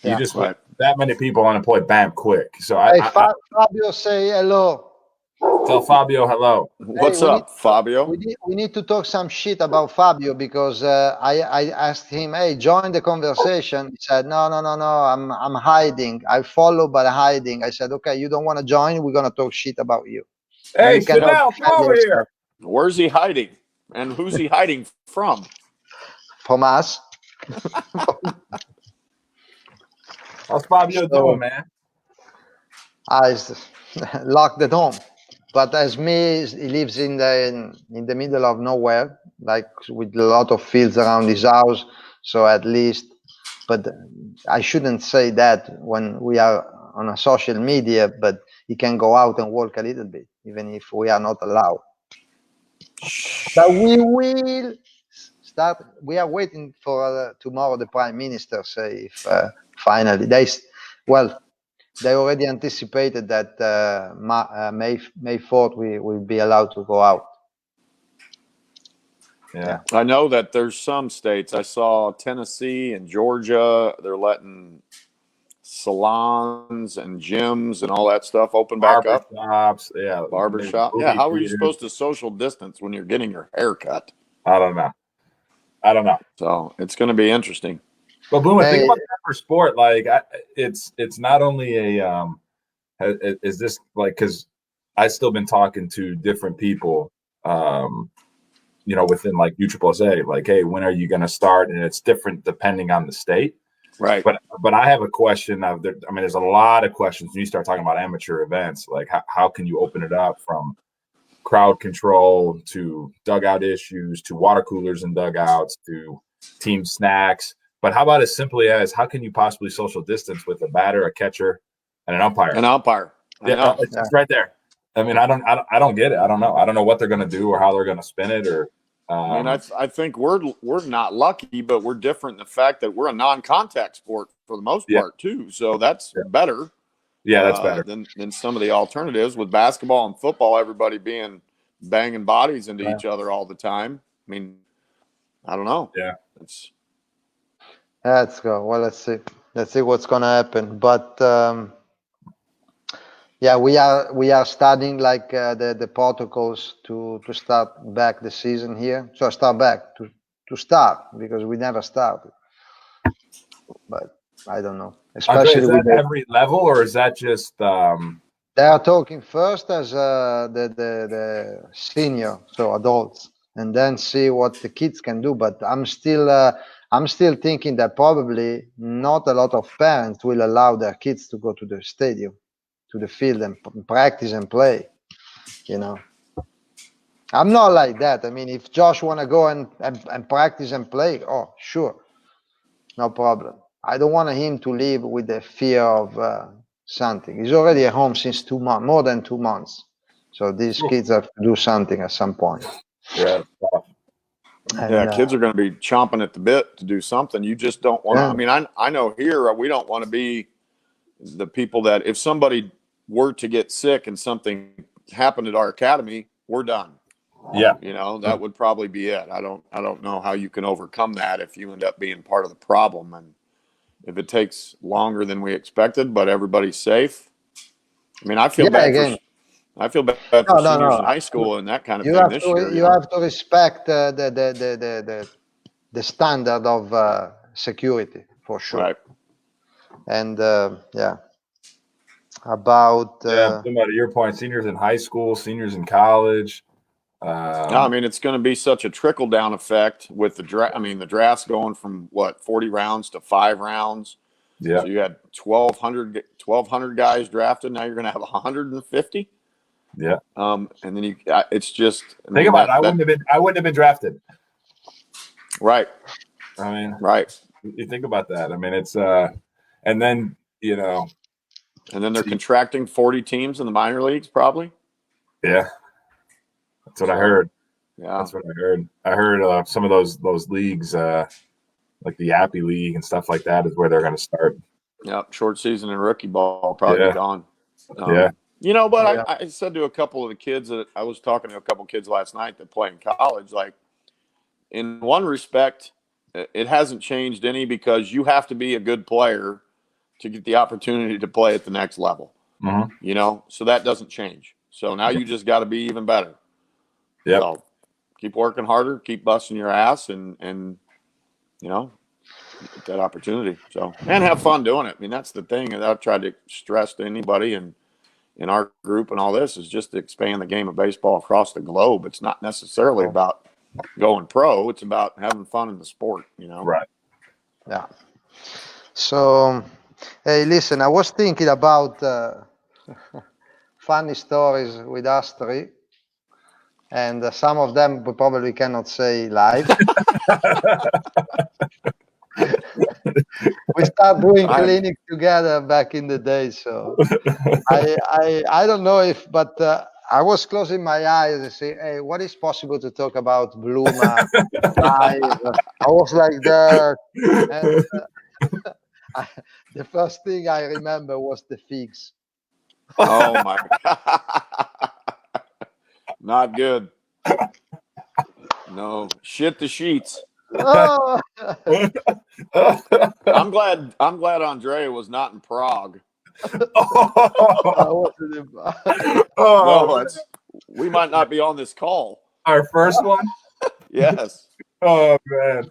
S7: You just that many people unemployed, bam, quick. So
S1: Fabio, say hello.
S7: Tell Fabio hello.
S6: What's up, Fabio?
S1: We need to talk some shit about Fabio because I asked him, hey, join the conversation. He said, no, I'm hiding. I follow, but hiding. I said, okay, you don't want to join? We're gonna talk shit about you.
S7: Hey, sit down, come over here.
S6: Where's he hiding? And who's he hiding from?
S1: From us.
S7: How's Fabio doing, man?
S1: I locked at home. But as me, he lives in the middle of nowhere, like with a lot of fields around his house. So at least, but I shouldn't say that when we are on a social media, but he can go out and walk a little bit, even if we are not allowed. But we will start. We are waiting for tomorrow. The Prime Minister say if finally they already anticipated that May 4th we will be allowed to go out.
S7: Yeah.
S6: I know that there's some states. I saw Tennessee and Georgia. They're letting salons and gyms and all that stuff open back up.
S7: Barbershops, yeah.
S6: Barbershop. Yeah, how are you supposed to social distance when you're getting your hair cut?
S7: I don't know.
S6: So it's going to be interesting.
S7: But Boomer, think about that for sport. Like, it's not only a is this like, because I've still been talking to different people, within like USSSA, like, hey, when are you going to start? And it's different depending on the state.
S6: Right.
S7: But I have a question. There's a lot of questions when you start talking about amateur events. Like, how can you open it up from crowd control to dugout issues to water coolers and dugouts to team snacks? But how about as simply as how can you possibly social distance with a batter, a catcher, and an umpire?
S6: An umpire.
S7: Yeah, it's right there. I mean, I don't get it. I don't know. I don't know what they're going to do or how they're going to spin it. Or
S6: I think we're not lucky, but we're different in the fact that we're a non-contact sport for the most part too. So that's better.
S7: Yeah, that's better
S6: than some of the alternatives with basketball and football. Everybody being banging bodies into each other all the time. I mean, I don't know.
S7: Yeah,
S1: let's go. Well, let's see what's gonna happen. But we are studying like the protocols to start back the season here. So start back to start because we never started. But I don't know.
S7: Especially Andrea, is that every level, or is that just?
S1: They are talking first as the senior, so adults, and then see what the kids can do. But I'm still thinking that probably not a lot of parents will allow their kids to go to the stadium, to the field, and practice and play. I'm not like that. I mean, if Josh want to go and practice and play, oh sure, no problem. I don't want him to live with the fear of something. He's already at home since 2 months, more than 2 months. So these kids have to do something at some point.
S7: Yeah.
S6: Kids are going to be chomping at the bit to do something. You just don't want to. I mean, I know here we don't want to be the people that if somebody were to get sick and something happened at our academy, we're done.
S7: Yeah.
S6: That would probably be it. I don't know how you can overcome that if you end up being part of the problem. And if it takes longer than we expected, but everybody's safe. I mean, I feel bad for seniors in high school and that kind of thing this year.
S1: You have to respect the standard of security for sure.
S6: Right.
S1: And about
S7: to your point, seniors in high school, seniors in college.
S6: I mean, it's going to be such a trickle down effect with the draft. I mean, the draft's going from 40 rounds to 5 rounds.
S7: Yeah.
S6: So you had 1,200 guys drafted. Now you're going to have 150.
S7: Yeah.
S6: And then it's just
S7: think about it. I wouldn't have been drafted.
S6: Right.
S7: I mean,
S6: right.
S7: You think about that. I mean, it's and then
S6: and then they're contracting 40 teams in the minor leagues, probably.
S7: Yeah. That's what I heard.
S6: Yeah,
S7: that's what I heard. I heard some of those leagues, like the Appy League and stuff like that, is where they're going to start.
S6: Yeah, short season and rookie ball probably be gone. But I said to a couple of the kids that I was talking to a couple of kids last night that play in college, like in one respect, it hasn't changed any because you have to be a good player to get the opportunity to play at the next level.
S7: Mm-hmm.
S6: You know, so that doesn't change. So now you just got to be even better.
S7: Yeah.
S6: So keep working harder, keep busting your ass, and you know, get that opportunity. So, and have fun doing it. I mean, that's the thing that I've tried to stress to anybody and in our group and all this is just to expand the game of baseball across the globe. It's not necessarily about going pro. It's about having fun in the sport, you know?
S7: Right.
S1: Yeah. So, hey, listen, I was thinking about funny stories with us three, and some of them we probably cannot say live. We start doing clinics together back in the day, so I don't know if, but I was closing my eyes and say, hey, what is possible to talk about Bluma live? I was like that, and the first thing I remember was the figs.
S6: Oh my God. Not good. No, shit the sheets.
S1: Oh.
S6: I'm glad Andrea was not in Prague. Well, we might not be on this call.
S7: Our first one?
S6: Yes.
S7: Oh man.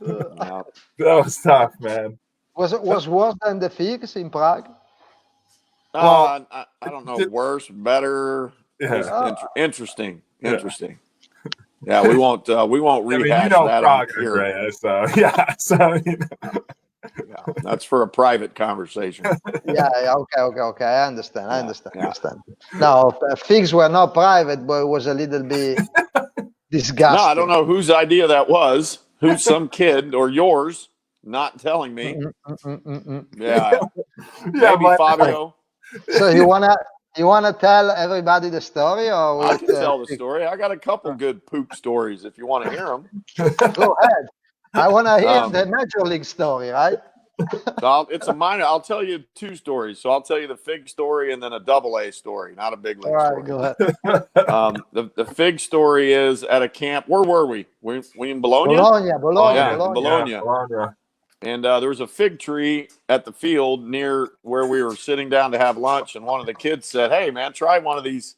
S6: Yeah.
S7: That was tough, man.
S1: Was worse than the figs in Prague?
S6: Well, I don't know. Worse, better.
S7: Yeah.
S6: Interesting. Yeah, we won't rehash that
S7: Prague,
S6: on here.
S7: Andrea, so yeah, so you know.
S6: Yeah, that's for a private conversation.
S1: Yeah. Okay. I understand. No, figs were not private, but it was a little bit disgusting.
S6: No, I don't know whose idea that was. Who's some kid or yours not telling me? Yeah. Maybe Fabio.
S1: So you wanna tell everybody the story, or
S6: I can tell the story. I got a couple good poop stories if you want to hear them.
S1: Go ahead. I want to hear the Major League story, right?
S6: So it's a minor. I'll tell you two stories. So I'll tell you the fig story and then a AA story, not a big league story.
S1: Go ahead.
S6: The fig story is at a camp. Where were we? We in Bologna?
S1: Bologna.
S6: And there was a fig tree at the field near where we were sitting down to have lunch. And one of the kids said, "Hey, man, try one of these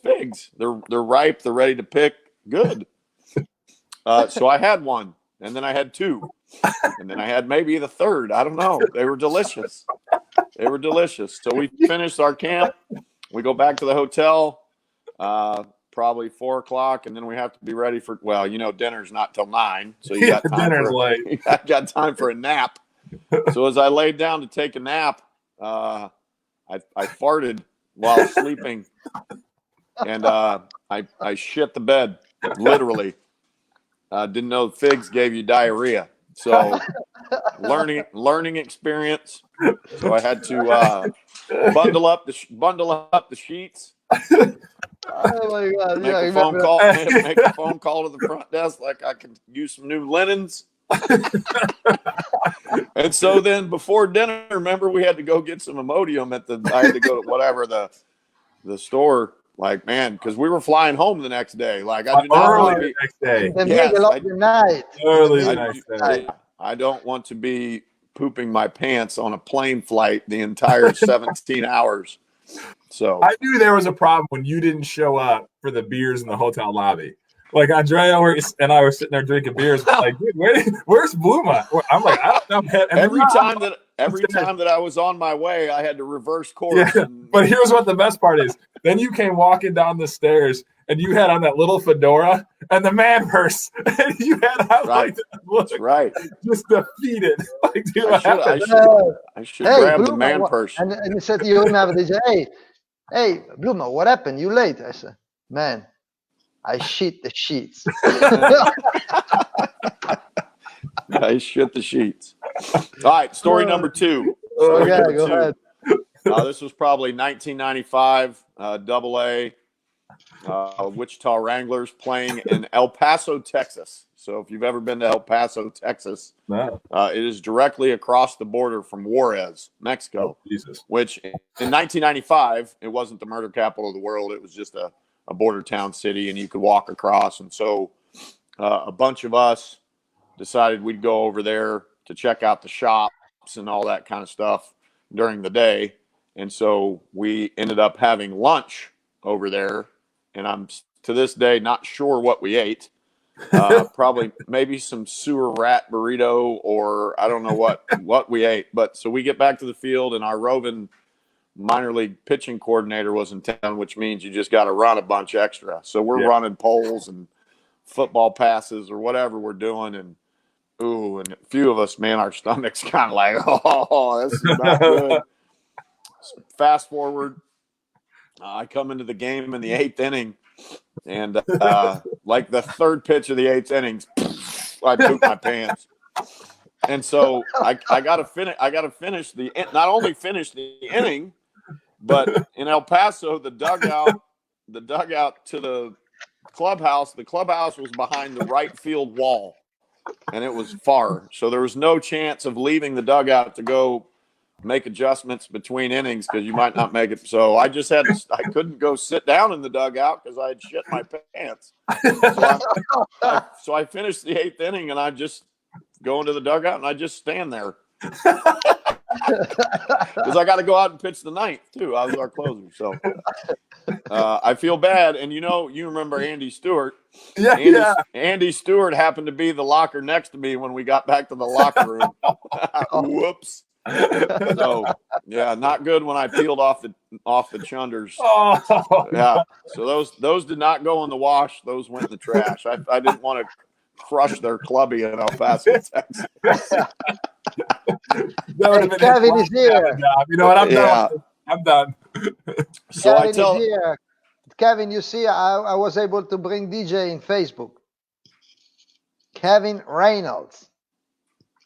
S6: figs. They're ripe. They're ready to pick. Good." So I had one, and then I had two, and then I had maybe the third. I don't know. They were delicious. So we finished our camp. We go back to the hotel, probably 4 o'clock, and then we have to be ready for. Well, dinner's not till 9, so you got time.
S7: Dinner's late.
S6: You got time for a nap. So as I laid down to take a nap, I farted while sleeping, and I shit the bed, literally. Didn't know figs gave you diarrhea. So learning experience. So I had to bundle up the sheets.
S1: Oh my God!
S6: Make a phone call to the front desk like I could use some new linens. And so then before dinner, remember we had to go get some Imodium I had to go to whatever the store. Like, man, because we were flying home the next day. Like, I do not want to be
S7: next day.
S1: In the middle of the night.
S7: Early next day.
S6: I don't want to be pooping my pants on a plane flight the entire 17 hours. So
S7: I knew there was a problem when you didn't show up for the beers in the hotel lobby. Like Andrea and I were sitting there drinking beers. Like, dude, where's Bluma? I'm like, I don't know, man. And
S6: every time that I was on my way, I had to reverse course.
S7: Yeah, but here's what the best part is. Then you came walking down the stairs, and you had on that little fedora and the man purse, and you had out like that look, just defeated. Like, dude,
S6: I should grab Bluma, the man purse.
S1: And he said to you, he said, hey, Bluma, what happened? You late? I said, man, I shit the sheets.
S6: I shit the sheets. All right, story number 2.
S1: Go ahead.
S6: This was probably 1995, AA, Wichita Wranglers playing in El Paso, Texas. So if you've ever been to El Paso, Texas, it is directly across the border from Juarez, Mexico, which in 1995, it wasn't the murder capital of the world. It was just a border town city, and you could walk across. And so a bunch of us decided we'd go over there to check out the shops and all that kind of stuff during the day. And so we ended up having lunch over there. And I'm to this day not sure what we ate. Probably maybe some sewer rat burrito, or I don't know what we ate. But so we get back to the field, and our roving minor league pitching coordinator was in town, which means you just got to run a bunch extra. So we're running poles and football passes or whatever we're doing. And and a few of us, man, our stomachs kind of like, oh, this is not good. Fast forward, I come into the game in the 8th inning, and like the 3rd pitch of the 8th innings, I pooped my pants. And so I got to finish. I got to finish not only finish the inning, but in El Paso, the dugout to the clubhouse was behind the right field wall, and it was far. So there was no chance of leaving the dugout to go make adjustments between innings because you might not make it. So I just I couldn't go sit down in the dugout because I had shit my pants. So I finished the 8th inning, and I just go into the dugout and I just stand there. Because I got to go out and pitch the 9th too. I was our closer. So I feel bad. And you remember Andy Stewart. Andy Stewart happened to be the locker next to me when we got back to the locker room. Whoops. So yeah, not good when I peeled off the chunders. Yeah. So those did not go in the wash. Those went in the trash. I didn't want to crush their clubby in El Paso, Texas.
S1: Kevin is here.
S7: You know what? I'm done. I'm done.
S1: So Kevin is here. Kevin, you see, I was able to bring DJ in Facebook. Kevin Reynolds.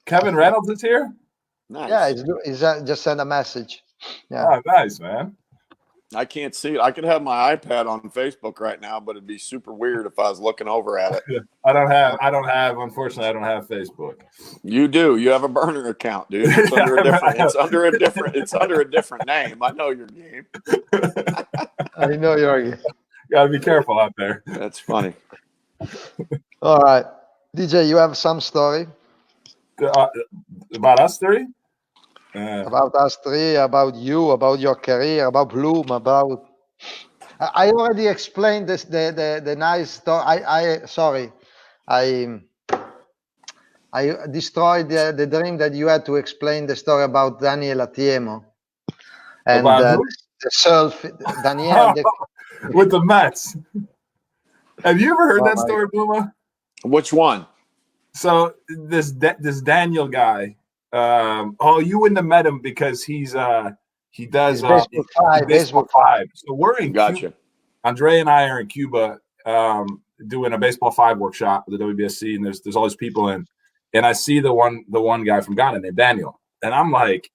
S7: Kevin Reynolds is here?
S6: Nice.
S1: Yeah, he's just sent a message. Yeah.
S7: Oh, nice, man.
S6: I can't see it. I could have my iPad on Facebook right now, but it'd be super weird if I was looking over at it.
S7: Unfortunately, I don't have Facebook.
S6: You do. You have a burner account, dude. It's under a different name. I know your game.
S1: I know your game.
S7: Gotta be careful out there.
S6: That's funny.
S1: All right. DJ, you have some story?
S7: About us three?
S1: About us three, about you, about your career, about Bloom, about. I already explained this. The nice story. I destroyed the dream that you had to explain the story about Daniel Atiemo and the self Daniel
S7: with the Mets. Have you ever heard that story, Bluma?
S6: Which one?
S7: So this Daniel guy. You wouldn't have met him because he does Baseball 5. So we're in Cuba. Andrea and I are in Cuba doing a Baseball 5 workshop with the WBSC, and there's all these people in, and I see the one guy from Ghana named Daniel, and I'm like,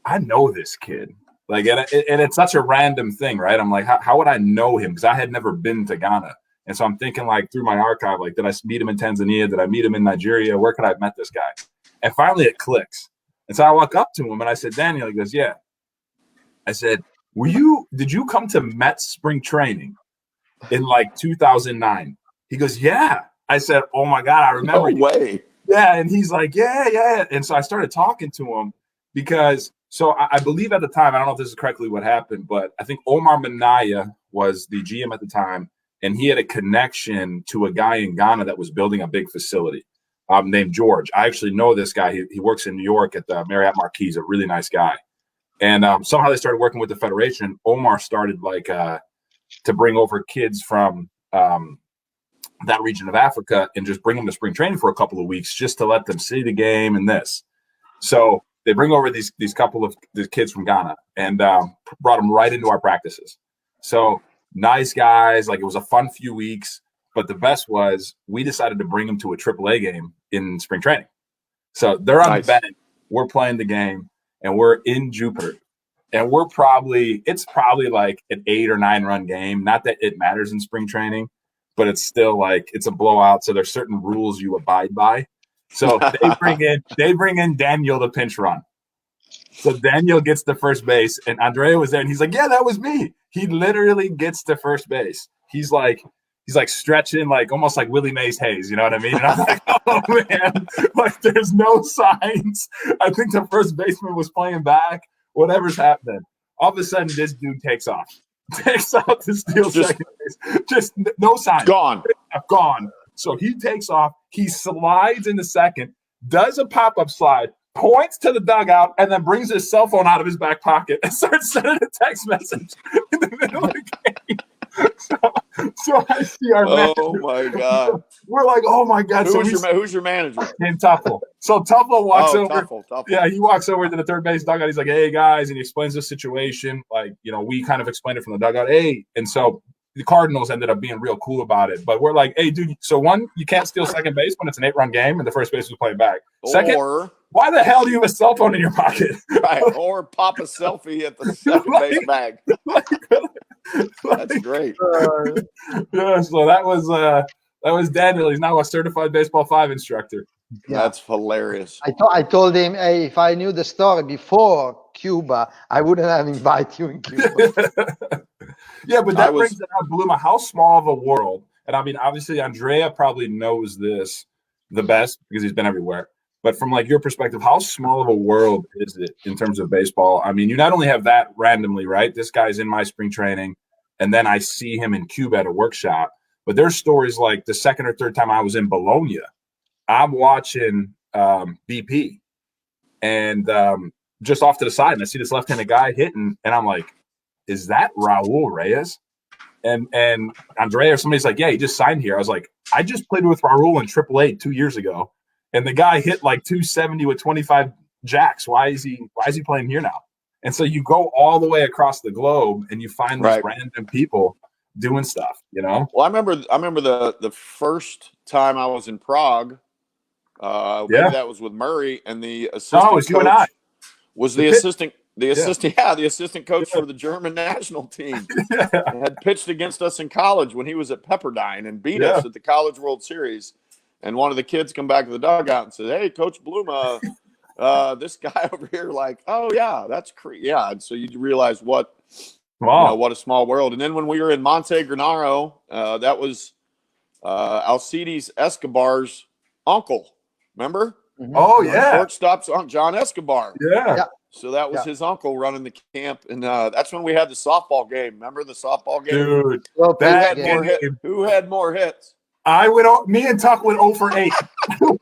S7: I know this kid, like, and it's such a random thing, right? I'm like, how would I know him? Because I had never been to Ghana. And so I'm thinking, like, through my archive, like, did I meet him in Tanzania? Did I meet him in Nigeria? Where could I have met this guy? And finally it clicks. And so I walk up to him and I said, Daniel, he goes, yeah. I said, did you come to Mets spring training in like 2009? He goes, yeah. I said, oh my God, I remember.
S6: No way.
S7: Yeah. And he's like, yeah. And so I started talking to him because, so I believe at the time, I don't know if this is correctly what happened, but I think Omar Minaya was the GM at the time. And he had a connection to a guy in Ghana that was building a big facility named George. I actually know this guy. He works in New York at the Marriott Marquis, a really nice guy. And somehow they started working with the Federation. Omar started to bring over kids from that region of Africa and just bring them to spring training for a couple of weeks just to let them see the game and this. So they bring over these couple of these kids from Ghana and brought them right into our practices. So nice guys, like it was a fun few weeks, but the best was we decided to bring them to a AAA game in spring training. So they're on the bench, we're playing the game, and we're in Jupiter. And it's probably like an 8 or 9 run game. Not that it matters in spring training, but it's still like it's a blowout. So there's certain rules you abide by. So they bring in Daniel to pinch run. So Daniel gets to first base, and Andrea was there, and he's like, yeah, that was me. He literally gets to first base. He's like, he's like stretching, like almost like Willie Mays Hayes, you know what I mean? And I'm like, oh man, like there's no signs. I think the first baseman was playing back, whatever's happening. All of a sudden, this dude takes off to steal second base. Just no signs.
S6: Gone.
S7: Gone. So he takes off, he slides into second, does a pop-up slide, points to the dugout, and then brings his cell phone out of his back pocket and starts sending a text message in the middle of the game. So I see our manager.
S6: Oh my God.
S7: We're like, oh my God.
S6: Who's your manager?
S7: Named Tuffle. So Tuffle walks over.
S6: Tuffle.
S7: Yeah, he walks over to the third base dugout. He's like, hey guys, and he explains the situation. Like, you know, we kind of explained it from the dugout. Hey, and so the Cardinals ended up being real cool about it. But we're like, hey, dude, so one, you can't steal second base when it's an 8-run game and the first base was playing back. Second, why the hell do you have a cell phone in your pocket?
S6: Right, or pop a selfie at the second base bag. That's great.
S7: Yeah, so that was Daniel. He's now a certified Baseball 5 instructor.
S6: Yeah. That's hilarious.
S1: I told him, hey, if I knew the story before Cuba, I wouldn't have invited you in Cuba.
S7: Yeah, but that brings it out, Bluma, how small of a world. And I mean, obviously, Andrea probably knows this the best because he's been everywhere. But from like your perspective, how small of a world is it in terms of baseball? I mean, you not only have that randomly, right? This guy's in my spring training, and then I see him in Cuba at a workshop. But there's stories like the second or third time I was in Bologna, I'm watching BP, and just off to the side, and I see this left-handed guy hitting, and I'm like, is that Raul Reyes? And Andrea or somebody's like, yeah, he just signed here. I was like, I just played with Raul in AAA 2 years ago, and the guy hit like 270 with 25 jacks. Why is he playing here now? And so you go all the way across the globe, and you find these random people doing stuff, you know?
S6: Well, I remember the first time I was in Prague. Maybe that was with Murray, and the assistant
S7: it was
S6: coach
S7: you and I.
S6: Was the assistant coach for the German national team. Had pitched against us in college when he was at Pepperdine and beat us at the College World Series. And one of the kids come back to the dugout and said, "Hey, Coach Bluma, this guy over here, like, oh yeah, that's yeah." And so you realize what a small world. And then when we were in Monte Granaro, that was Alcides Escobar's uncle. Remember?
S7: Mm-hmm. Oh yeah,
S6: shortstop's John Escobar.
S7: Yeah.
S6: So that was his uncle running the camp, and that's when we had the softball game. Remember the softball game?
S7: Dude,
S6: who had more hits?
S7: Me and Tuck went 0 for 8. 0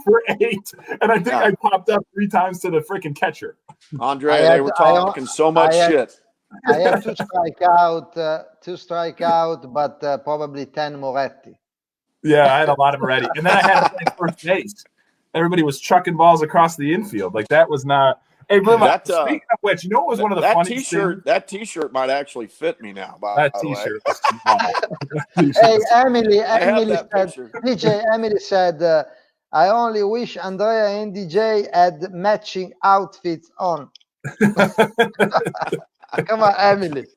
S7: for 8. And I think I popped up 3 times to the freaking catcher.
S6: Andrea, they were talking so much shit.
S1: I had to strike out, but probably 10 Moretti.
S7: Yeah, I had a lot of Moretti. And then I had to play first base. Everybody was chucking balls across the infield. Like, that was not – hey, Bluma, speaking of which, you know what was one of the funniest things?
S6: That T-shirt might actually fit me now,
S7: that T-shirt.
S1: Hey, Emily said, I only wish Andrea and DJ had matching outfits on. Come on, Emily.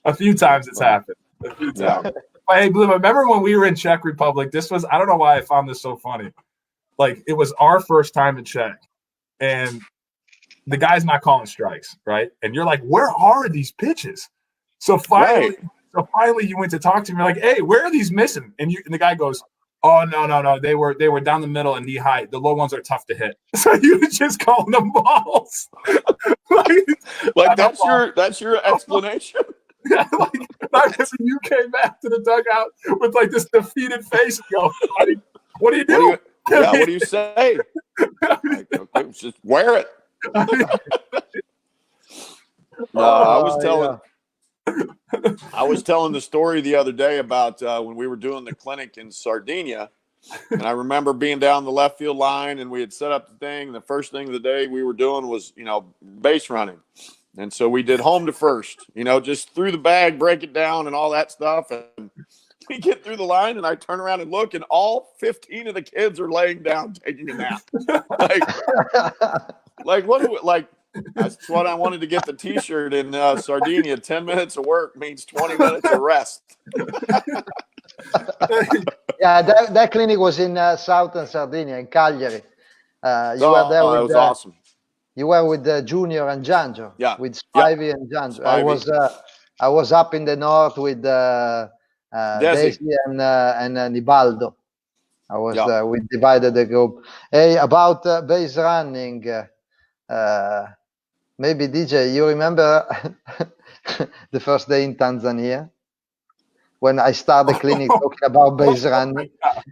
S7: A few times it's happened. A few times. But hey, Bluma, remember when we were in Czech Republic? This was, I don't know why I found this so funny. Like, it was our first time in Czech. And the guy's not calling strikes, right? And you're like, where are these pitches? So finally you went to talk to him. You're like, hey, where are these missing? And the guy goes, oh, no. They were down the middle and knee high. The low ones are tough to hit. So you were just calling them balls.
S6: like that's your explanation?
S7: Yeah, you came back to the dugout with like this defeated face and go, what do you do?
S6: What do you say? Just wear it. I was telling the story the other day about when we were doing the clinic in Sardinia, and I remember being down the left field line, and we had set up the thing. The first thing of the day we were doing was, base running, and so we did home to first. Just through the bag, break it down, and all that stuff. And we get through the line, and I turn around and look, and all 15 of the kids are laying down taking a nap. That's what I wanted to get the T-shirt in Sardinia. 10 minutes of work means 20 minutes of rest.
S1: Yeah, that clinic was in southern Sardinia, in Cagliari. You were there.
S6: It was awesome.
S1: You were with Junior and Janjo.
S6: Yeah,
S1: with Spivey and Janjo. I was up in the north with Desi and Nibaldo. I was we divided the group. Hey, about base running, maybe DJ, you remember the first day in Tanzania when I started the clinic talking about base running?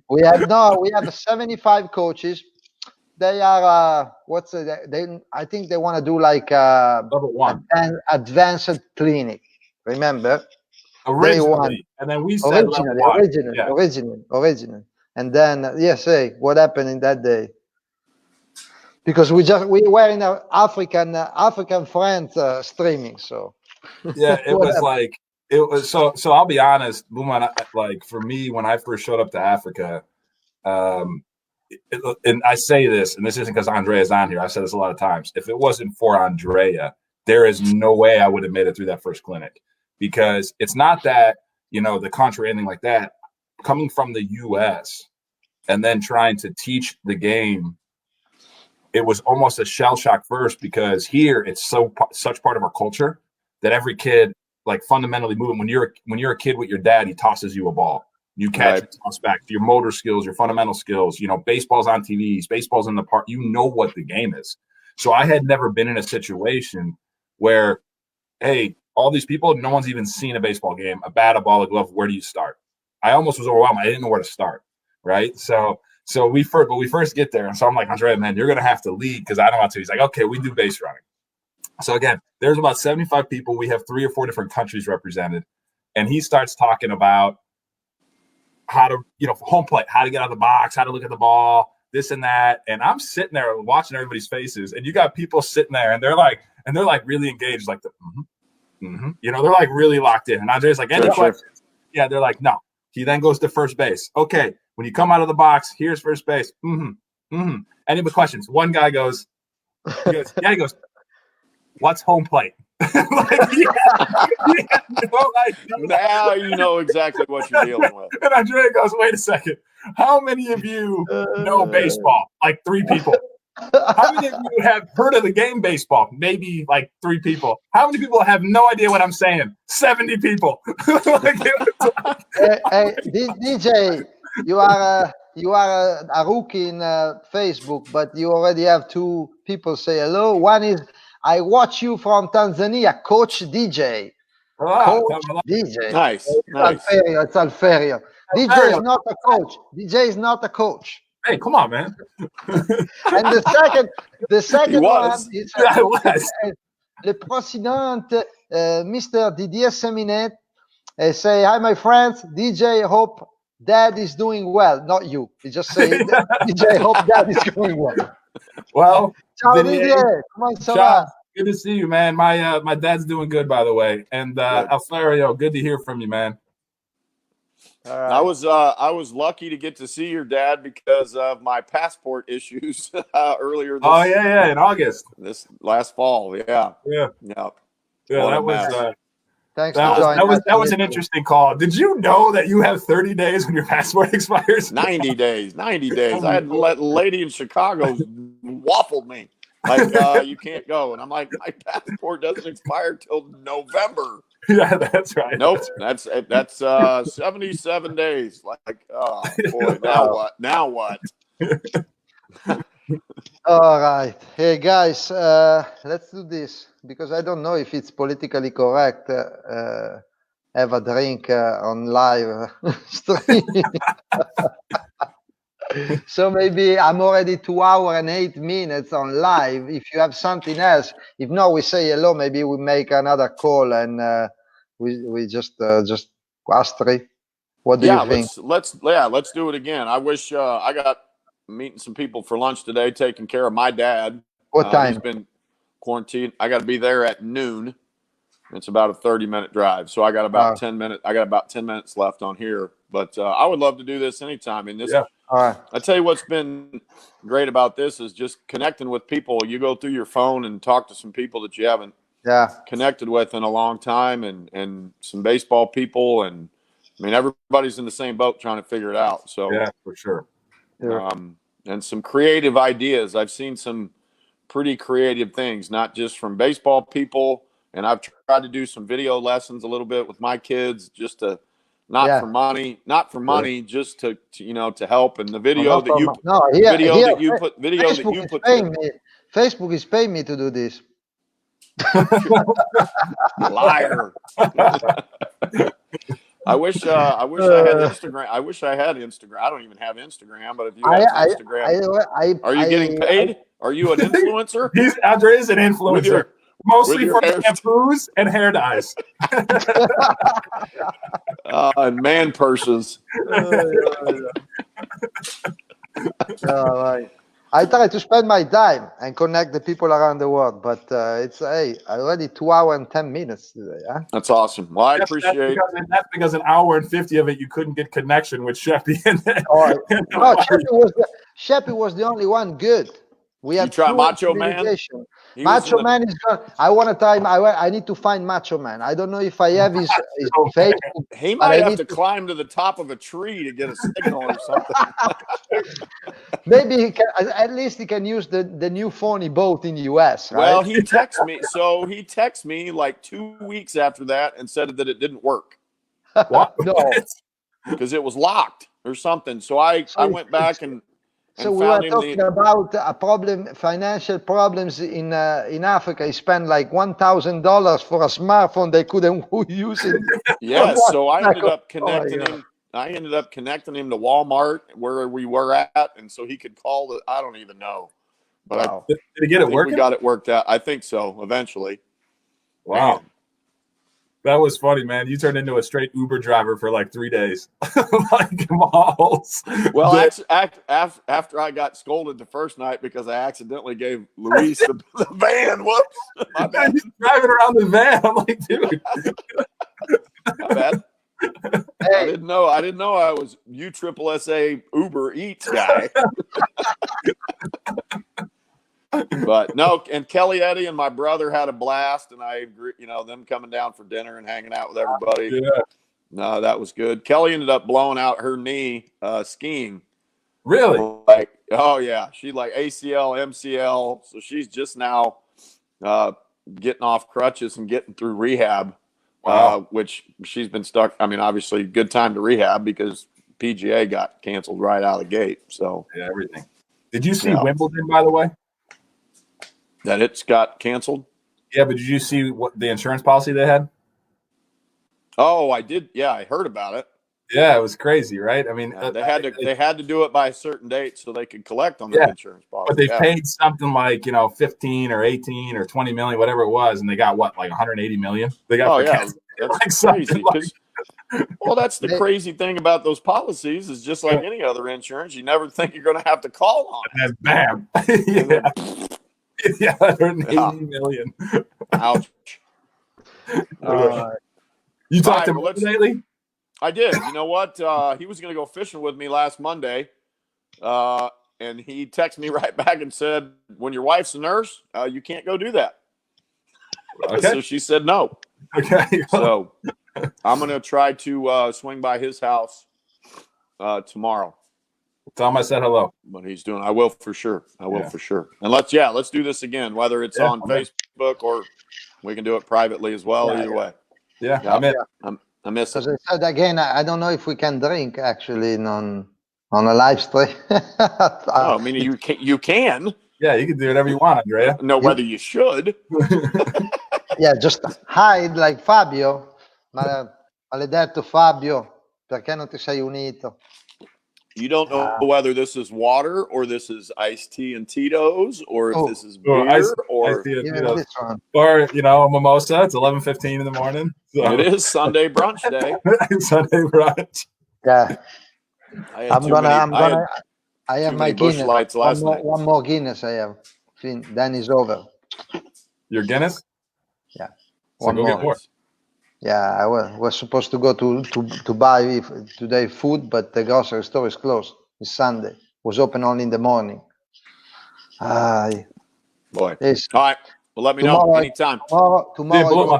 S1: We have 75 coaches. They are I think they want to do like
S7: level 1
S1: advanced clinic. Remember?
S7: Originally, and then we said
S1: original. And then what happened in that day? Because we were in our African friends streaming, so
S7: yeah, it was like so. I'll be honest, Buman, like for me, when I first showed up to Africa, and I say this, and this isn't because Andrea's on here. I've said this a lot of times. If it wasn't for Andrea, there is no way I would have made it through that first clinic, because it's not that, the country or anything like that. Coming from the U.S. and then trying to teach the game, it was almost a shell shock first, because here it's such part of our culture that every kid, like, fundamentally moving. When you're a kid with your dad, he tosses you a ball. You catch it, toss back. Your motor skills, your fundamental skills. Baseball's on TVs, baseball's in the park. You know what the game is. So I had never been in a situation where, hey, all these people, no one's even seen a baseball game, a bat, a ball, a glove. Where do you start? I almost was overwhelmed. I didn't know where to start. Right. So we first get there. And so I'm like, Andrea, man, you're going to have to lead, because I don't want to. He's like, okay, we do base running. So again, there's about 75 people. We have 3 or 4 different countries represented. And he starts talking about how to, home plate, how to get out of the box, how to look at the ball, this and that. And I'm sitting there watching everybody's faces, and you got people sitting there and they're like really engaged, like they're like really locked in. And Andrea's like, any questions? Yeah, they're like, no. He then goes to first base. Okay, when you come out of the box, here's first base. Any questions? One guy goes, what's home plate?
S6: Now you know exactly what you're dealing with.
S7: And Andrea goes, wait a second. How many of you know baseball? Like 3 people. How many of you have heard of the game baseball? Maybe like 3 people. How many people have no idea what I'm saying? 70 people.
S1: Hey, DJ, you are a rookie in Facebook, but you already have 2 people say hello. One is, I watch you from Tanzania, Coach DJ. Coach DJ.
S6: Nice.
S1: It's Alferio. DJ is not a coach. DJ is not a coach.
S7: Hey, come on, man.
S1: And the second one is Le President, Mr. Didier Seminet, say, hi, my friends. DJ, hope Dad is doing well. Not you. He just say, DJ, hope Dad is going well.
S7: Well,
S1: ciao, Didier. Come on, ciao.
S7: Good to see you, man. My dad's doing good, by the way. And Alferio, good to hear from you, man.
S6: Right. I was lucky to get to see your dad because of my passport issues earlier.
S7: In August.
S6: This last fall,
S7: yeah. That was.
S1: Thanks for joining.
S7: That was an interesting call. Did you know that you have 30 days when your passport expires?
S6: 90 days. 90 days. I had a lady in Chicago waffled me. Like, you can't go. And I'm like, my passport doesn't expire till November.
S7: Yeah, that's right.
S6: Nope. That's 77 days. Like, oh boy, now what?
S1: All right. Hey guys, let's do this, because I don't know if it's politically correct. Have a drink on live stream. So maybe I'm already 2 hours and 8 minutes on live. If you have something else, if not, we say hello. Maybe we make another call and we just us 3. What do you think?
S6: Let's do it again. I wish I got meeting some people for lunch today, taking care of my dad.
S1: What time?
S6: He's been quarantined. I got to be there at noon. It's about a 30-minute drive, so I got about 10 minutes. I got about 10 minutes left on here, but I would love to do this anytime. And this,
S1: all right.
S6: I tell you what's been great about this is just connecting with people. You go through your phone and talk to some people that you haven't connected with in a long time, and some baseball people, and I mean everybody's in the same boat trying to figure it out. So
S7: yeah, for sure.
S6: And some creative ideas. I've seen some pretty creative things, not just from baseball people, and I've tried to do some video lessons a little bit with my kids, just to not for money, just to help. And the video that you put
S1: Facebook is paying me to do this.
S6: Liar. I wish I had Instagram. I wish I had Instagram. I don't even have Instagram, but if you have Instagram, are you getting paid? Are you an influencer?
S7: Andrea is an influencer, mostly for shampoos and hair dyes.
S6: And man purses.
S1: I try to spend my time and connect the people around the world, but it's already 2 hours and 10 minutes today. Huh?
S6: That's awesome. Well, I appreciate
S7: that's because an hour and 50 of it you couldn't get connection with Sheppy.
S1: Sheppy was the only one good. We have
S6: tried Macho Man.
S1: Macho Man is gone. I want to time. I need to find Macho Man. I don't know if I have his Facebook.
S6: He might have to climb to the top of a tree to get a signal or something.
S1: Maybe at least he can use the new phone he bought in the US. Right?
S6: Well, he texted me. So he texted me like 2 weeks after that and said that it didn't work.
S1: What? No,
S6: because it was locked or something. So I went back and.
S1: So we were talking about a problem, financial problems in Africa. He spent like $1,000 for a smartphone they couldn't use it.
S6: Yes, so I ended up connecting him. I ended up connecting him to Walmart where we were at, and so he could call the. I don't even know, but
S7: did he get it working?
S6: We got it worked out. I think so. Eventually.
S7: Wow. Man. That was funny, man. You turned into a straight Uber driver for like 3 days. Like malls.
S6: Well, after I got scolded the first night because I accidentally gave Luis the van. Whoops. My bad.
S7: He's driving around the van. I'm like, dude.
S6: My bad. Hey. I didn't know I was USSSA Uber Eats guy. But no, and Kelly, Eddie, and my brother had a blast, and I agree, them coming down for dinner and hanging out with everybody.
S7: Yeah.
S6: No, that was good. Kelly ended up blowing out her knee skiing.
S7: Really?
S6: Like, oh yeah, she like ACL, MCL, so she's just now getting off crutches and getting through rehab.
S7: Wow.
S6: Which she's been stuck. I mean, obviously, good time to rehab because PGA got canceled right out of the gate. So
S7: yeah, everything. Did you see Wimbledon, by the way?
S6: That it's got canceled?
S7: Yeah, but did you see what the insurance policy they had?
S6: Oh, I did. Yeah, I heard about it.
S7: Yeah, it was crazy, right? I mean,
S6: they had to do it by a certain date so they could collect on the insurance policy.
S7: But they paid something like 15 or 18 or 20 million, whatever it was, and they got what, like 180 million? They got
S6: that's
S7: like
S6: crazy. Well, that's the crazy thing about those policies is just like any other insurance, you never think you're going to have to call on it.
S7: And bam. Yeah, 180 million.
S6: Ouch.
S7: You talked to him lately?
S6: I did. You know what? He was going to go fishing with me last Monday, and he texted me right back and said, when your wife's a nurse, you can't go do that. Okay. So she said no.
S7: Okay.
S6: So I'm going to try to swing by his house tomorrow.
S7: Tell him I said hello.
S6: But he's doing. I will for sure. For sure. And let's do this again, whether it's on Facebook or we can do it privately as well. Either way.
S7: Yeah, I miss it.
S1: As I said again, I don't know if we can drink actually on a live stream.
S6: I mean, you can.
S7: Yeah, you can do whatever you want, Andrea.
S6: Know whether you should.
S1: Yeah, just hide like Fabio. Maledetto Fabio, perché non ti sei unito?
S6: You don't know whether this is water or this is iced tea and Tito's or if this is beer or
S7: a mimosa. It's 11:15 in the morning. So.
S6: It is Sunday brunch day.
S7: Sunday brunch.
S1: Yeah. I have my Guinness. One more Guinness I have. Then it's over.
S7: Your Guinness?
S1: Yeah.
S7: So go get more.
S1: Yeah, I was supposed to go to buy today food, but the grocery store is closed. It's Sunday. It was open only in the morning.
S6: Boy. Yes. All right. Well, let me know anytime.
S1: Tomorrow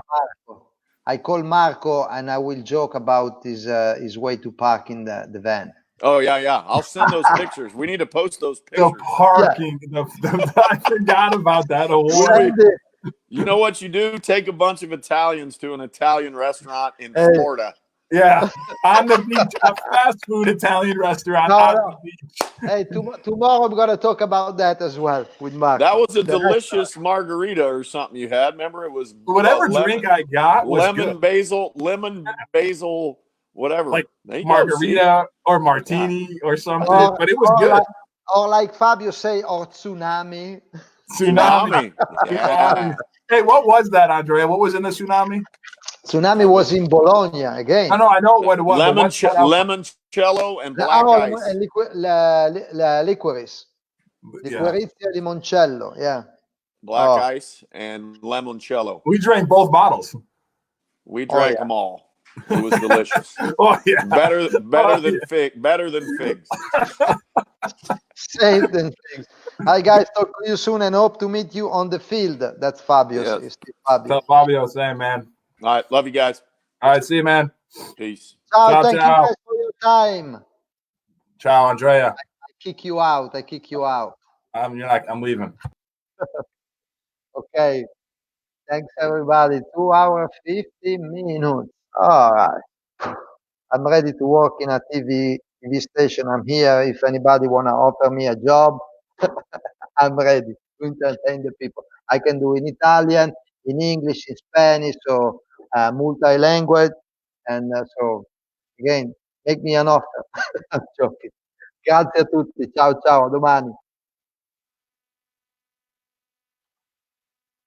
S1: I call Marco and I will joke about his way to park in the van.
S6: Oh, yeah. I'll send those pictures. We need to post those pictures.
S7: The parking. I forgot about that.
S6: You know what you do? Take a bunch of Italians to an Italian restaurant in Florida.
S7: Yeah, on the beach, a fast food Italian restaurant on the beach.
S1: Hey, tomorrow I'm going to talk about that as well with Mark.
S6: That was a delicious margarita or something you had. Remember, it was
S7: whatever drink I got was
S6: lemon basil, whatever.
S7: Like margarita or martini or something, but it was good.
S1: Or like Fabio say, or tsunami.
S6: Tsunami. Yeah.
S7: Hey, what was that, Andrea? What was in the tsunami?
S1: Tsunami was in Bologna again.
S7: I know what it was.
S6: Limoncello and black ice.
S1: Licorice. Liquorizia limoncello, yeah.
S6: Black ice and limoncello.
S7: We drank both bottles.
S6: We drank them all. It was delicious. Better than figs.
S1: Same than figs. Hi guys, talk to you soon and hope to meet you on the field. That's Fabio.
S6: Yes.
S7: Fabio, same man.
S6: All right, love you guys.
S7: All right, see you, man.
S6: Peace.
S1: Ciao, thank you guys for your time.
S7: Ciao, Andrea.
S1: I kick you out.
S7: I'm leaving.
S1: Okay. Thanks everybody. 2 hours 50 minutes. All right. I'm ready to work in a TV station. I'm here. If anybody wanna offer me a job, I'm ready to entertain the people. I can do in Italian, in English, in Spanish, so multi-language. And so, again, make me an offer. I'm joking. Grazie a tutti. Ciao, ciao. A domani.